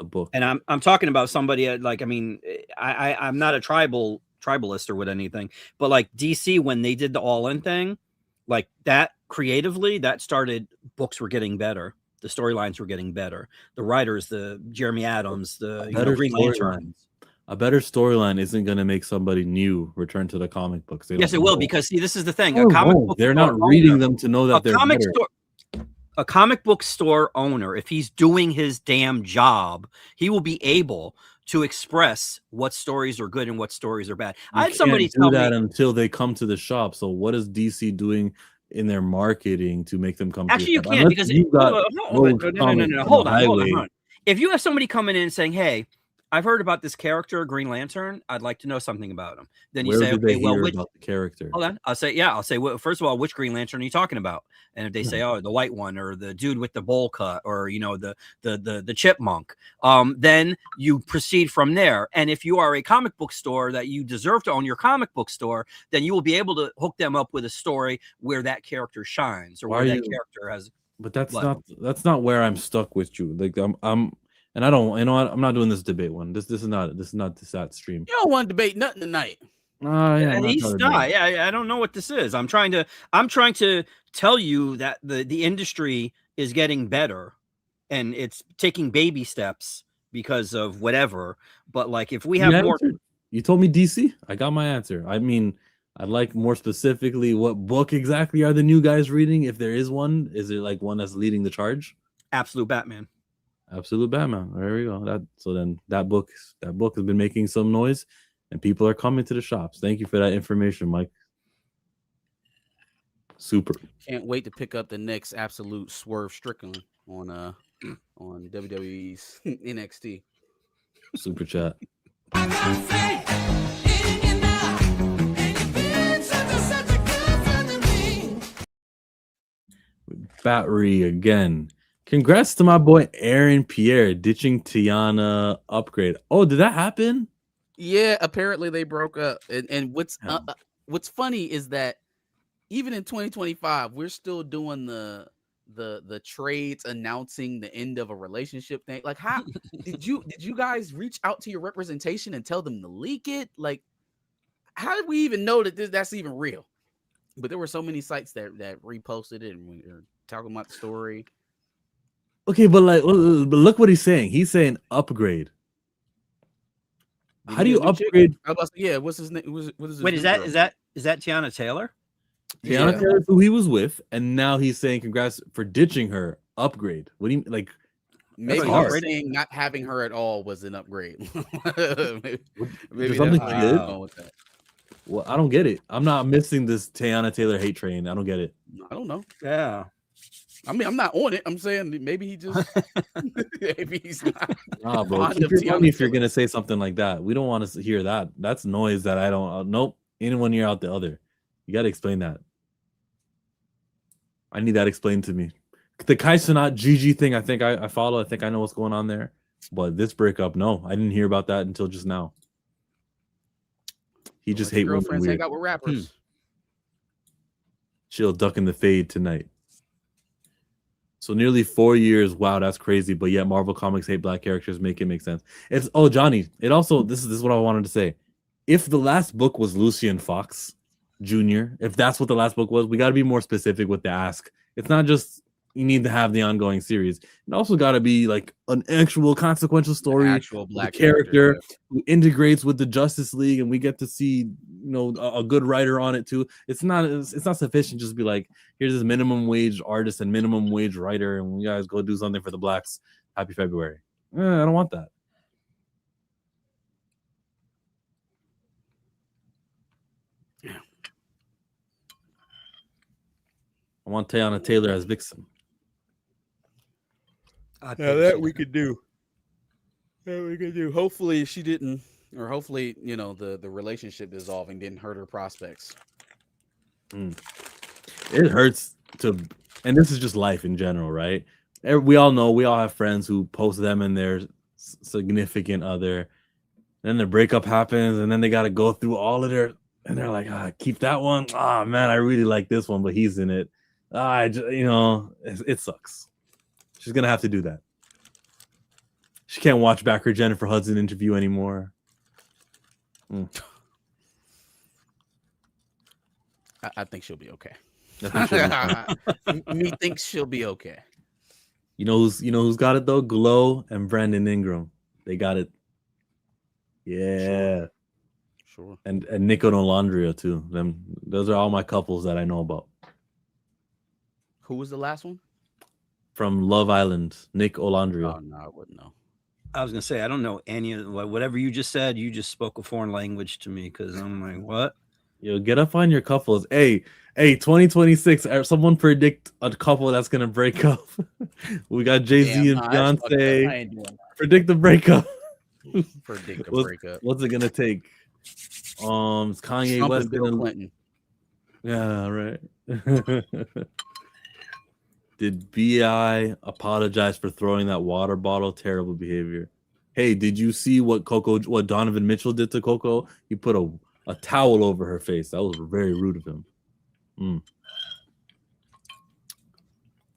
S1: a book.
S10: And I'm talking about somebody like, I mean, I'm not a tribalist or with anything, but like DC, when they did the All-In thing, like that creatively, that started, books were getting better. The storylines were getting better. The writers, the Jeremy Adams, the Green Lantern.
S1: A better storyline isn't going to make somebody new return to the comic books.
S10: Yes, it will, because see, this is the thing.
S1: A comic book they're not reading them to know that they're better.
S10: A comic book store owner, if he's doing his damn job, he will be able to express what stories are good and what stories are bad. I had somebody tell me
S1: until they come to the shop. So what is DC doing in their marketing to make them come?
S10: Actually, you
S1: can't,
S10: can't, because hold on. If you have somebody coming in and saying, "Hey, I've heard about this character, Green Lantern. I'd like to know something about him." Then you say, "Okay, well, which
S1: about the character?"
S10: Hold on. I'll say, well, first of all, which Green Lantern are you talking about? And if they say, "Oh, the white one," or the dude with the bowl cut, or the chipmunk, then you proceed from there. And if you are a comic book store that you deserve to own your comic book store, then you will be able to hook them up with a story where that character shines or where that character has.
S1: But that's not where I'm stuck with you. Like and I don't, I'm not doing this debate one. This is not that stream.
S2: You don't want to debate nothing tonight.
S1: Yeah,
S10: he's not. Yeah, I don't know what this is. I'm trying to tell you that the industry is getting better, and it's taking baby steps because of whatever. But like, if we have more,
S1: you told me DC. I got my answer. I mean, I'd like more specifically what book exactly are the new guys reading, if there is one. Is it like one that's leading the charge?
S10: Absolute Batman.
S1: Absolute Batman. There we go. That book has been making some noise, and people are coming to the shops. Thank you for that information, Mike. Super.
S2: Can't wait to pick up the next Absolute Swerve Strickland on WWE's NXT.
S1: Super chat. Battery again. Congrats to my boy Aaron Pierre ditching Tiana Upgrade. Oh, did that happen?
S2: Yeah, apparently they broke up. And what's funny is that even in 2025, we're still doing the trades announcing the end of a relationship thing. Like, how did you guys reach out to your representation and tell them to leak it? Like, how did we even know that that's even real? But there were so many sites that reposted it and were talking about the story.
S1: Okay, but look what he's saying. He's saying upgrade. How do you upgrade?
S2: Yeah, what's his name? What is
S10: Wait, is that Tiana Taylor?
S1: Tiana Taylor, who he was with, and now he's saying congrats for ditching her. Upgrade. What do you like?
S2: Maybe he's saying not having her at all was an upgrade. maybe
S1: something
S2: that's
S1: did.
S2: With that.
S1: Well, I don't get it. I'm not missing this Tiana Taylor hate train. I don't get it.
S2: I don't know.
S10: Yeah.
S2: I mean, I'm not on it. I'm saying maybe he just maybe he's not.
S1: Nah, bro. Keep your money if you're gonna say something like that. We don't want to hear that. That's noise that I don't. Nope. In one ear, out the other. You got to explain that. I need that explained to me. The Kai Cenat GG thing, I think I follow. I think I know what's going on there. But this breakup, no, I didn't hear about that until just now. He just hate women
S2: girlfriends
S1: weird.
S2: hang out with rappers.
S1: She'll duck in the fade tonight. So nearly 4 years. Wow, that's crazy. But yet Marvel Comics hate black characters. Make it make sense. It's Johnny. It also this is what I wanted to say. If the last book was Lucian Fox Jr., if that's what the last book was, we got to be more specific with the ask. It's not just you need to have the ongoing series. It also got to be like an actual consequential story,
S2: actual black
S1: character who integrates with the Justice League, and we get to see a good writer on it too. It's not sufficient just to be like, here's this minimum wage artist and minimum wage writer, and you guys go do something for the blacks. Happy February. I don't want that.
S2: Yeah.
S1: I want Teyana Taylor as Vixen.
S2: That we could do. That we could do. Hopefully she didn't, or hopefully, the relationship dissolving didn't hurt her prospects.
S1: It hurts to, and this is just life in general, right? We all know, we all have friends who post them and their significant other. Then the breakup happens, and then they got to go through all of their, and they're like, keep that one. Man, I really like this one, but he's in it. It sucks. She's gonna have to do that. She can't watch back her Jennifer Hudson interview anymore.
S2: I think she'll be okay.
S1: Me
S2: thinks she'll be okay.
S1: You know who's got it though? Glow and Brandon Ingram. They got it. Yeah.
S2: Sure.
S1: And Nico Nolandria too. Those are all my couples that I know about.
S2: Who was the last one?
S1: From Love Island, Nick Olandria.
S2: Oh no, I wouldn't know.
S10: I was gonna say I don't know any of whatever you just said. You just spoke a foreign language to me because I'm like, what?
S1: Yo, get up on your couples. Hey, 2026. Someone predict a couple that's gonna break up. We got Jay-Z and Beyonce. Predict the breakup.
S2: Predict the breakup.
S1: What's it gonna take? It's Kanye
S2: Trump
S1: West
S2: and Bill Clinton.
S1: Yeah, right. Did B.I. apologize for throwing that water bottle? Terrible behavior. Hey, did you see what Donovan Mitchell did to Coco? He put a towel over her face. That was very rude of him.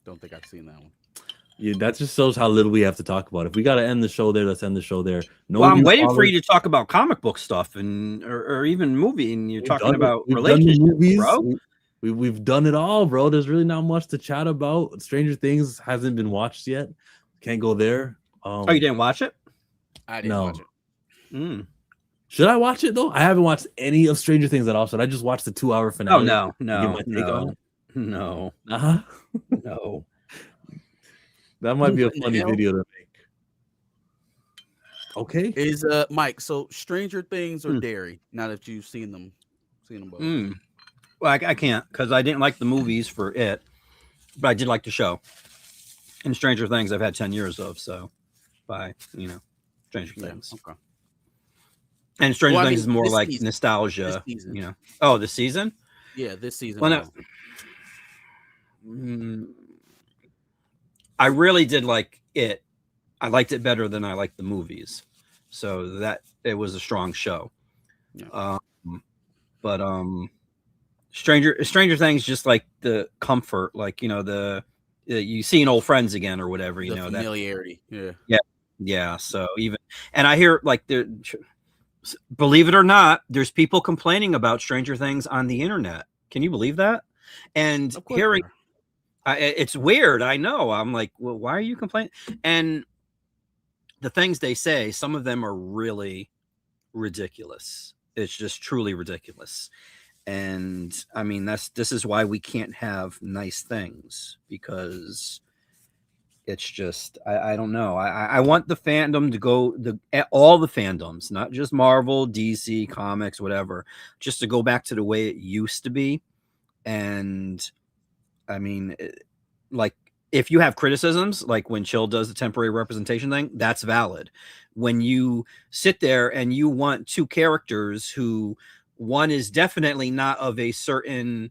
S2: Don't think I've seen that one.
S1: Yeah, that just shows how little we have to talk about. If we got to end the show there, let's end the show there.
S10: No, well, I'm waiting for you to talk about comic book stuff or even movie, and you're talking about relationships, bro.
S1: We've done it all, bro. There's really not much to chat about. Stranger Things hasn't been watched yet. Can't go there.
S10: Oh, you didn't watch it?
S2: I didn't watch it.
S1: Should I watch it though? I haven't watched any of Stranger Things at all. Should I just watch the 2-hour finale?
S10: Oh
S1: No.
S10: No.
S1: That might be a funny video to make. Okay.
S2: Is Mike? So Stranger Things or Dairy? Now that you've seen them both.
S10: Well, I can't because I didn't like the movies for it, but I did like the show. And Stranger Things, I've had 10 years of, so Stranger Things.
S2: Okay.
S10: And Stranger Things is more like season. Nostalgia, Oh, the season?
S2: Yeah, this season.
S10: Well, I really did like it. I liked it better than I liked the movies, so that it was a strong show.
S2: Yeah.
S10: But Stranger Things just like the comfort, like you seeing old friends again or whatever,
S2: the familiarity.
S10: Yeah. So and I hear like believe it or not, there's people complaining about Stranger Things on the internet. Can you believe that? And hearing it's weird. I know. I'm like, well, why are you complaining? And the things they say, some of them are really ridiculous. It's just truly ridiculous. And I mean, this is why we can't have nice things, because it's just, I don't know. I want the fandom to go, all the fandoms, not just Marvel, DC, comics, whatever, just to go back to the way it used to be. And I mean, like, if you have criticisms, like when Chill does the temporary representation thing, that's valid. When you sit there and you want two characters who one is definitely not of a certain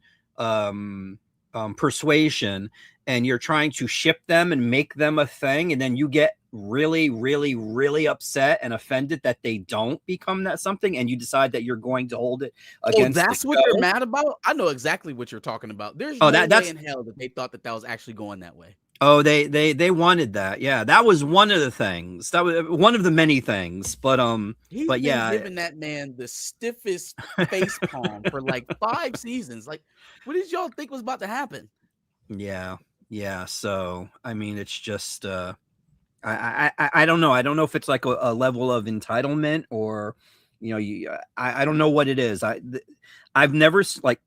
S10: persuasion, and you're trying to ship them and make them a thing, and then you get really, really, really upset and offended that they don't become that something, and you decide that you're going to hold it against.
S2: That's what they're mad about. I know exactly what you're talking about. There's no way in hell that they thought that was actually going that way.
S10: Oh, they wanted that. Yeah, that was one of the things. That was one of the many things. But
S2: He's
S10: but yeah,
S2: giving that man the stiffest face palm for like 5 seasons. Like, what did y'all think was about to happen?
S10: Yeah. So I mean, it's just I don't know. I don't know if it's like a level of entitlement or, I don't know what it is. I've never like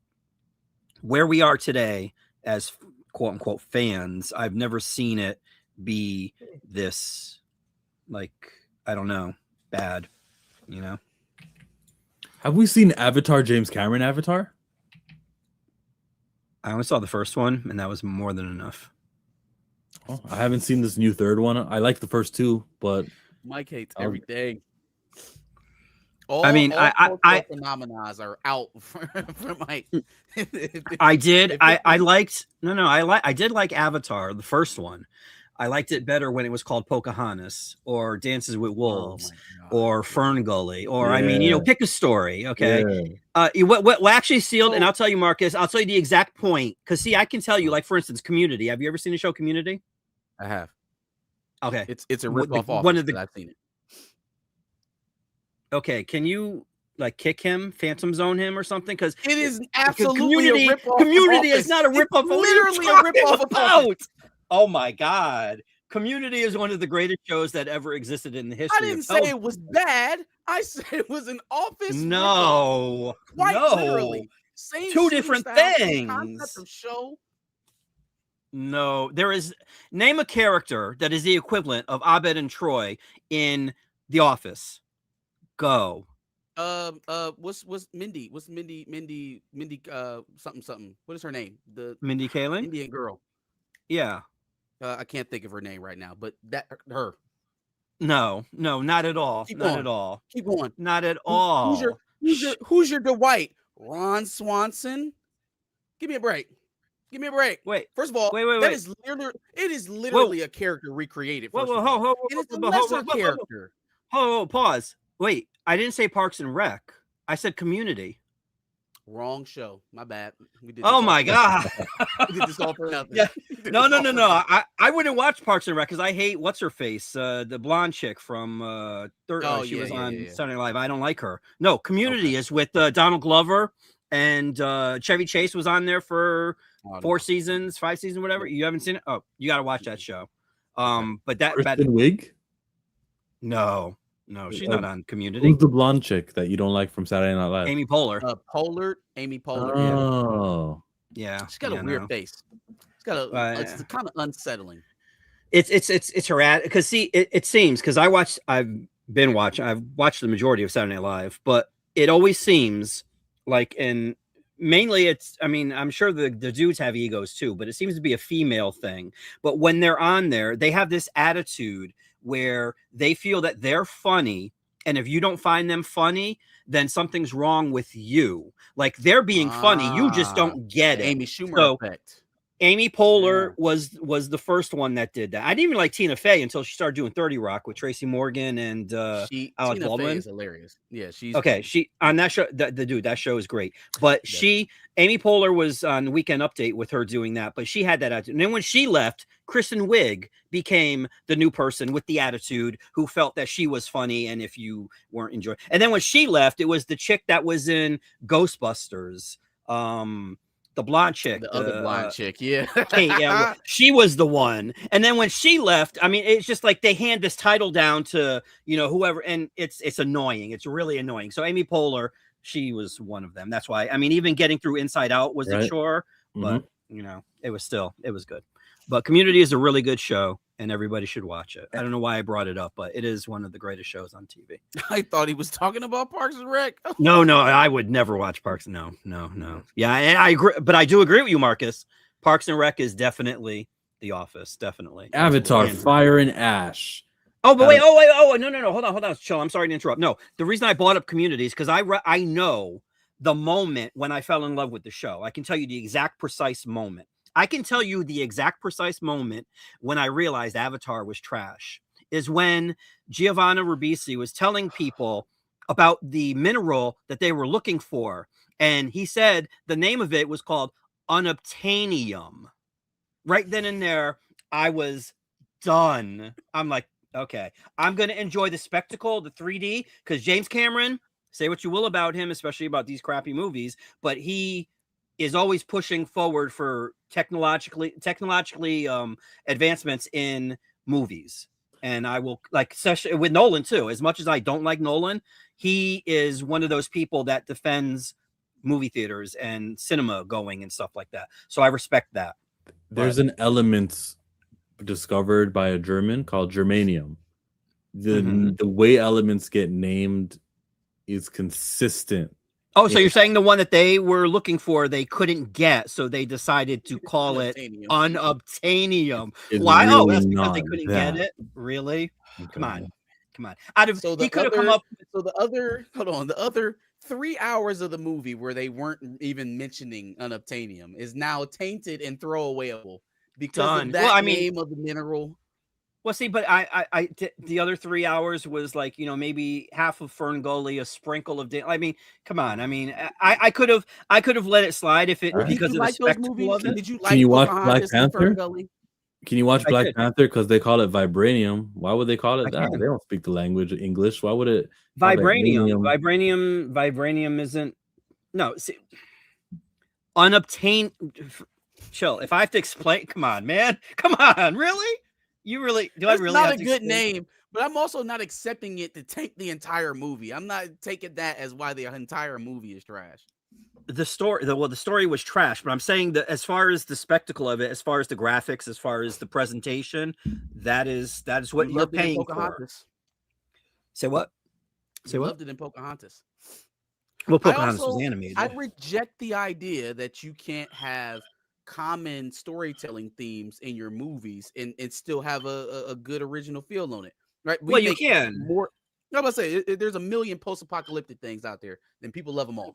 S10: where we are today as quote unquote fans. I've never seen it be this, like, I don't know, bad,
S1: Have we seen Avatar, James Cameron Avatar?
S10: I only saw the first one, and that was more than enough.
S1: Oh, I haven't seen this new third one. I like the first two, but
S2: Mike hates everything. All phenomena are out for Mike.
S10: I did like Avatar, the first one. I liked it better when it was called Pocahontas or Dances with Wolves or Fern Gully or pick a story. Okay.
S1: Yeah.
S10: What actually sealed, and I'll tell you, Marcus, I'll tell you the exact point. Because see, I can tell you, like, for instance, Community. Have you ever seen the show Community?
S2: I have.
S10: Okay.
S2: It's a ripoff one of the I've seen it.
S10: Okay, can you like kick him, Phantom Zone him or something? Because
S2: it is absolutely a ripoff.
S10: Community is not a ripoff.
S2: Literally a ripoff
S10: about. Oh my God. Community is one of the greatest shows that ever existed in the history.
S2: I didn't say it was bad. I said it was an Office.
S10: No.
S2: Quite literally. Same
S10: two different things.
S2: Concept of show.
S10: No, name a character that is the equivalent of Abed and Troy in The Office. Go.
S2: What's Mindy? What's Mindy? Something. What is her name? The
S10: Mindy Kaling?
S2: Indian girl.
S10: Yeah.
S2: I can't think of her name right now, but her.
S10: No, not at all. At all.
S2: Keep going.
S10: Not at all.
S2: Who's your Dwight? Ron Swanson? Give me a break.
S10: Wait.
S2: First of all,
S10: wait.
S2: It is literally a character recreated. It's a lesser character.
S10: Pause. Wait, I didn't say Parks and Rec. I said Community.
S2: Wrong show. My bad. We did.
S10: Oh my God.
S2: We did this all for nothing.
S10: Yeah. No. I wouldn't watch Parks and Rec because I hate what's her face, the blonde chick from she was on Saturday Night Live. I don't like her. No, Community is with Donald Glover and Chevy Chase was on there for 4 seasons, 5 seasons, whatever. You haven't seen it? Oh, you got to watch that show. But that
S1: Kristen Wiig?
S10: No, she's not on Community.
S1: Who's the blonde chick that you don't like from Saturday Night Live?
S10: Amy Poehler.
S2: Amy Poehler.
S1: Oh,
S10: yeah.
S2: She's got a weird face. It's got it's kind of unsettling.
S10: It's her ad because see, it seems because I've watched the majority of Saturday Night Live, but it always seems like mainly I'm sure the dudes have egos too, but it seems to be a female thing. But when they're on there, they have this attitude where they feel that they're funny, and if you don't find them funny, then something's wrong with you. Like they're being funny, you just don't get it.
S2: Amy Schumer effect.
S10: Amy Poehler was the first one that did that. I didn't even like Tina Fey until she started doing 30 Rock with Tracy Morgan and Alex
S2: Tina
S10: Baldwin.
S2: Fey is hilarious. Yeah, she's
S10: okay. She on that show. That show is great. But Amy Poehler was on the Weekend Update with her doing that. But she had that attitude. And then when she left, Kristen Wiig became the new person with the attitude who felt that she was funny. And if you weren't enjoying, and then when she left, it was the chick that was in Ghostbusters. The blonde chick,
S2: the other blonde chick, yeah.
S10: Well, she was the one. And then when she left, I mean, it's just like they hand this title down to whoever, and it's annoying. It's really annoying. So Amy Poehler, she was one of them. That's why. I mean, even getting through Inside Out was a chore, but it was good. But Community is a really good show, and everybody should watch it. I don't know why I brought it up, but it is one of the greatest shows on TV.
S2: I thought he was talking about Parks and Rec.
S10: No, I would never watch Parks. No. Yeah, and I agree, but I do agree with you, Marcus. Parks and Rec is definitely The Office, definitely.
S1: Avatar, Fire and Ash.
S10: Oh, but wait, no, hold on, chill. I'm sorry to interrupt. No, the reason I brought up Community is because I know the moment when I fell in love with the show. I can tell you the exact precise moment. I can tell you the exact precise moment when I realized Avatar was trash. is when Giovanni Ribisi was telling people about the mineral that they were looking for. And he said the name of it was called unobtainium. Right then and there, I was done. I'm like, okay, I'm going to enjoy the spectacle, the 3D, because James Cameron, say what you will about him, especially about these crappy movies, but he is always pushing forward for technologically advancements in movies. And I will, like, especially with Nolan too, as much as I don't like Nolan, he is one of those people that defends movie theaters and cinema going and stuff like that. So I respect that.
S1: There's an element discovered by a German called germanium. The way elements get named is consistent.
S10: Oh, so you're saying the one that they were looking for, they couldn't get, so they decided to call it unobtainium. Why?
S1: Really
S10: that's because they couldn't get it. Really? Come on. He could have come up.
S2: So the other 3 hours of the movie where they weren't even mentioning unobtainium is now tainted and throwawayable because of that name of the mineral.
S10: Well, see, but I the other 3 hours was like, maybe half of Ferngully, a sprinkle of. I mean, come on. I mean, I could have let it slide if it because of the spectacle of it.
S2: Did you like
S1: Can you watch
S2: Pocahontas
S1: Black Panther? Can you watch Black Panther? Because they call it vibranium. Why would they call it that? They don't speak the language of English. Why would it?
S10: Vibranium isn't. No, see, unobtained. Chill. If I have to explain, come on, man. Come on, really? You really do?
S2: It's
S10: I really
S2: not
S10: have
S2: a
S10: to
S2: good
S10: explain?
S2: name, but I'm also not accepting it to take the entire movie. I'm not taking that as why the entire movie is trash.
S10: The story was trash, but I'm saying that as far as the spectacle of it, as far as the graphics, as far as the presentation, that is what you're paying for. Say what? Say what?
S2: Loved it in Pocahontas.
S10: Well, Pocahontas was animated.
S2: I reject the idea that you can't have common storytelling themes in your movies and still have a good original feel on it, right?
S10: You can.
S2: More. I'm about to say there's a million post-apocalyptic things out there, and people love them all.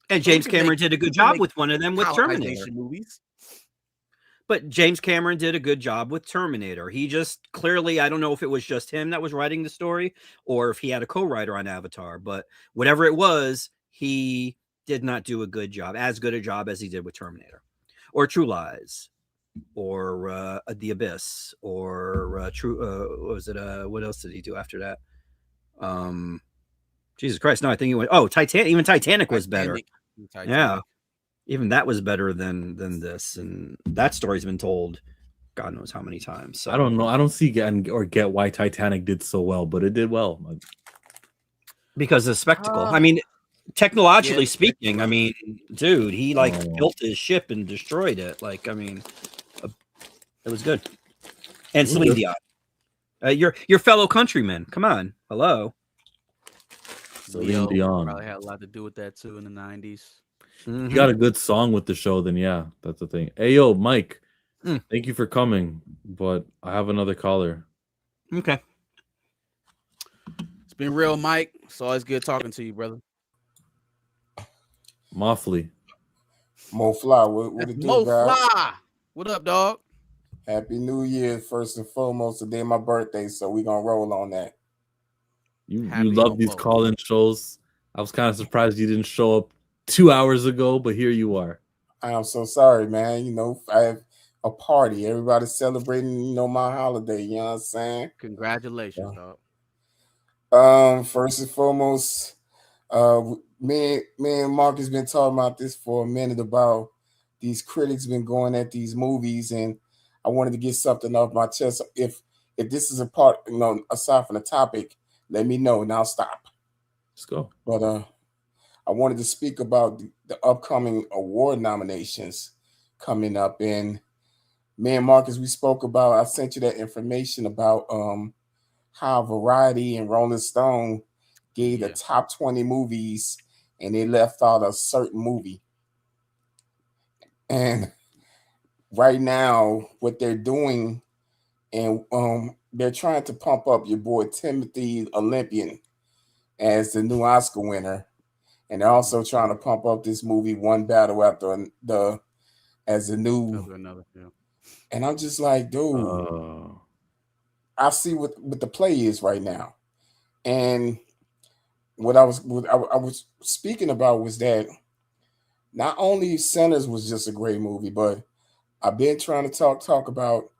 S10: And James Cameron did a good job with one of them with Terminator
S2: movies.
S10: But James Cameron did a good job with Terminator. He just clearly, I don't know if it was just him that was writing the story or if he had a co-writer on Avatar, but whatever it was, he did not do as good a job as he did with Terminator or True Lies or The Abyss or what else did he do after that? Jesus Christ. No, I think he went, Titanic. Even Titanic was better. Yeah. Even that was better than this. And that story's been told God knows how many times. So
S1: I don't know. I don't see get why Titanic did so well, but it did well.
S10: Because of the spectacle. I mean, technologically speaking, I mean, dude, he built his ship and destroyed it. Like, I mean, it was good. And Celine Dion. Your fellow countrymen. Come on. Hello.
S1: Celine Dion
S2: probably had a lot to do with that too in the 90s.
S1: You got a good song with the show, then yeah, that's the thing. Hey, yo, Mike, thank you for coming, but I have another caller.
S10: Okay.
S2: It's been real, Mike. It's always good talking to you, brother.
S1: Moffley.
S15: Mo Fly, what it do,
S2: Mo
S15: guys?
S2: Fly. What up, dog?
S15: Happy New Year, first and foremost. Today my birthday, so we gonna roll on that.
S1: You love these call-in shows. I was kind of surprised you didn't show up 2 hours ago, but here you are.
S15: I'm so sorry, man. You know, I have a party. Everybody's celebrating, my holiday. You know what I'm saying?
S2: Congratulations, dog.
S15: First and foremost, me and Mark has been talking about this for a minute about these critics been going at these movies, and I wanted to get something off my chest. If this is a part, aside from the topic, let me know and I'll stop.
S1: Let's go.
S15: But I wanted to speak about the upcoming award nominations coming up. And me and Marcus, we spoke about, I sent you that information about how Variety and Rolling Stone gave the top 20 movies and they left out a certain movie. And right now, what they're doing, and they're trying to pump up your boy Timothy Olympian as the new Oscar winner. And they're also trying to pump up this movie One Battle After as a new.
S2: Another, yeah.
S15: And I'm just like, dude, I see what the play is right now, and what I was speaking about was that not only Sinners was just a great movie, but I've been trying to talk about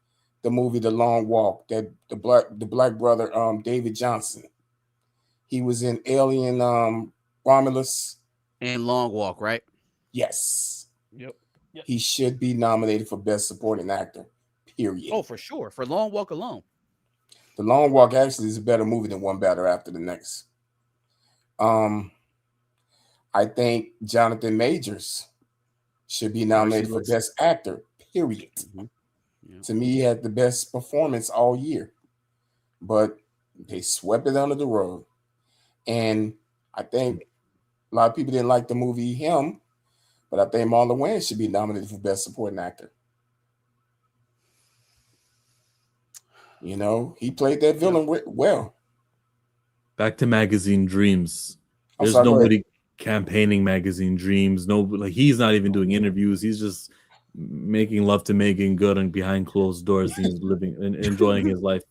S15: the movie The Long Walk, that the black brother David Johnson. He was in Alien, Romulus,
S2: and Long Walk, right?
S15: Yes.
S2: Yep.
S15: He should be nominated for Best Supporting Actor. Period.
S2: Oh, for sure. For Long Walk alone.
S15: The Long Walk actually is a better movie than One Battle After the Next. I think Jonathan Majors should be nominated for Best Actor. Period.
S2: Mm-hmm. Yeah.
S15: To me, he had the best performance all year, but they swept it under the rug. And I think a lot of people didn't like the movie Him, but I think Marlon Wayans should be nominated for Best Supporting Actor. You know, he played that villain well.
S1: Back to Magazine Dreams. There's
S15: sorry,
S1: nobody campaigning Magazine Dreams. No, like he's not even doing interviews. He's just making love to Megan Good and behind closed doors. He's living and enjoying his life.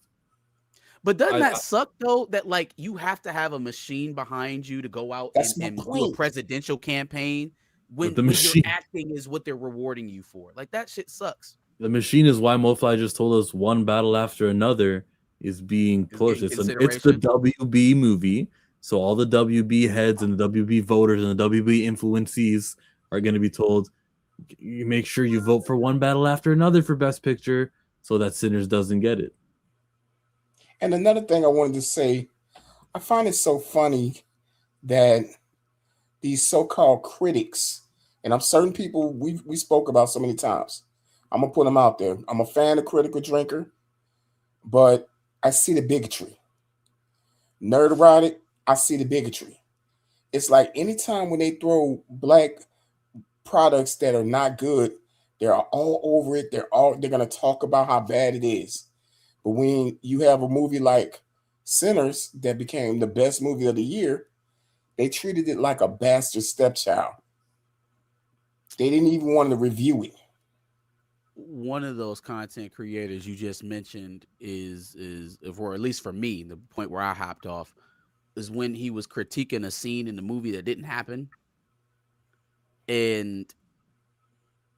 S2: But doesn't that suck though? That like you have to have a machine behind you to go out and do a presidential campaign when your acting is what they're rewarding you for. Like that shit sucks.
S1: The machine is why MoFly just told us One Battle After Another is being pushed. It's the WB movie. So all the WB heads and the WB voters and the WB influencees are going to be told, you make sure you vote for One Battle After Another for Best Picture so that Sinners doesn't get it.
S15: And another thing I wanted to say, I find it so funny that these so-called critics, and I'm certain people we spoke about so many times, I'm going to put them out there. I'm a fan of Critical Drinker, but I see the bigotry. Nerd Erotic, I see the bigotry. It's like anytime when they throw black products that are not good, they're all over it. They're going to talk about how bad it is. But when you have a movie like Sinners that became the best movie of the year, they treated it like a bastard stepchild. They didn't even want to review it.
S2: One of those content creators you just mentioned is or at least for me, the point where I hopped off is when he was critiquing a scene in the movie that didn't happen. And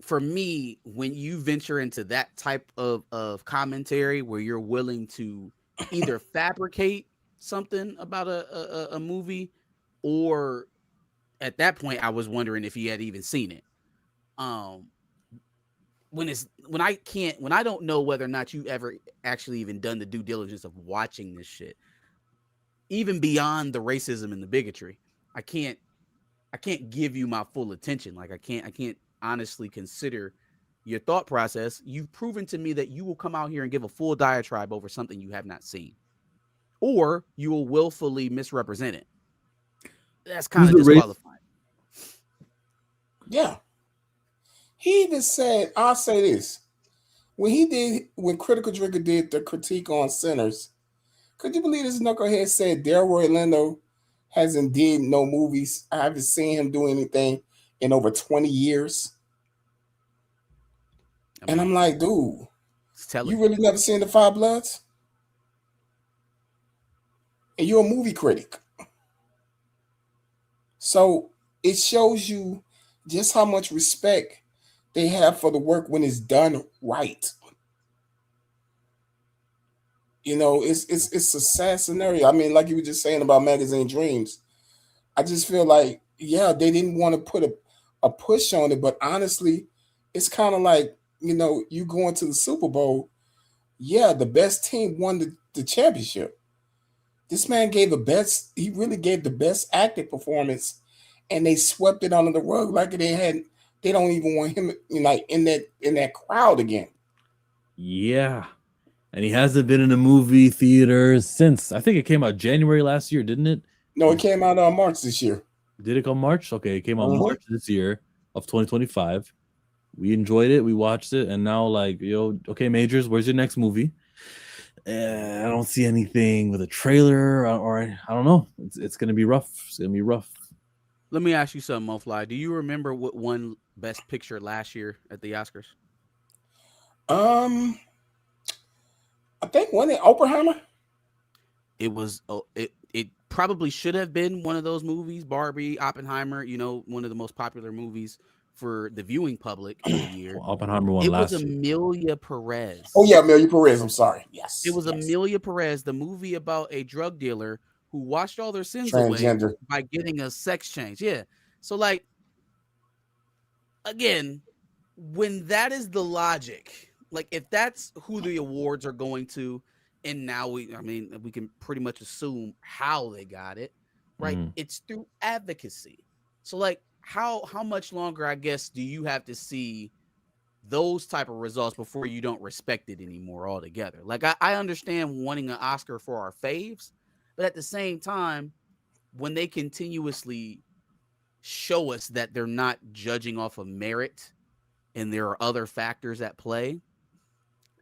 S2: for me, when you venture into that type of commentary where you're willing to either fabricate something about a movie, or at that point, I was wondering if he had even seen it. When I don't know whether or not you ever actually even done the due diligence of watching this shit, even beyond the racism and the bigotry, I can't give you my full attention. Like I can't honestly consider your thought process. You've proven to me that you will come out here and give a full diatribe over something you have not seen, or you will willfully misrepresent it. That's kind of disqualifying.
S15: Yeah. He even said, I'll say this. When Critical Drinker did the critique on Sinners, could you believe this knucklehead said Delroy Lindo hasn't did no movies? I haven't seen him do anything in over 20 years. And I'm like, dude, you really never seen The Five Bloods? And you're a movie critic. So it shows you just how much respect they have for the work when it's done right. You know, it's a sad scenario. I mean, like you were just saying about Magazine Dreams, I just feel like, yeah, they didn't want to put a push on it, but honestly, it's kind of like, you know, you going to the Super Bowl, yeah, the best team won the championship. This man he really gave the best acting performance, and they swept it under the rug like they don't even want him like in that crowd again.
S1: Yeah. And he hasn't been in a movie theater since, I think it came out January last year, didn't it?
S15: No, it came out March this year.
S1: Did it come March? Okay, it came out March this year of 2025. We enjoyed it. We watched it. And now like, okay, Majors, where's your next movie? I don't see anything with a trailer or I don't know. It's going to be rough. It's going to be rough.
S2: Let me ask you something, MoFly. Do you remember what won Best Picture last year at the Oscars?
S15: I think wasn't it Oppenheimer?
S2: It was. It probably should have been one of those movies, Barbie, Oppenheimer. You know, one of the most popular movies for the viewing public of the year.
S1: Well, Oppenheimer won
S2: It was
S1: last year.
S2: Amelia Perez.
S15: Oh yeah, Amelia Perez. I'm sorry. Yes,
S2: It was
S15: yes.
S2: Amelia Perez, the movie about a drug dealer who washed all their sins
S15: Transgender.
S2: away by getting a sex change. Yeah. So like, again, when that is the logic, like if that's who the awards are going to, and now we can pretty much assume how they got it, right? It's through advocacy. So like, how much longer, I guess, do you have to see those type of results before you don't respect it anymore altogether? Like I understand wanting an Oscar for our faves, but at the same time, when they continuously show us that they're not judging off of merit and there are other factors at play,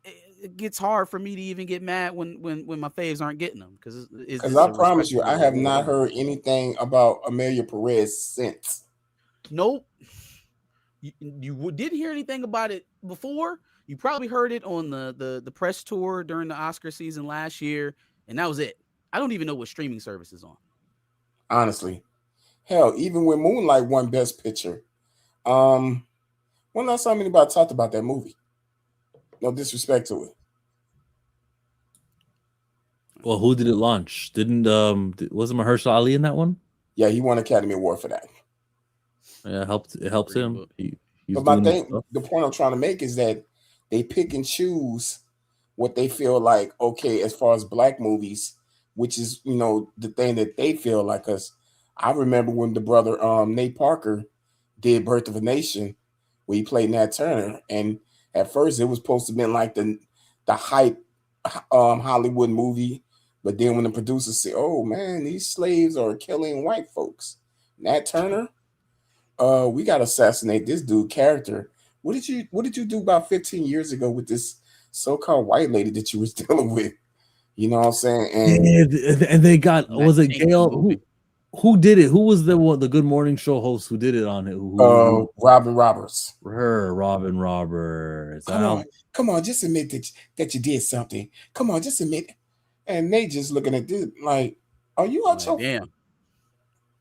S2: it gets hard for me to even get mad when my faves aren't getting them, because
S15: I promise you, I have not heard anything about Amelia Perez since.
S2: Nope. You didn't hear anything about it before. You probably heard it on the press tour during the Oscar season last year, and that was it. I don't even know what streaming service is on.
S15: Honestly, hell, even when Moonlight won Best Picture, when last time anybody talked about that movie? No disrespect to it.
S1: Well, who did it launch? Didn't wasn't Mahershala Ali in that one?
S15: Yeah, he won Academy Award for that.
S1: Yeah, it helps him.
S15: But my thing, the point I'm trying to make is that they pick and choose what they feel like, okay, as far as black movies, which is, you know, the thing that they feel like us. I remember when the brother Nate Parker did Birth of a Nation, where he played Nat Turner, and at first it was supposed to be like the hype Hollywood movie, but then when the producers say, "Oh man, these slaves are killing white folks," Nat Turner, we got to assassinate this dude character. What did you do about 15 years ago with this so-called white lady that you was dealing with? You know what I'm saying?
S1: And they got, was it Gail? Who did it? Who was the Good Morning Show host who did it on it?
S15: Robin Roberts.
S1: Robin Roberts.
S15: Come on, just admit that you did something. Come on, just admit. And they just looking at this like, are you out your
S2: damn?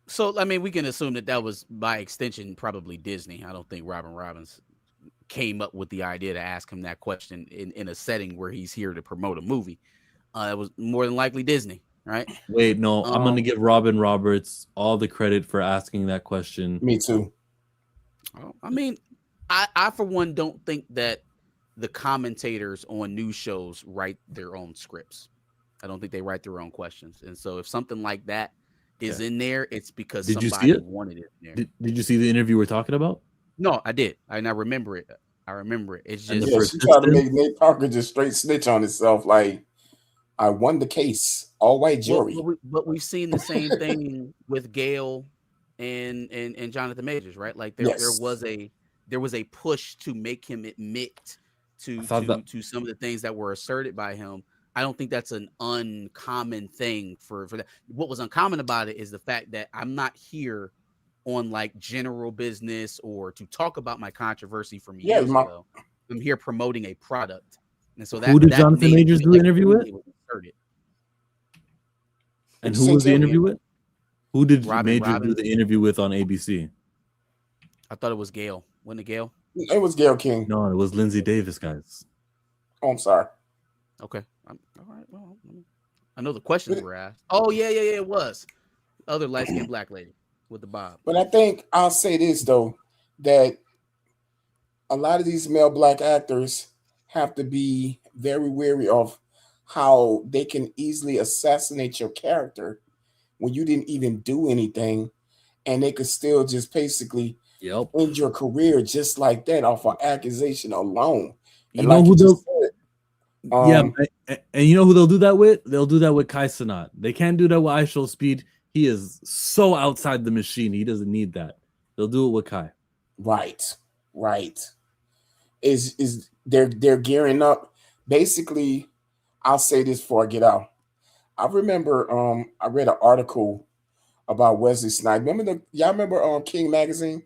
S2: So I mean, we can assume that was by extension probably Disney. I don't think Robin Robbins came up with the idea to ask him that question in a setting where he's here to promote a movie. It was more than likely Disney, right?
S1: Wait, no, I'm going to give Robin Roberts all the credit for asking that question.
S15: Me too.
S2: I mean, I for one don't think that the commentators on news shows write their own scripts. I don't think they write their own questions. And so if something like that is in there, it's because somebody wanted it in there.
S1: Did you see the interview we're talking about?
S2: No, I did. I remember it. It's just
S15: she tried to make Nate Parker just straight snitch on himself. Like, I won the case, all white jury.
S2: But we've seen the same thing with Gail and Jonathan Majors, right? Like there was a push to make him admit to some of the things that were asserted by him. I don't think that's an uncommon thing for that. What was uncommon about it is the fact that I'm not here on like general business or to talk about my controversy from years ago. I'm here promoting a product. And so
S1: who did Jonathan Majors do the interview with? And who was the interview with? Who did Majors do the interview with on ABC?
S2: I thought it was Gail. Wasn't it Gail?
S15: It was Gail King.
S1: No, it was Lindsay Davis, guys.
S15: Oh, I'm sorry.
S2: Okay. All right. Well, I know the questions were asked. Oh, yeah, it was. Other light-skinned black lady with the bob.
S15: But I think I'll say this, though, that a lot of these male black actors have to be very wary of how they can easily assassinate your character when you didn't even do anything, and they could still just basically end your career just like that off an accusation alone. And
S1: and you know who they'll do that with? They'll do that with Kai Cenat. They can't do that with iShowSpeed. He is so outside the machine. He doesn't need that. They'll do it with Kai.
S15: Right. Is they're gearing up. Basically, I'll say this before I get out. I remember I read an article about Wesley Snipes. Y'all remember King Magazine?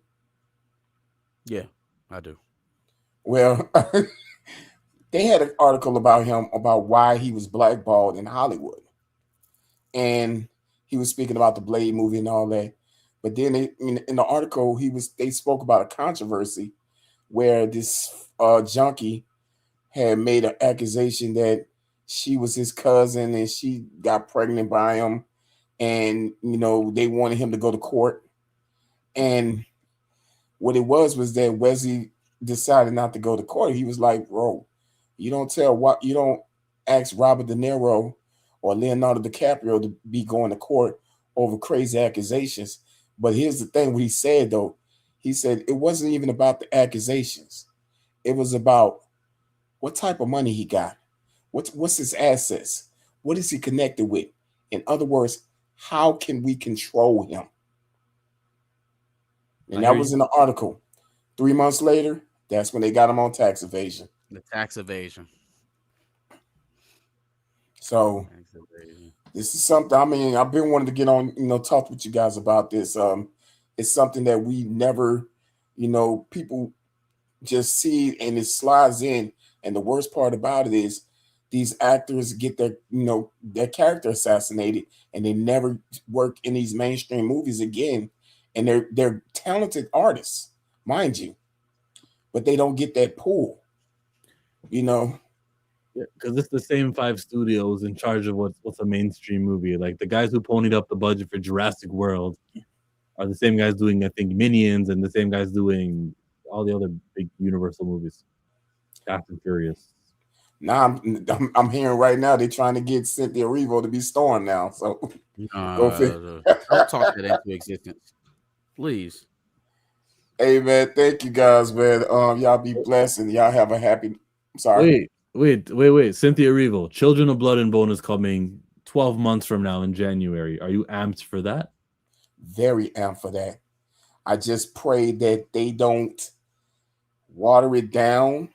S2: Yeah, I do.
S15: Well, they had an article about him about why he was blackballed in Hollywood, and he was speaking about the Blade movie and all that. But then in the article, they spoke about a controversy where this junkie had made an accusation that she was his cousin and she got pregnant by him, and they wanted him to go to court. And what it was that Wesley decided not to go to court. He was like, bro, you don't ask Robert De Niro or Leonardo DiCaprio to be going to court over crazy accusations. But here's the thing, what he said though, he said it wasn't even about the accusations. It was about what type of money he got. What's his assets? What is he connected with? In other words, how can we control him? And that was in the article. 3 months later, that's when they got him on tax evasion.
S2: The tax evasion.
S15: So this is something, I mean, I've been wanting to get on, talk with you guys about this. It's something that we never, people just see and it slides in. And the worst part about it is these actors get their character assassinated and they never work in these mainstream movies again. And they're talented artists, mind you, but they don't get that pull,
S1: Yeah, because it's the same 5 studios in charge of what's a mainstream movie. Like the guys who ponied up the budget for Jurassic World are the same guys doing, I think, Minions, and the same guys doing all the other big Universal movies, Fast and Furious.
S15: Now I'm hearing right now they're trying to get Cynthia Erivo to be Storm now. So go figure.
S2: Don't talk that into existence, please.
S15: Hey man, thank you guys, man. Y'all be blessed and y'all have a happy. I'm sorry.
S1: Wait. Cynthia Erivo, Children of Blood and Bone is coming 12 months from now in January. Are you amped for that?
S15: Very amped for that. I just pray that they don't water it down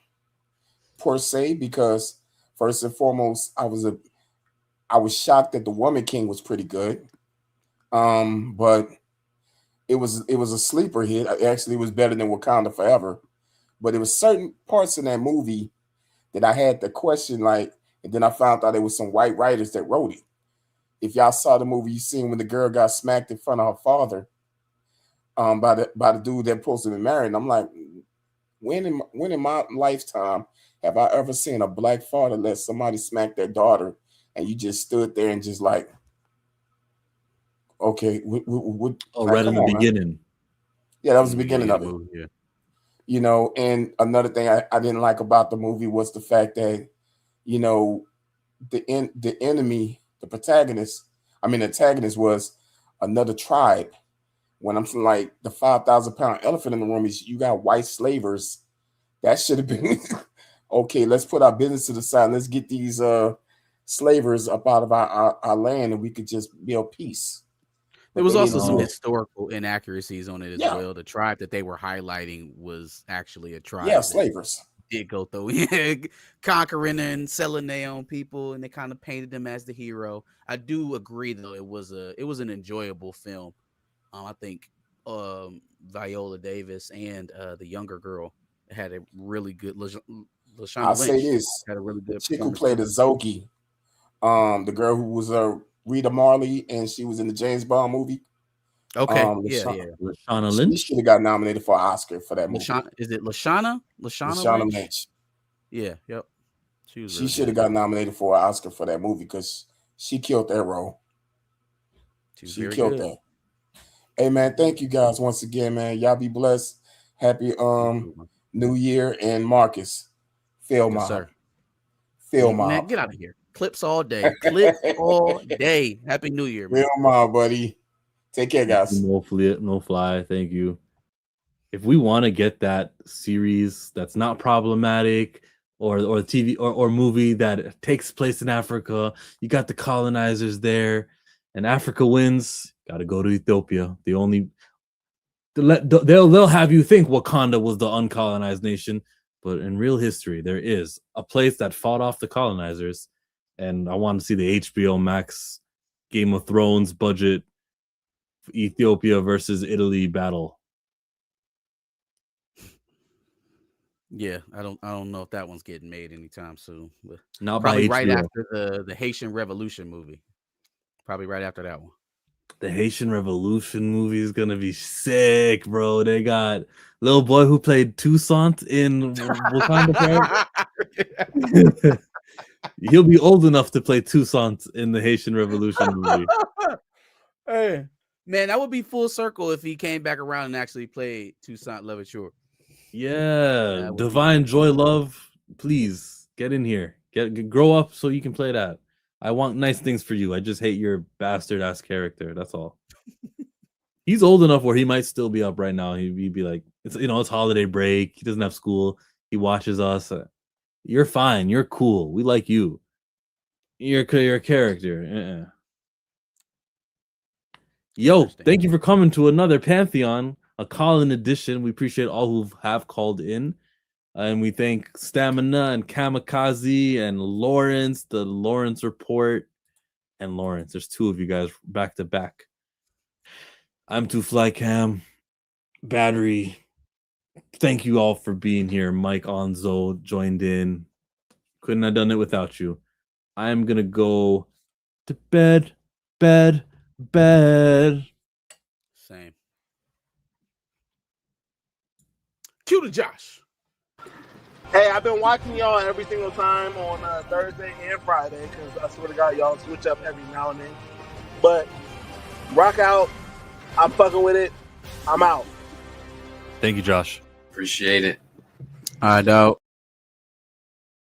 S15: per se, because first and foremost, I was shocked that The Woman King was pretty good. But it was a sleeper hit. Actually, it was better than Wakanda Forever. But there was certain parts in that movie that I had to question, and then I found out there was some white writers that wrote it. If y'all saw the movie, you seen when the girl got smacked in front of her father, by the dude that supposed to be married. And I'm like, when in my lifetime have I ever seen a black father let somebody smack their daughter and you just stood there and just like, okay,
S1: right in the beginning.
S15: Man. Yeah, that was the beginning of it. Yeah. And another thing I didn't like about the movie was the fact that, the enemy, the antagonist was another tribe. When I'm saying like the 5,000-pound elephant in the room is you got white slavers. That should have been okay. Let's put our business to the side. Let's get these slavers up out of our land, and we could just build peace.
S2: There was also some historical inaccuracies on it as well. The tribe that they were highlighting was actually a tribe.
S15: Yeah, slavers.
S2: Did go through conquering and selling their own people, and they kind of painted them as the hero. I do agree, though, it was an enjoyable film. I think Viola Davis and the younger girl had a really good.
S15: I'll say this:
S2: had a really good.
S15: The chick who played Azoki, the girl who was Rita Marley, and she was in the James Bond movie.
S2: Okay,
S1: Lashana Lynch.
S15: She should have got nominated for an Oscar for that movie.
S2: Is it Lashana?
S15: Lashana Lynch.
S2: Yeah, yep.
S15: She should have got nominated for an Oscar for that movie because she killed that role. She killed that. Hey man, thank you guys once again, man. Y'all be blessed. Happy New Year, and Marcus, Phil
S2: yes, sir.
S15: Phil
S2: man, get out of here. Clips all day. Clips all day. Happy New Year, man.
S15: Phil Mob, buddy. Take care, guys.
S1: No fly. Thank you. If we want to get that series that's not problematic, or TV or movie that takes place in Africa, you got the colonizers there, and Africa wins. Got to go to Ethiopia. They'll have you think Wakanda was the uncolonized nation, but in real history, there is a place that fought off the colonizers, and I want to see the HBO Max Game of Thrones budget Ethiopia versus Italy battle.
S2: Yeah, I don't know if that one's getting made anytime soon. But
S1: Not
S2: probably
S1: by
S2: right
S1: HBO.
S2: after the Haitian Revolution movie. Probably right after that one.
S1: The Haitian Revolution movie is gonna be sick, bro. They got little boy who played Toussaint in Wakanda Forever. He'll be old enough to play Toussaint in the Haitian Revolution movie.
S2: Hey, man, that would be full circle if he came back around and actually played Toussaint Louverture.
S1: Yeah, Divine Joy Love, please get in here. Get grow up so you can play that. I want nice things for you. I just hate your bastard ass character. That's all. He's old enough where he might still be up right now. He'd be like, it's holiday break. He doesn't have school. He watches us. You're fine. You're cool. We like you. You're a character. Yo, thank you for coming to another Pantheon, a call-in edition. We appreciate all who have called in. And we thank Stamina and Kamikaze and Lawrence, the Lawrence Report. And Lawrence, there's two of you guys back to back. I'm Two Fly Cam, Battery. Thank you all for being here. Mike Onzo joined in. Couldn't have done it without you. I'm going to go to bed.
S2: Same. Cue to Josh.
S16: Hey, I've been watching y'all every single time on Thursday and Friday because I swear to God, y'all switch up every now and then. But rock out. I'm fucking with it. I'm out.
S1: Thank you, Josh.
S17: Appreciate it.
S2: All right, dog.